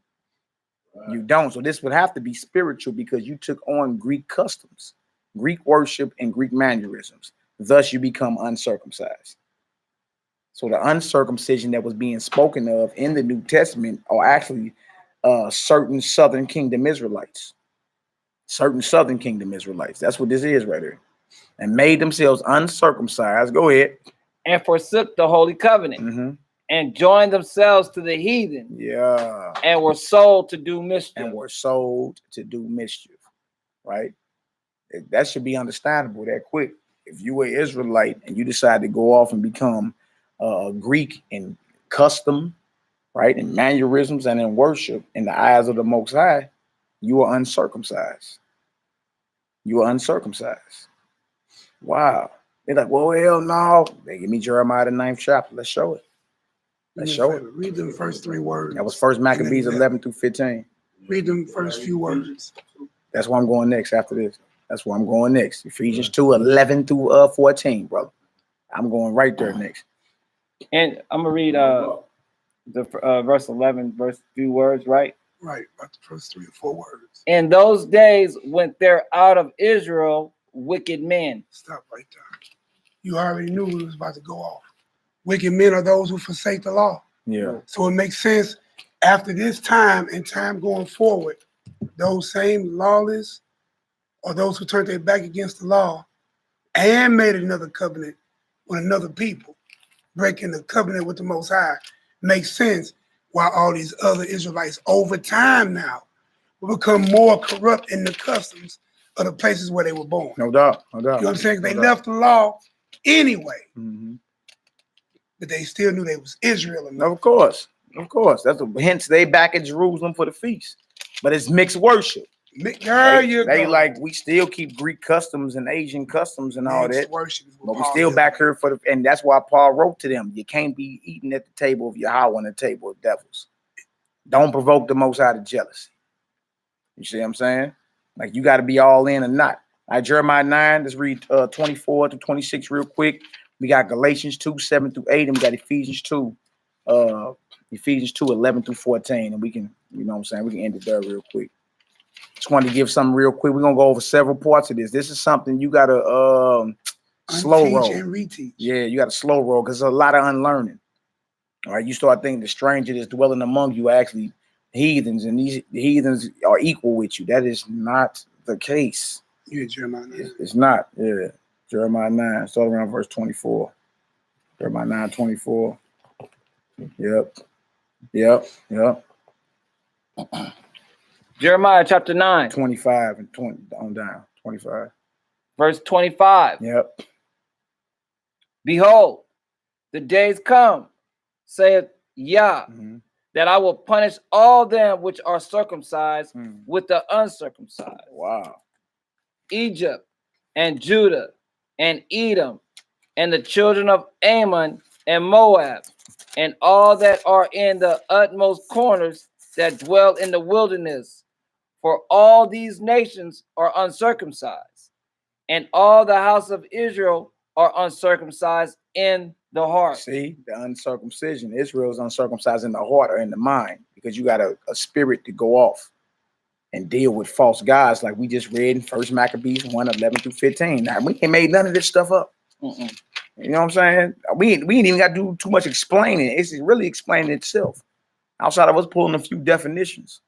A: You don't. So this would have to be spiritual because you took on Greek customs, Greek worship, and Greek mannerisms. Thus, you become uncircumcised. So the uncircumcision that was being spoken of in the New Testament are actually certain Southern Kingdom Israelites. Certain Southern Kingdom Israelites. That's what this is right here. And made themselves uncircumcised. Go ahead.
B: And forsook the Holy Covenant. And joined themselves to the heathen.
A: Yeah.
B: And were sold to do mischief.
A: And were sold to do mischief. Right? That should be understandable that quick. If you were Israelite and you decide to go off and become Greek in custom, right, in mannerisms and in worship in the eyes of the Most High, you are uncircumcised. You are uncircumcised. Wow. They're like, well, hell no. They give me Jeremiah the 9th chapter. Let's show it. Let's show it.
C: Read them first 3 words.
A: That was First Maccabees 11 through 15.
C: Read them first few words.
A: That's where I'm going next after this. That's where I'm going next. Ephesians 2, 11 through 14, brother. I'm going right there next.
B: And I'm gonna read the verse 11, verse few words, right?
C: Right, about the first 3 or 4 words.
B: In those days went there out of Israel wicked men.
C: Stop right there. You already knew it was about to go off. Wicked men are those who forsake the law.
A: Yeah.
C: So it makes sense after this time and time going forward, those same lawless or those who turned their back against the law and made another covenant with another people, breaking the covenant with the Most High, makes sense why all these other Israelites over time now will become more corrupt in the customs of the places where they were born.
A: No doubt. No doubt.
C: You know what I'm saying? They
A: No
C: left the law anyway,
A: mm-hmm.
C: but they still knew they was Israel.
A: Of course. Of course. That's hence they back in Jerusalem for the feast. But it's mixed worship. They like, we still keep Greek customs and Asian customs and all that. But we still back here for the, and that's why Paul wrote to them, you can't be eating at the table of Yahweh and the table of devils. Don't provoke the Most High to jealousy. You see what I'm saying? Like, you got to be all in or not. All right, Jeremiah 9, let's read 24 to 26 real quick. We got Galatians 2, 7 through 8, and we got Ephesians 2, 11 through 14. And we can, you know what I'm saying, we can end it there real quick. Just wanted to give something real quick. We're going to go over several parts of this. This is something you got to slow roll.
C: And reteach.
A: Yeah, you got to slow roll because there's a lot of unlearning. All right, you start thinking the stranger that's dwelling among you are actually heathens, and these heathens are equal with you. That is not the case.
C: Yeah, Jeremiah 9.
A: It's not. Yeah, Jeremiah 9, start around verse 24. Jeremiah 9, 24. Yep.
B: Jeremiah chapter 9.
A: 25 and 20 on down. 25.
B: Verse 25.
A: Yep.
B: Behold, the days come, saith Yah, that I will punish all them which are circumcised with the uncircumcised.
A: Wow.
B: Egypt and Judah and Edom and the children of Ammon and Moab and all that are in the utmost corners that dwell in the wilderness. For all these nations are uncircumcised, and all the house of Israel are uncircumcised in the heart.
A: See, the uncircumcision. Israel is uncircumcised in the heart or in the mind, because you got a spirit to go off and deal with false gods, like we just read in First Maccabees 1, 11 through 15. Now, we ain't made none of this stuff up. You know what I'm saying? We ain't even got to do too much explaining. It's really explaining itself. Outside of us pulling a few definitions.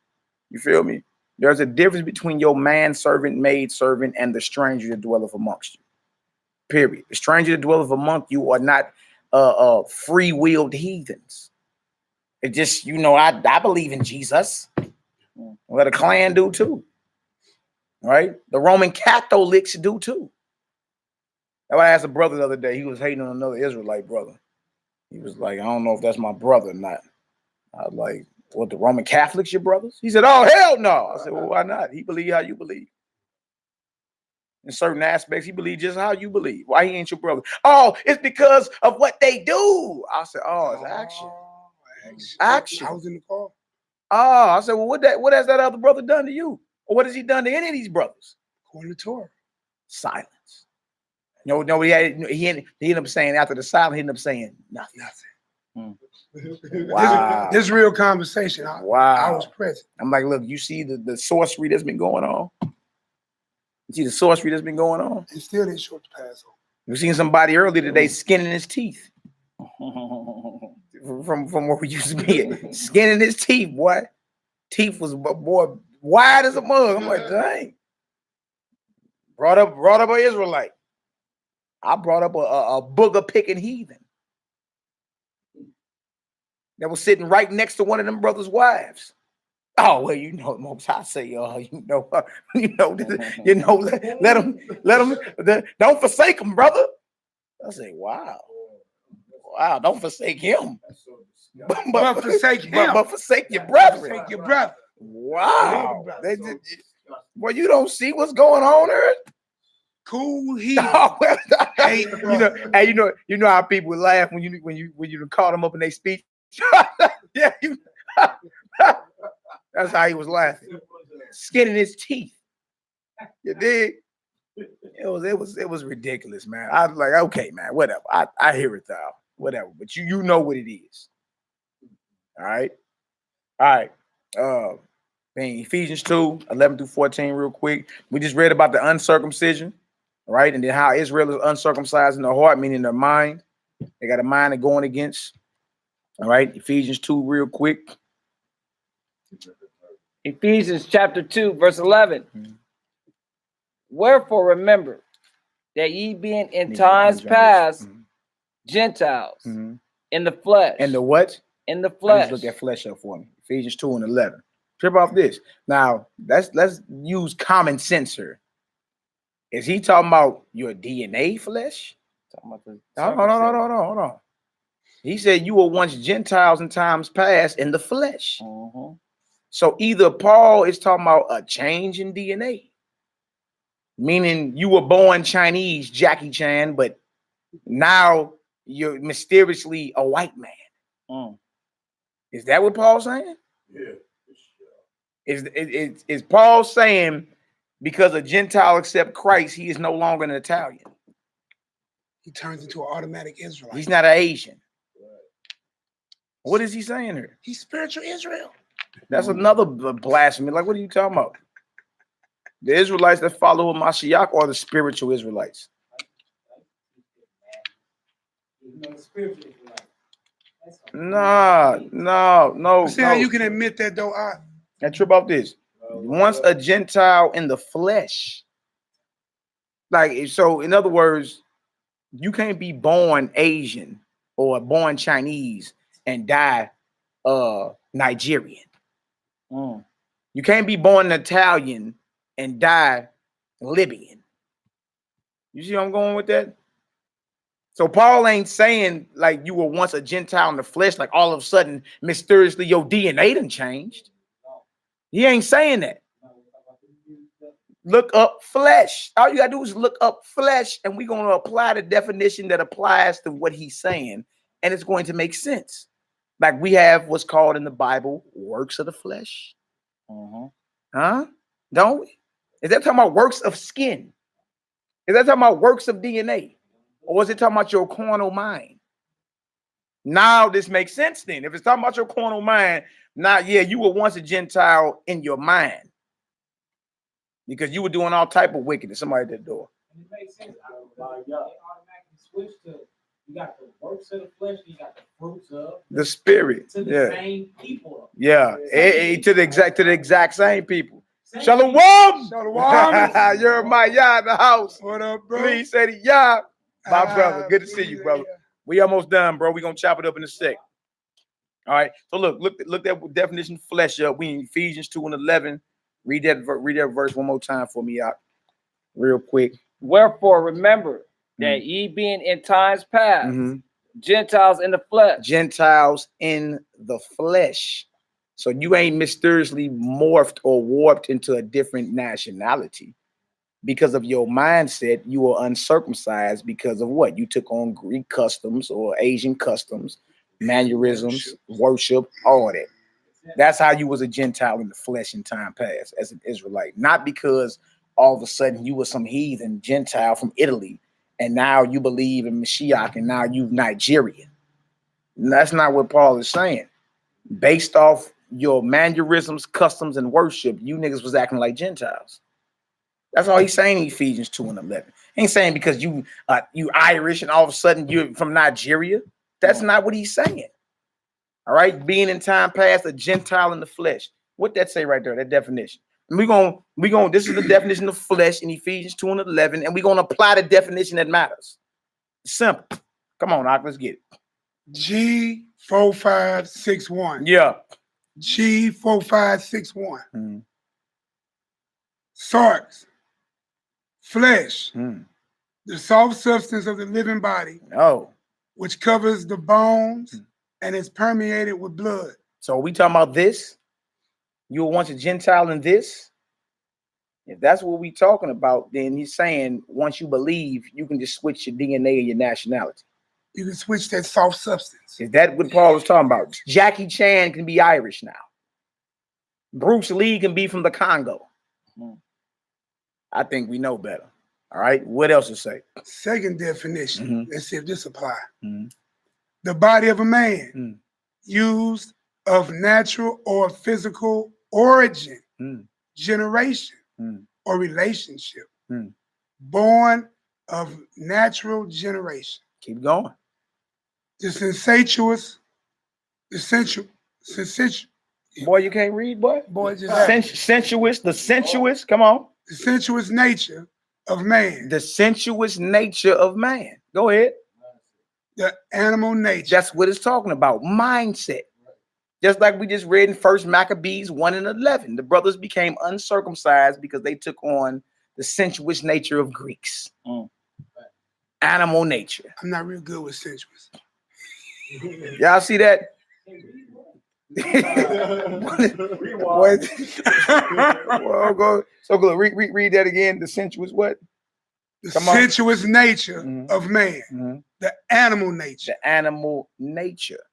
A: You feel me? There's a difference between your manservant, maidservant, and the stranger that dwelleth amongst you. Period. The stranger that dwelleth among you are not free-willed heathens. It just, you know, I believe in Jesus. Well, the clan do too. Right? The Roman Catholics do too. That's why I asked a brother the other day. He was hating on another Israelite brother. He was like, I don't know if that's my brother or not. I was like, what, the Roman Catholics your brothers? He said, oh, hell no. I said, well, why not? He believe how you believe. In certain aspects, he believes just how you believe. Why he ain't your brother? Oh, it's because of what they do. I said, oh, it's action. Action.
C: I was in the car.
A: Oh, I said, well, what has that other brother done to you? Or what has he done to any of these brothers?
C: According to Torah.
A: Silence. No, he ended up saying after the silence, he ended up saying nothing. Wow.
C: This real conversation. I was present.
A: I'm like, look, you see the sorcery that's been going on? You see the sorcery that's been going on?
C: And still didn't show the Passover.
A: You seen somebody earlier today skinning his teeth. From where we used to be at. Skinning his teeth, boy. Teeth was, boy, wide as a mug. I'm like, dang. Brought up an Israelite. I brought up a booger picking heathen that was sitting right next to one of them brothers' wives. Oh well, you know, Most I say, you know, let them, don't forsake him, brother. I say, wow, don't forsake him,
C: But forsake him.
A: but forsake your brother.
C: Forsake your brother.
A: Wow, well, you don't see what's going on there.
C: Cool heat.
A: Hey, you know how people laugh when you call them up in their speech. Yeah, that's how he was laughing, skinning his teeth. You dig? It was ridiculous, man. I was like, okay, man, whatever. I hear it though, whatever. But you know what it is. All right. Ephesians 2:11-14, real quick. We just read about the uncircumcision, right? And then how Israel is uncircumcised in their heart, meaning their mind. They got a mind they're going against. All right, Ephesians 2, real quick.
B: Ephesians chapter 2, verse 11. Mm-hmm. Wherefore remember that ye being in times past Gentiles in the flesh.
A: And the what?
B: In the flesh.
A: Let's look at flesh up for me. Ephesians 2:11. Trip off this. Now, let's use common sense here. Is he talking about your DNA flesh? Hold on. He said you were once Gentiles in times past in the flesh. Mm-hmm. So either Paul is talking about a change in DNA, meaning you were born Chinese, Jackie Chan, but now you're mysteriously a white man. Mm. Is that what Paul's saying? Yeah. Is Paul saying because a Gentile accept Christ, he is no longer an Italian?
C: He turns into an automatic Israelite.
A: He's not an Asian. What is he saying here?
C: He's spiritual Israel.
A: That's another blasphemy. Like, what are you talking about? The Israelites that follow Mashiach or the spiritual Israelites? No.
C: See how you can admit that though?
A: And trip off this. Once a Gentile in the flesh. Like, so in other words, you can't be born Asian or born Chinese and die Nigerian. Mm. You can't be born Italian and die Libyan. You see where I'm going with that? So Paul ain't saying like you were once a Gentile in the flesh, like all of a sudden mysteriously your DNA done changed. He ain't saying that. Look up flesh. All you gotta do is look up flesh, and we're gonna apply the definition that applies to what he's saying, and it's going to make sense. Like we have what's called in the Bible works of the flesh. Huh? Don't we? Is that talking about works of skin? Is that talking about works of DNA? Or is it talking about your carnal mind? Now this makes sense then. If it's talking about your carnal mind, now, yeah, you were once a Gentile in your mind because you were doing all type of wickedness. Somebody at the door.
D: And it makes sense. They automatically switch to you got the works of the flesh, you got the fruits of
A: the spirit.
D: To the same people.
A: Yeah, to the exact same people. Shalom. You're my Yah in the house.
C: What up, bro?
A: Please say the Yah. My brother, good to see you, brother. We almost done, bro. We're gonna chop it up in a sec. All right. So look that definition of flesh up. We in Ephesians 2:11. Read that verse one more time for me out, real quick.
B: Wherefore remember that ye being in times past Gentiles in the flesh.
A: Gentiles in the flesh. So you ain't mysteriously morphed or warped into a different nationality. Because of your mindset, you were uncircumcised because of what? You took on Greek customs or Asian customs, mannerisms, worship, all that. That's how you was a Gentile in the flesh in time past as an Israelite. Not because all of a sudden you were some heathen Gentile from Italy and now you believe in Mashiach and now you Nigerian. And that's not what Paul is saying. Based off your mannerisms, customs, and worship, you niggas was acting like Gentiles. That's all he's saying in Ephesians 2:11. He ain't saying because you Irish and all of a sudden you're from Nigeria. That's not what he's saying. All right, being in time past a Gentile in the flesh. What that say right there? That definition. And we gonna. This is the definition of flesh in Ephesians 2:11, and we're gonna apply the definition that matters. Simple. Come on, Doc, let's get it.
C: G4561.
A: Yeah.
C: G4561.
A: Mm.
C: Sarx, flesh,
A: Mm.
C: the soft substance of the living body,
A: Oh,
C: which covers the bones and is permeated with blood.
A: so we talking about this? You were once a Gentile in this? If that's what we talking about, then he's saying once you believe, you can just switch your DNA and your nationality.
C: You can switch that soft substance.
A: Is that what Paul was talking about? Jackie Chan can be Irish now. Bruce Lee can be from the Congo. I think we know better. All right. What else to say?
C: Second definition. Let's see if this applies.
A: Mm-hmm.
C: The body of a man used of natural or physical origin, generation, or relationship. Born of natural generation.
A: Keep going.
C: The sensuous.
A: Boy, you can't read, boy.
C: Boy, just
A: sensuous. Come on.
C: The sensuous nature of man.
A: The sensuous nature of man. Go ahead.
C: The animal nature.
A: That's what it's talking about. Mindset. Just like we just read in 1 Maccabees 1:11. The brothers became uncircumcised because they took on the sensuous nature of Greeks. Animal nature.
C: I'm not real good with sensuous.
A: Y'all see that? Well, go. So go read that again. The sensuous what?
C: The sensuous nature of man. The animal nature.
A: The animal nature.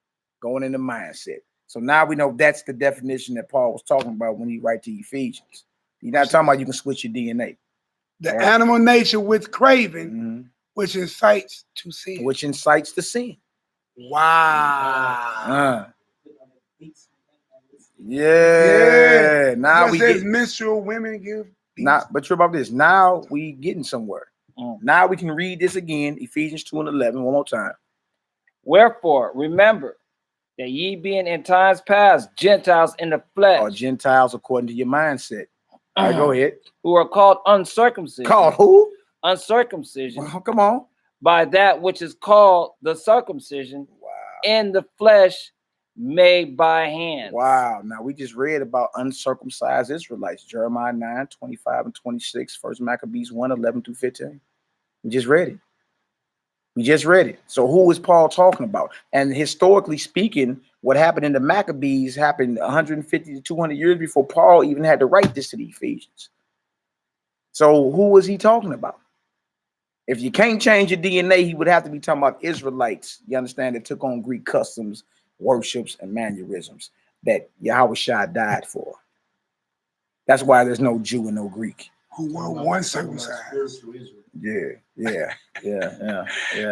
A: Going in the mindset. So now we know that's the definition that Paul was talking about when he write to Ephesians. He's not talking about you can switch your DNA.
C: The animal nature with craving, which incites to sin.
A: Which incites to sin.
C: Wow.
A: Yeah. Now we
C: get menstrual women give.
A: But true about this. Now we getting somewhere. Now we can read this again. Ephesians 2:11. One more time.
B: Wherefore, remember that ye being in times past Gentiles in the flesh.
A: Or Gentiles according to your mindset. All right, go ahead.
B: Who are called uncircumcision.
A: Called who?
B: Uncircumcision.
A: Well, come on.
B: By that which is called the circumcision in the flesh made by hands.
A: Wow. Now we just read about uncircumcised Israelites. Jeremiah 9:25-26. 1 Maccabees 1:11-15. We just read it. So who is Paul talking about? And historically speaking, what happened in the Maccabees happened 150 to 200 years before Paul even had to write this to the Ephesians. So who was he talking about? If you can't change your DNA, he would have to be talking about Israelites, you understand, that took on Greek customs, worships, and mannerisms that Yahweh died for. That's why there's no Jew and no Greek.
C: Who were one circumcised.
A: Yeah.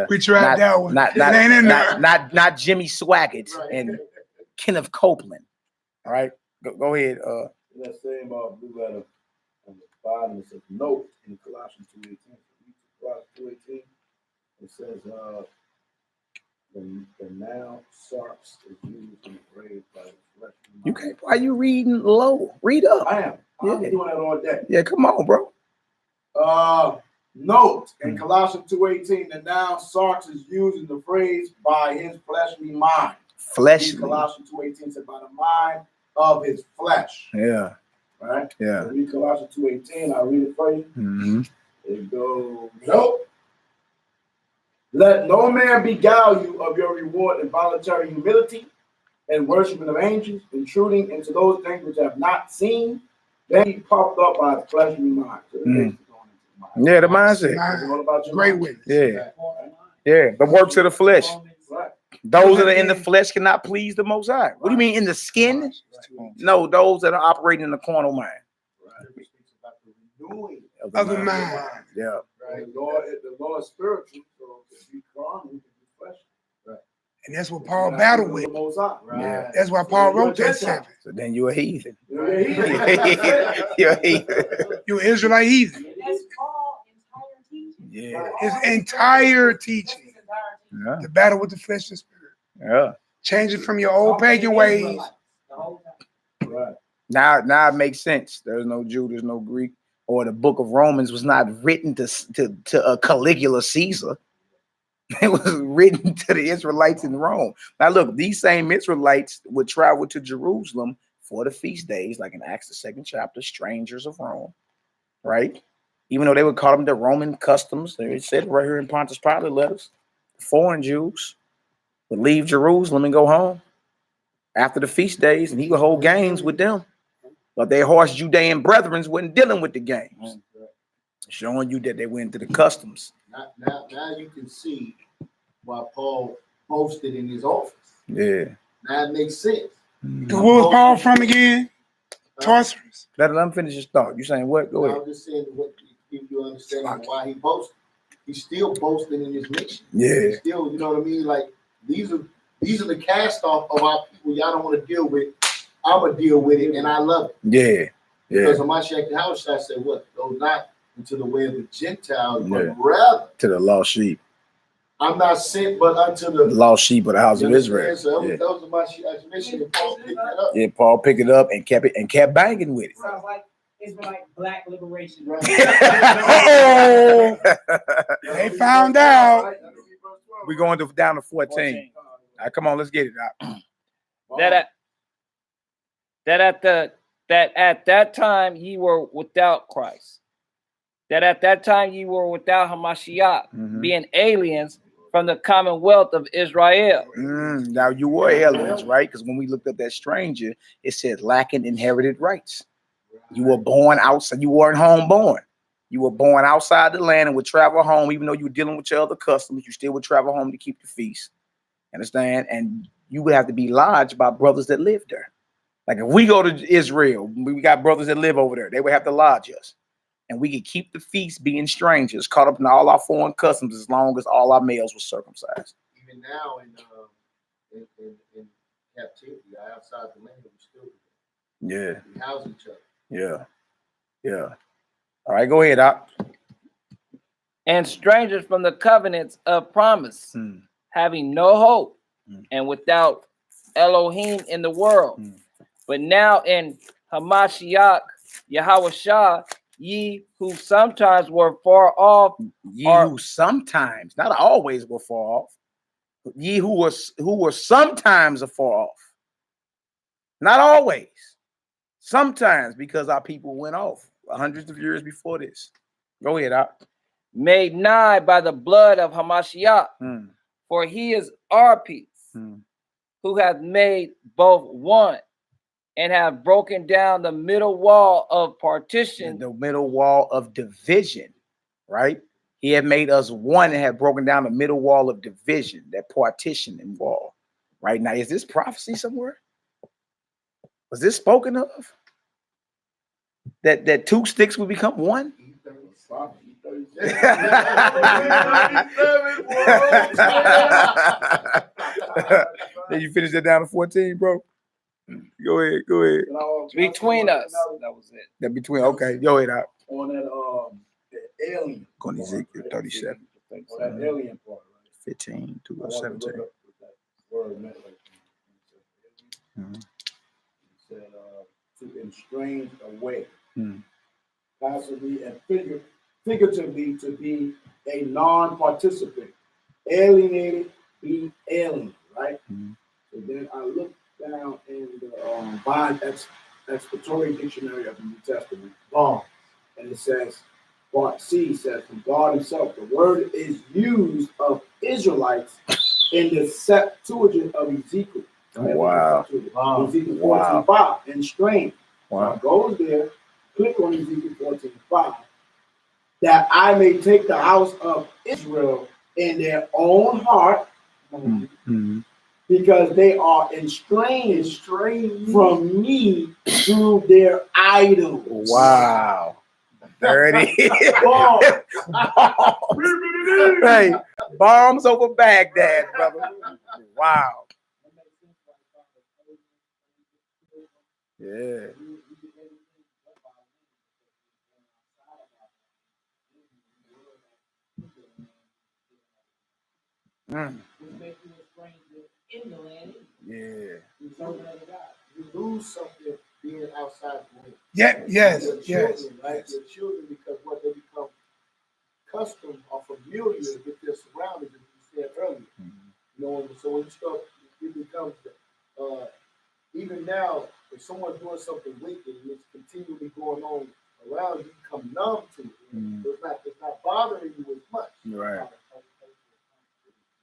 C: We tried that one.
A: Not Jimmy Swaggart and Kenneth Copeland. All right, go ahead.
E: That same blue letter on the bottom is a note in Colossians 2:18. Colossians 2:18. It says, the now sarx is used in the grave by the flesh.
A: You can't. Why you reading low? Read up.
E: I am. I'm doing that all day.
A: Yeah, come on, bro.
E: Note in Colossians 2:18, the noun sarx is used in the phrase by his fleshly mind.
A: Fleshly.
E: Colossians 2:18 said by the mind of his flesh.
A: Yeah.
E: Right?
A: Yeah.
E: So read Colossians 2:18. I'll read it for you. It goes, nope. Let no man beguile you of your reward in voluntary humility and worshiping of angels, intruding into those things which have not seen, then he popped up by his fleshly mind. So
A: yeah, the mindset.
E: All about your
C: Great
E: mind.
C: witness.
A: Yeah, the works of the flesh.
E: Right.
A: Those that are in the flesh cannot please the Most High. What do you mean in the skin? No, those that are operating in the carnal mind.
E: Right. It speaks about the renewing
C: of the mind.
A: Yeah.
E: Right. The Lord is spiritual, so if you carnal, you can be flesh. Right.
C: And that's what Paul battled with.
E: Right.
A: Yeah.
C: That's why Paul wrote that seven.
A: So then you're a heathen.
E: You're a heathen.
A: You're a heathen.
C: You're an Israelite heathen.
D: That's Paul's entire teaching.
A: Yeah.
C: His entire teaching.
A: Yeah.
C: The battle with the flesh and spirit.
A: Yeah.
C: Changing from your old pagan ways.
E: Right.
A: Now it makes sense. There's no Jew, there's no Greek. Or the book of Romans was not written to Caligula Caesar. It was written to the Israelites in Rome. Now look, these same Israelites would travel to Jerusalem for the feast days, like in Acts, the 2nd chapter, strangers of Rome, right? Even though they would call them the Roman customs, they said right here in Pontius Pilate letters, foreign Jews would leave Jerusalem and go home after the feast days, and he would hold games with them. But their harsh Judean brethren wasn't dealing with the games, showing you that they went into the customs.
F: Now you can see why Paul boasted in his office.
A: Yeah.
F: Now it makes sense.
C: Where was Paul from again? Tarsus.
A: Let him finish his thought. You saying what? Go ahead.
F: I'm just saying what you understand why he boasted. He's still boasting in his mission.
A: Yeah.
F: He's still, you know what I mean? Like these are the cast off of our people y'all don't want to deal with. I'm gonna deal with it, and I love it.
A: Yeah.
F: Because of my SHACKELFORD said what? Go not into the way of the Gentiles, but rather
A: to the lost sheep.
F: I'm not sent but unto the
A: lost sheep of the house of Israel.
F: So that was my mission. And Paul picked that up.
A: Yeah, Paul picked it up and kept banging with it.
D: Sounds like Israelite black liberation. Right?
C: They found out.
A: We're going down to 14. All right, come on, let's get it out.
B: That at that time ye were without Christ. That at that time ye were without Hamashiach, being aliens from the commonwealth of Israel.
A: Now you were aliens, right? Because when we looked up that stranger, it said lacking inherited rights. You were born outside. You weren't home born. You were born outside the land and would travel home, even though you were dealing with your other customs. You still would travel home to keep the feast. Understand? And you would have to be lodged by brothers that lived there. Like if we go to Israel, we got brothers that live over there. They would have to lodge us. And we could keep the feast being strangers, caught up in all our foreign customs as long as all our males were circumcised.
F: Even now in captivity, outside the land, we still we house each other.
A: Yeah. All right, go ahead, Doc.
B: And strangers from the covenants of promise, having no hope and without Elohim in the world. But now in Hamashiach, Yahushua, ye who sometimes were far off,
A: who sometimes, not always, were far off. Ye who were sometimes afar off, not always. Sometimes, because our people went off hundreds of years before this. Go ahead, Doc.
B: Made nigh by the blood of Hamashiach, for he is our peace, who hath made both one, and have broken down the middle wall of partition.
A: The middle wall of division, right? He had made us one and had broken down the middle wall of division, that partition and wall. Right now, is this prophecy somewhere? Was this spoken of? That two sticks will become one? Did you finish that down to 14, bro? Go ahead.
B: Between us. That was it.
A: That between, okay. Go ahead, out.
E: On that the alien.
A: Going to Ezekiel 37.
E: On that alien part, right?
A: 15 to 17.
E: Word meant said to estrange away. Possibly and figuratively to be a non-participant. Alienated, be alien, right? So then I look down in the Bond Expository Dictionary of the New Testament, Bond, and it says, Part C says, from God himself, the word is used of Israelites in the Septuagint of Ezekiel.
A: Wow.
E: Ezekiel 14:5, and strain.
A: Wow.
E: Goes there, click on Ezekiel 14:5, that I may take the house of Israel in their own heart, because they are estranged from me through their idols.
A: Wow. There it is. Hey, bombs over Baghdad, brother. Wow. Yeah. Yeah.
F: You lose something being outside the land.
C: Yes.
F: Right? Your children, because what they become accustomed or familiar with their surroundings, as you said earlier. You know, so when you start, it becomes even now if someone's doing something wicked and it's continually going on around, you become numb to it. So it's not bothering you as much.
A: Right.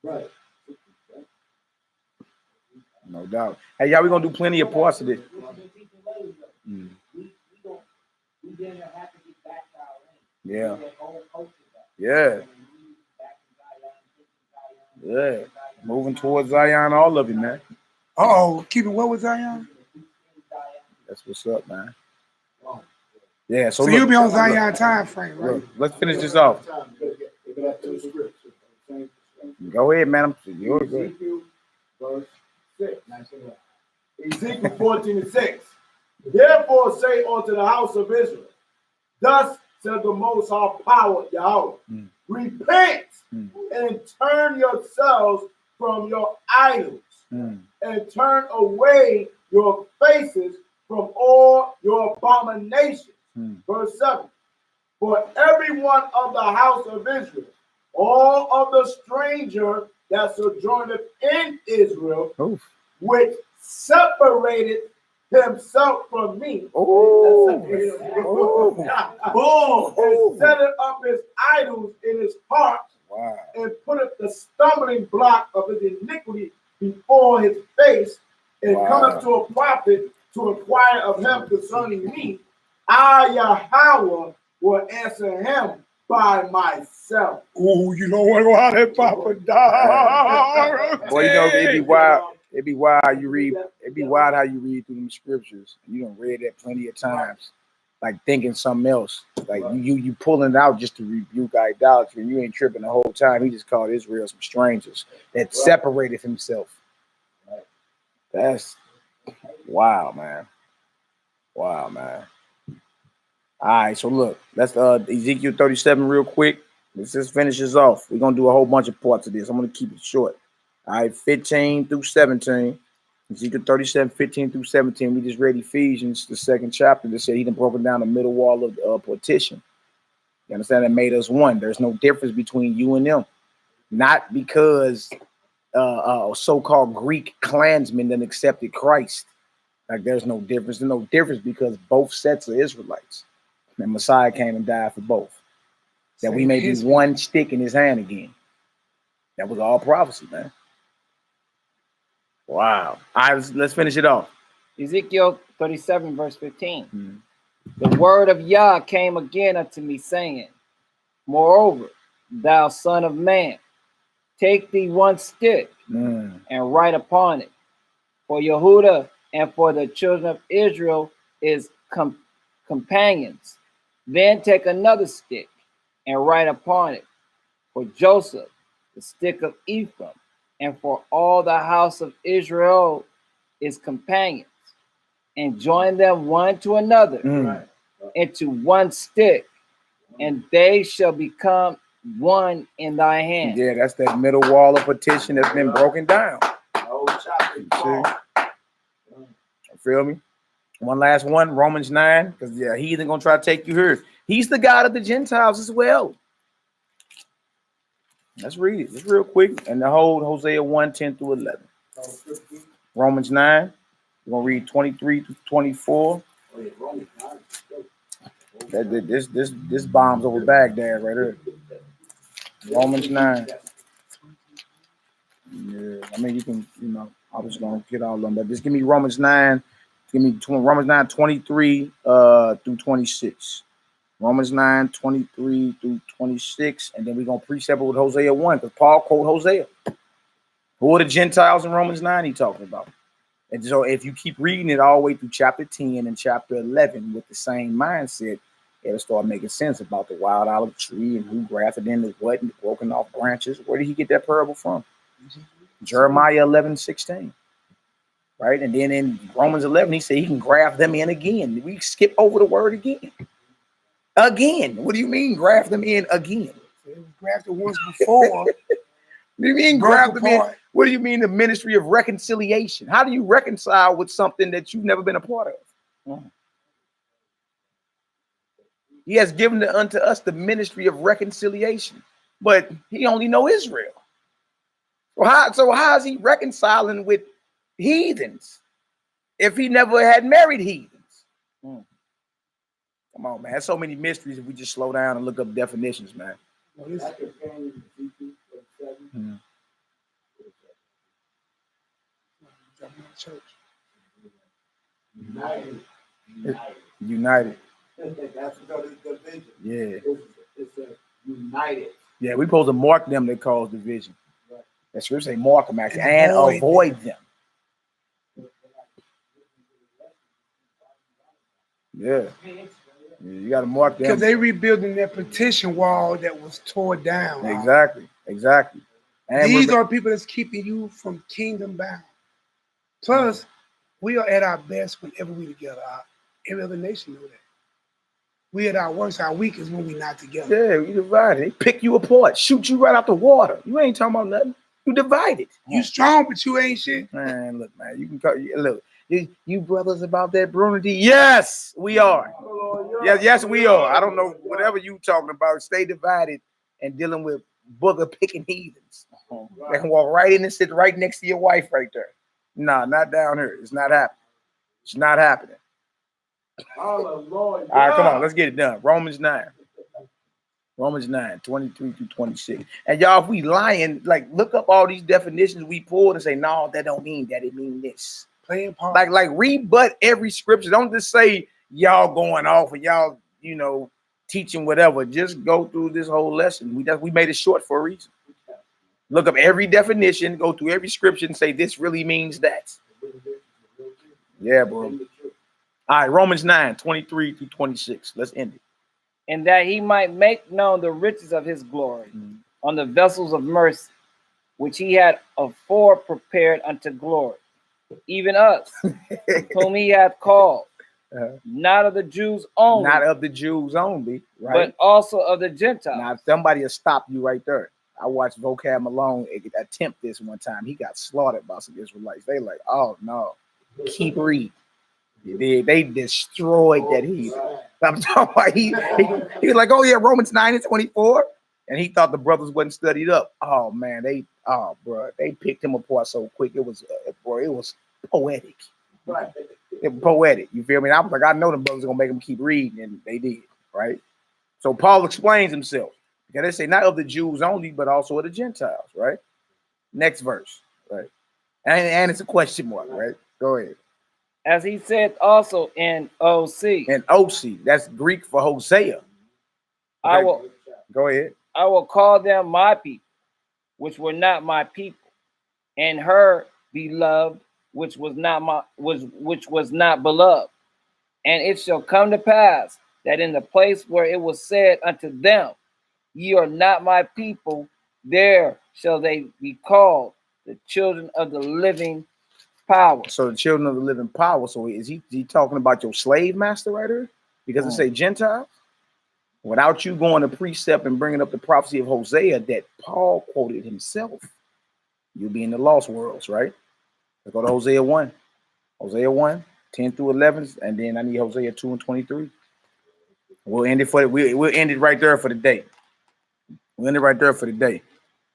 F: Right.
A: No doubt. Hey, y'all, we're gonna do plenty of parts of this. Yeah. Yeah. Yeah. Moving towards Zion, all of it, man.
C: Oh, keeping what with Zion?
A: That's what's up, man. Yeah, so
C: So
A: look,
C: you'll be on Zion time frame, right?
A: look, let's finish this off. Go ahead, man. You're good.
E: Ezekiel, verse 6. Ezekiel 14:6. Therefore say unto the house of Israel, thus said the Most High Power, Yahweh, repent and turn yourselves from your idols and turn away your faces from all your abominations. Verse 7. For every one of the house of Israel, all of the stranger that sojourneth in Israel, which separated himself from me, and set up his idols in his heart, and put up the stumbling block of his iniquity before his face, and cometh to a prophet to inquire of him concerning me, I, Yahweh, will answer him by myself.
C: Oh, you don't want to go out there, Papa Dog.
A: Boy, you know, it'd be wild. It'd be wild how you read. It'd be wild how you read through them scriptures. You done read that plenty of times, like thinking something else. Like you pulling it out just to rebuke idolatry. And you ain't tripping the whole time. He just called Israel some strangers that separated himself. That's wow, man. Wow, man. All right, so look, let's Ezekiel 37 real quick. Let's just finish this off. We're gonna do a whole bunch of parts of this. I'm gonna keep it short. All right, 15 through 17. Ezekiel 37, 15 through 17. We just read Ephesians, the 2nd chapter, that said he done broken down the middle wall of the partition. You understand? That made us one. There's no difference between you and them. Not because so-called Greek clansmen that accepted Christ. Like there's no difference. There's no difference because both sets are Israelites. And Messiah came and died for both. That we may be one stick in his hand again. That was all prophecy, man. Wow. All right, let's finish it off.
B: Ezekiel 37, verse 15. The word of Yah came again unto me, saying, moreover, thou son of man, take thee one stick and write upon it. For Yehudah and for the children of Israel is companions. Then take another stick and write upon it. For Joseph, the stick of Ephraim, and for all the house of Israel is companions. And join them one to another into one stick, and they shall become one in thy hand.
A: Yeah, that's that middle wall of partition that's been broken down. You feel me? One last one, Romans 9, because he ain't gonna try to take you here. He's the God of the Gentiles as well. Let's read it just real quick. And the whole Hosea 1, 10 through 11. Romans 9. We're gonna read 23 to 24. This bombs over Baghdad right here. Romans 9. Yeah, I mean you can, I was gonna get all of them, but just give me Romans 9. Give me Romans 9, 23 through 26. Romans 9, 23 through 26, and then we're gonna precept it with Hosea 1, because Paul quote Hosea. Who are the Gentiles in Romans 9 he talking about? And so if you keep reading it all the way through chapter 10 and chapter 11 with the same mindset, it'll start making sense about the wild olive tree and who grafted in the what and the broken off branches. Where did he get that parable from? Jeremiah 11:16. Right? And then in Romans 11, he said he can graft them in again. We skip over the word again. Again. What do you mean graft them in again?
C: It was grafted once before.
A: What do you mean graft them in? What do you mean the ministry of reconciliation? How do you reconcile with something that you've never been a part of? He has given unto us the ministry of reconciliation, but he only know Israel. So how is he reconciling with heathens? if he never had married heathens? Come on, man. There's so many mysteries if we just slow down and look up definitions, man. United.
E: That's because it's division.
A: Yeah.
E: It's a united.
A: Yeah, we supposed to mark them that cause division.
E: Right.
A: That's scripture say mark them actually and avoid them. Yeah. You got to mark them.
C: Because they rebuilding their petition wall that was torn down.
A: Exactly. And
C: these are people that's keeping you from kingdom bound. Plus, we are at our best whenever we together. Every other nation know that. We at our worst, our weakest when we not together.
A: Yeah, we divided. They pick you apart, shoot you right out the water. You ain't talking about nothing. You divided.
C: You strong, but you ain't shit.
A: Man, look, man, you can call look. You brothers about that brunity? Yes, we are. Yes, we are. I don't know whatever you talking about. Stay divided and dealing with booger picking heathens. They can walk right in and sit right next to your wife right there. Nah, not down here. It's not happening. It's not happening. All right, come on, let's get it done. Romans 9. Romans 9, 23 through 26. And y'all, if we lying, like look up all these definitions we pulled and say, no, that don't mean that. It mean this.
C: Playing part.
A: Like rebut every scripture. Don't just say y'all going off and y'all, teaching whatever. Just go through this whole lesson. We made it short for a reason. Look up every definition, go through every scripture and say this really means that. Yeah, bro. All right, Romans 9, 23 through 26. Let's end it.
B: And that he might make known the riches of his glory on the vessels of mercy, which he had afore prepared unto glory, even us, whom he hath called, not of the Jews only.
A: Not of the Jews only, right?
B: But also of the Gentiles.
A: Now, somebody will stop you right there. I watched Vocab Malone attempt this one time. He got slaughtered by some Israelites. They like, oh, no, keep reading. They destroyed that heathen. I'm talking about he was like, oh yeah, Romans 9 and 24, and he thought the brothers wasn't studied up. Oh man, they picked him apart so quick. It was poetic. Right. It was poetic. You feel me? And I was like, I know the brothers are gonna make them keep reading, and they did. Right. So Paul explains himself. Okay, they say not of the Jews only, but also of the Gentiles. Right. Next verse. Right. And it's a question mark. Right. Go ahead.
B: As he said also in OC.
A: In OC, that's Greek for Hosea. Okay. Go ahead.
B: I will call them my people, which were not my people, and her beloved, which was not beloved. And it shall come to pass that in the place where it was said unto them, ye are not my people, there shall they be called the children of the living power.
A: So the children of the living power. So is he talking about your slave master right here? Because it say Gentiles. Without you going to precept and bringing up the prophecy of Hosea that Paul quoted himself, you'll be in the lost worlds, right? Let's go to Hosea 1. Hosea 1, 10 through 11, and then I need Hosea 2 and 23. We'll end it we'll end it right there for the day. We'll end it right there for the day.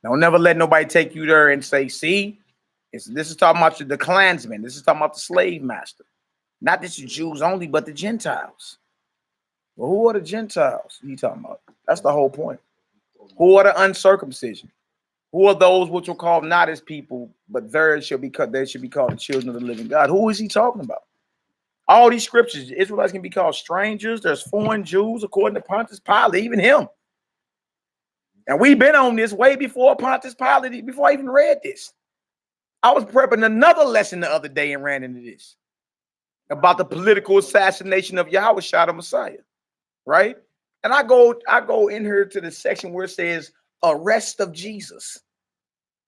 A: Don't never let nobody take you there and say, see, this is talking about the clansmen. This is talking about the slave master. Not just the Jews only, but the Gentiles. Well, who are the Gentiles you talking about? That's the whole point. Who are the uncircumcision? Who are those which are called not as people, but they should be called the children of the living God? Who is he talking about? All these scriptures, Israelites can be called strangers. There's foreign Jews, according to Pontius Pilate, even him. And we've been on this way before Pontius Pilate, before I even read this. I was prepping another lesson the other day and ran into this about the political assassination of Yahushua the Messiah, right? And I go in here to the section where it says arrest of Jesus,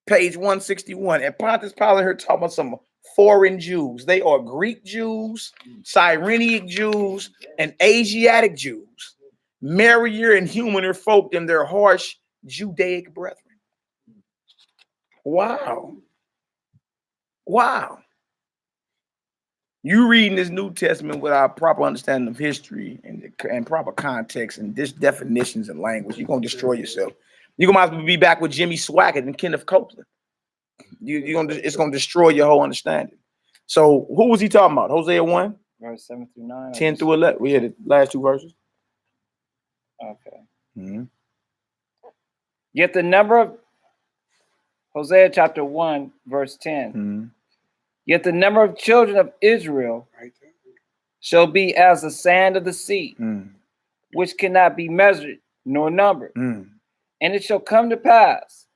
A: page 161. And Pontius Pilate here talking about some foreign Jews. They are Greek Jews, Cyrenian Jews, and Asiatic Jews, merrier and humaner folk than their harsh Judaic brethren. Wow. Wow. You reading this New Testament without proper understanding of history and proper context and just definitions and language, you're going to destroy yourself. You're going to might be back with Jimmy Swaggart and Kenneth Copeland. It's going to destroy your whole understanding. So who was he talking about? Hosea 1,
B: verse 7 through 9.
A: 10 through 11. We had the last two verses.
B: Okay.
A: Mm-hmm.
B: Yet the number of Hosea chapter 1, verse 10.
A: Mm-hmm.
B: Yet the number of children of Israel shall be as the sand of the sea, which cannot be measured nor numbered. And it shall come to pass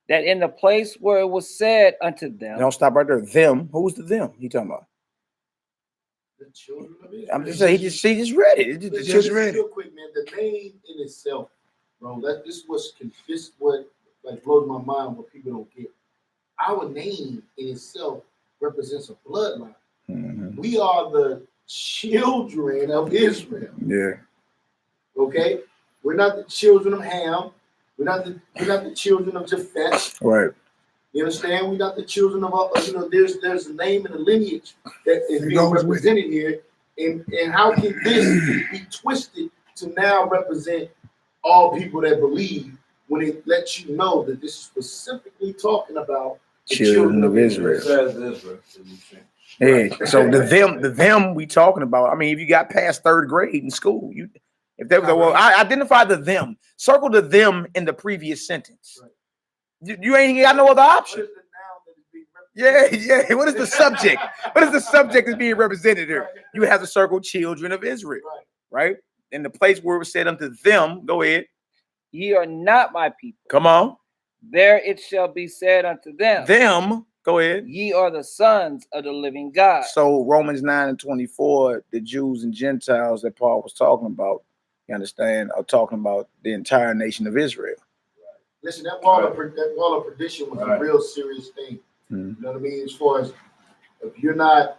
B: that in the place where it was said unto them.
A: Don't stop right there. Them. Who's the them he talking about?
E: The children of Israel.
A: I'm just saying he just read it.
C: Just read it.
F: Real quick, man. The name in itself, bro. This is what like blows my mind. What people don't get. Our name in itself represents a bloodline. We are the children of Israel.
A: Yeah.
F: Okay, we're not the children of Ham. We're not the children of Japheth.
A: Right.
F: You understand? We're not the children of there's a name and a lineage that is being represented here. And how can this be twisted to now represent all people that believe when it lets you know that this is specifically talking about the
A: children of Israel. Yeah. So the them we talking about. I mean, if you got past third grade in school, if there was I identify the them, circle the them in the previous sentence. Right. You ain't got no other option. Yeah. What is the subject? What is the subject that's being represented here? You have to circle children of Israel, right? In the place where it was said unto them, go ahead.
B: Ye are not my people.
A: Come on.
B: There it shall be said unto them.
A: Them, go ahead.
B: Ye are the sons of the living God.
A: So Romans 9:24, the Jews and Gentiles that Paul was talking about, you understand, are talking about the entire nation of Israel.
F: Listen, that wall of perdition was a real serious thing. You know what I mean? As far as if you're not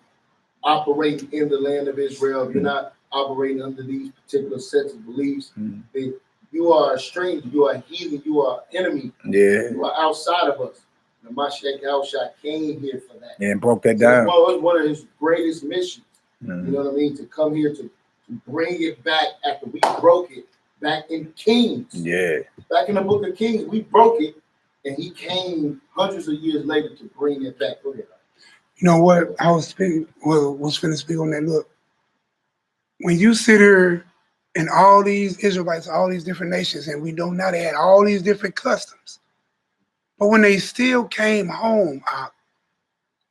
F: operating in the land of Israel, if you're not operating under these particular sets of beliefs, then you are a stranger, you are a heathen, you are an enemy. Yeah. You are outside of us. And SHACKELFORD came here for that.
A: Yeah, and broke that down.
F: It was one of his greatest missions. You know what I mean? To come here to bring it back after we broke it back in Kings. Yeah. Back in the book of Kings, we broke it, and he came hundreds of years later to bring it back. Go ahead.
C: You know what? I was speaking, was finna speak on that. Look, when you sit here and all these Israelites, all these different nations, and we know now they had all these different customs, but when they still came home,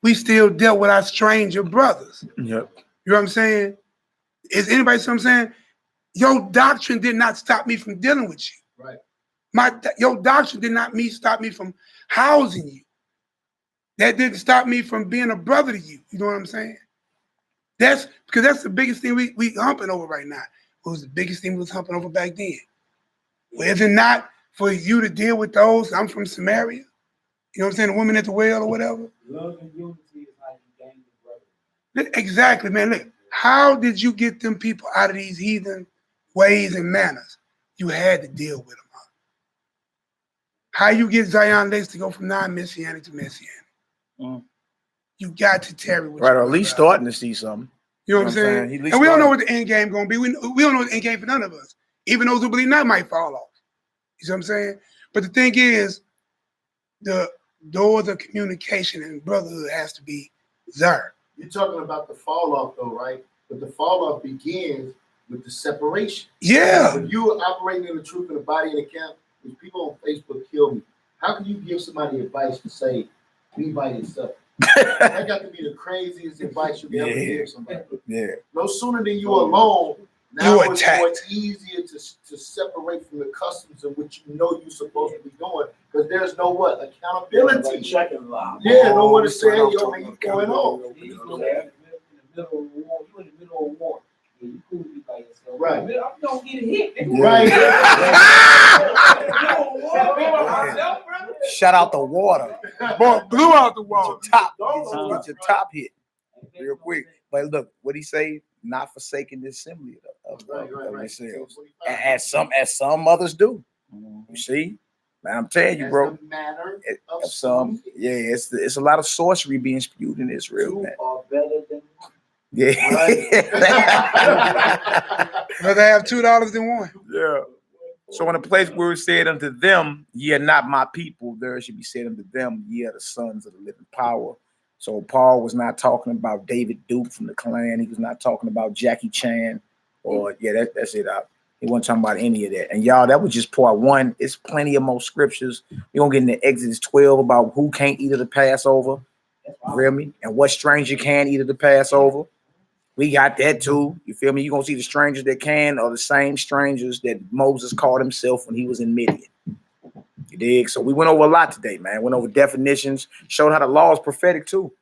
C: we still dealt with our stranger brothers. Yep. You know what I'm saying? Is anybody see what I'm saying? Your doctrine did not stop me from dealing with you. Right. Your doctrine did not stop me from housing you. That didn't stop me from being a brother to you. You know what I'm saying? That's because that's the biggest thing we humping over right now. It was the biggest thing we was humping over back then. Well, is it not for you to deal with those? I'm from Samaria. You know what I'm saying? The women at the well or whatever.
D: Love and unity is how you gain the brother.
C: Exactly, man. Look, how did you get them people out of these heathen ways and manners? You had to deal with them. How you get Zion Lex to go from non-Messianic to Messianic? You got to tarry with
A: right, or at least starting to see something.
C: You know what I'm saying? And we don't know what the end game going to be. We don't know what the end game for none of us. Even those who believe not might fall off. You see what I'm saying? But the thing is, the doors of communication and brotherhood has to be there.
F: You're talking about the fall off though, right? But the fall off begins with the separation.
C: Yeah.
F: When you are operating in the truth of the body in the camp, if people on Facebook kill me, how can you give somebody advice to say, be by yourself? That got to be the craziest advice you can ever give somebody. Yeah. No sooner than you alone, now it's more easier to separate from the customs in which you know you're supposed to be doing, because there's no accountability.
E: Like checking live.
F: Yeah, no one to say, yo, man, you going on.
D: In the middle of war, you in the middle of war. Yeah, you could be by yourself.
F: Right.
D: I'm gonna get hit.
F: Right.
A: Shut out the water.
C: Boy, blew out the water.
A: Get your top hit real quick. But look, what he say? Not forsaking the assembly of themselves, as some others do. You see, man, I'm telling you, bro. It's a lot of sorcery being spewed in Israel. Man.
E: Are better than one.
A: Yeah.
C: Rather have $2 than one.
A: Yeah. So in a place where it said unto them, ye are not my people, there should be said unto them, ye are the sons of the living power. So Paul was not talking about David Duke from the Klan. He was not talking about Jackie Chan or that's it. He wasn't talking about any of that. And y'all, that was just part one. It's plenty of more scriptures. We're gonna get into Exodus 12 about who can't eat of the Passover. You feel me? And what stranger can eat of the Passover. We got that too. You feel me? You're gonna see the strangers that can are the same strangers that Moses called himself when he was in Midian. You dig? So we went over a lot today, man. Went over definitions, showed how the law is prophetic too.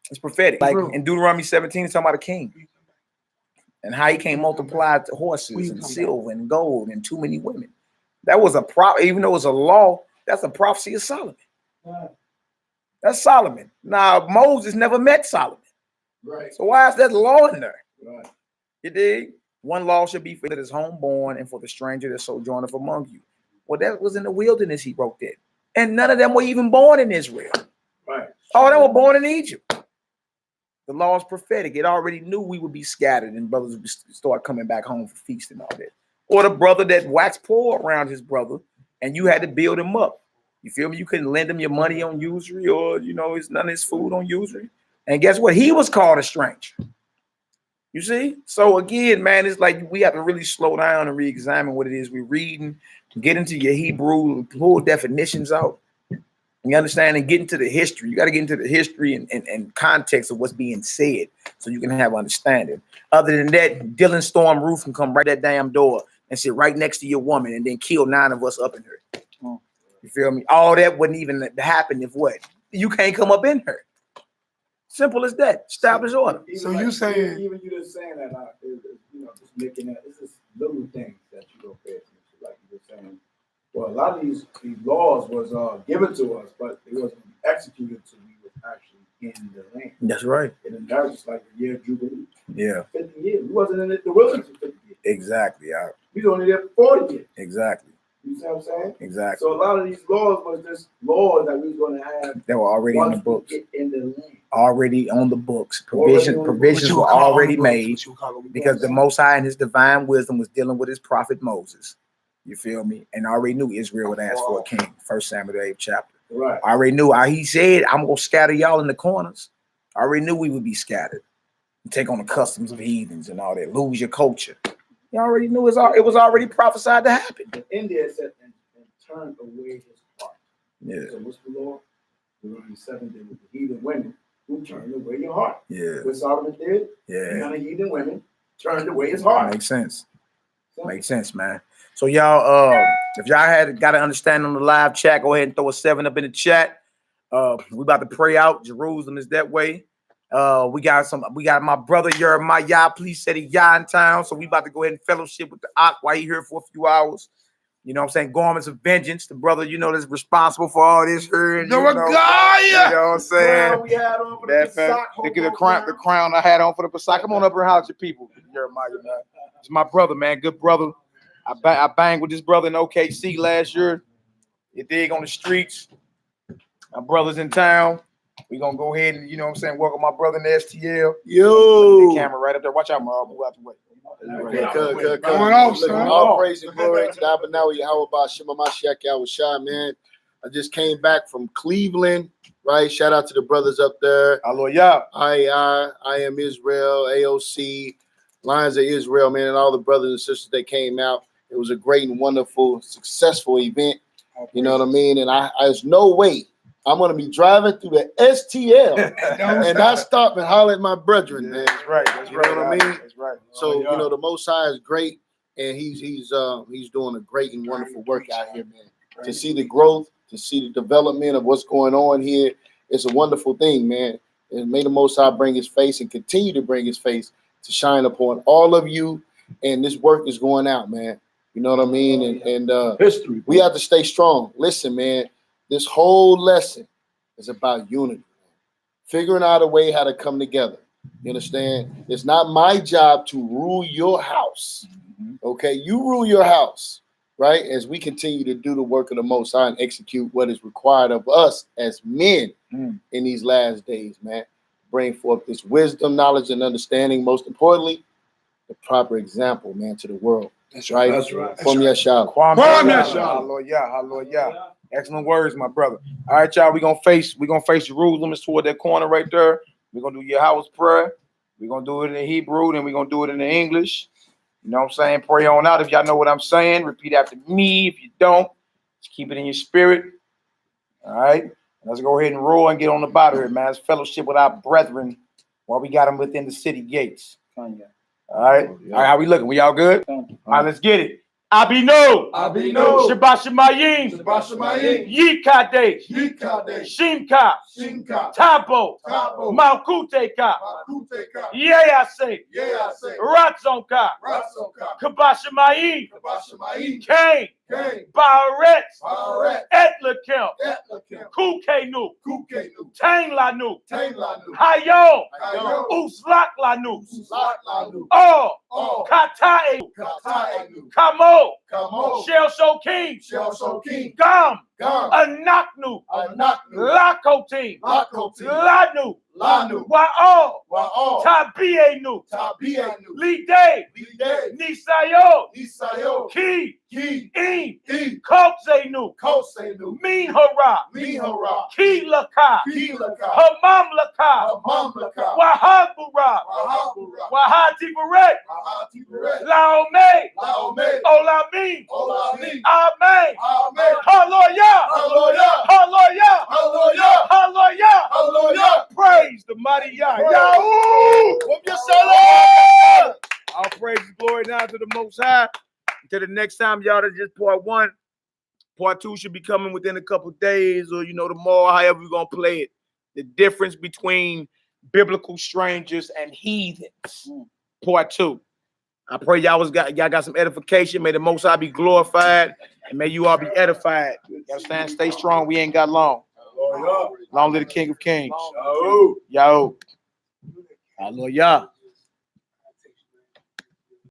A: It's prophetic. Like in Deuteronomy 17, it's talking about a king and how he can't multiply horses and silver and gold and too many women. That was a even though it's a law, that's a prophecy of Solomon. That's Solomon. Now Moses never met Solomon.
E: Right.
A: So why is that law in there?
E: Right.
A: You dig? One law should be for that is homeborn and for the stranger that sojourneth among you. Well, that was in the wilderness, he wrote that. And none of them were even born in Israel.
E: Right.
A: All of them were born in Egypt. The law is prophetic. It already knew we would be scattered and brothers would start coming back home for feast and all that. Or the brother that waxed poor around his brother and you had to build him up. You feel me? You couldn't lend him your money on usury or, it's none of his food on usury. And guess what? He was called a stranger. You see? So again, man, it's like we have to really slow down and re-examine what it is we're reading, get into your Hebrew, pull definitions out. You understand? And get into the history. You got to get into the history and context of what's being said so you can have understanding. Other than that, Dylan Storm Roof can come right that damn door and sit right next to your woman and then kill 9 of us up in her. You feel me? All that wouldn't even happen if what? You can't come up in her. Simple as that. Establish order.
C: So you saying
E: even you just saying that just making that it's just little things that you don't pay attention to, like you were saying. Well, a lot of these laws was given to us, but it wasn't executed until we was actually in the land.
A: That's right.
E: And that was just like the year of Jubilee.
A: Yeah.
E: 50 years. We wasn't in the wilderness for 50 years.
A: Exactly. Yeah.
E: We was only there for 40 years.
A: Exactly.
E: You see what I'm saying?
A: Exactly.
E: So a lot of these laws was just laws that we was going to have.
A: They were already in the books.
E: In the land.
A: Already on the books. Provisions were already made because the Most High in his divine wisdom was dealing with his prophet Moses. You feel me? And I already knew Israel would ask for a king. 1 Samuel 8th chapter.
E: Right.
A: I already knew. He said, I'm going to scatter y'all in the corners. I already knew we would be scattered. Take on the customs of heathens and all that. Lose your culture. You already knew it was already prophesied to happen.
E: India said, and turned away his heart.
A: Yeah.
E: So what's the law? Deuteronomy 7 did with the heathen women who turned away your heart.
A: Yeah.
E: What Solomon did?
A: Yeah.
E: None of heathen women turned away his heart.
A: Makes sense. Makes sense, man. So y'all, if y'all got to understand on the live chat, go ahead and throw a 7 up in the chat. We about to pray out. Jerusalem is that way. We got my brother Jeremiah. Please said he in town. So we about to go ahead and fellowship with the Ak while he here for a few hours. You know what I'm saying? Garments of vengeance. The brother, that's responsible for all this here. You know what I'm saying?
E: We had on for the
A: crown I had on for the Pesach. Come on up here and holler at your people. Jeremiah, man. It's my brother, man. Good brother. I banged with this brother in OKC last year. You dig, on the streets. My brother's in town. We're going to go ahead and, welcome my brother in the STL.
F: Yo.
A: The camera right up there. Watch out, Mark. Move out the way.
F: Good.
C: Going off, son.
F: All praise and glory to the Abba Yahweh Shema Mashiach Yahushua, man. I just came back from Cleveland, right? Shout out to the brothers up there.
A: Hallelujah.
F: I am Israel, AOC, Lions of Israel, man, and all the brothers and sisters that came out. It was a great and wonderful, successful event. You know what I mean? And there's no way I'm going to be driving through the STL and not stop and holler at my brethren, man.
A: That's right.
F: You know what I mean?
A: That's right.
F: So, the Most High is great, and he's doing a great and wonderful work out here, man. To see the growth, to see the development of what's going on here, it's a wonderful thing, man. And may the Most High bring his face and continue to bring his face to shine upon all of you. And this work is going out, man. You know what I mean? And
E: history.
F: We have to stay strong. Listen, man, this whole lesson is about unity, figuring out a way how to come together. You understand? It's not my job to rule your house. Okay, you rule your house, right? As we continue to do the work of the Most High and execute what is required of us as men in these last days, man. Bring forth this wisdom, knowledge, and understanding. Most importantly, the proper example, man, to the world.
C: That's right.
F: From Yeshua.
A: Hallelujah. Excellent words, my brother. All right, y'all. We're gonna face Jerusalem. It's toward that corner right there. We're gonna do your house prayer. We're gonna do it in Hebrew, then we're gonna do it in the English. You know what I'm saying? Pray on out. If y'all know what I'm saying, repeat after me. If you don't, just keep it in your spirit. All right. Let's go ahead and roll and get on the bottom here, man. Let's fellowship with our brethren while we got them within the city gates. All right. All right, how we looking? We all good? All right, let's get it. Abino, Shabbat Shemayim, Yikadesh, Shimka, Tabo, Malkuteka, yeah, I say, Ratzonka, Kabashamayim, Cain, Baret, Etlakem, Kukenu, Tanglanu, Hayo, Uslaklanu, Oh, Katae, Kamo, Shel Shokim, Gam, Anaknu, Lakotim, Lanu, Wa'o, Tabienu, Lide, Nisayo, Ki, In, Kotzenu, Min Hara, Ki Laka, Hamam Laka, Wahabura, Wahati Beret, Laome, Olamin, Amen, Hallelujah, Hallelujah, praise the mighty Yah. All praise and glory now to the Most High. Until the next time, y'all, that's just part one. Part two should be coming within a couple days or, tomorrow, however we're going to play it. The difference between biblical strangers and heathens. Part two. I pray y'all got some edification. May the Most High be glorified and may you all be edified. You understand? Stay strong. We ain't got long. Long live the King of Kings. Yo. Hallelujah.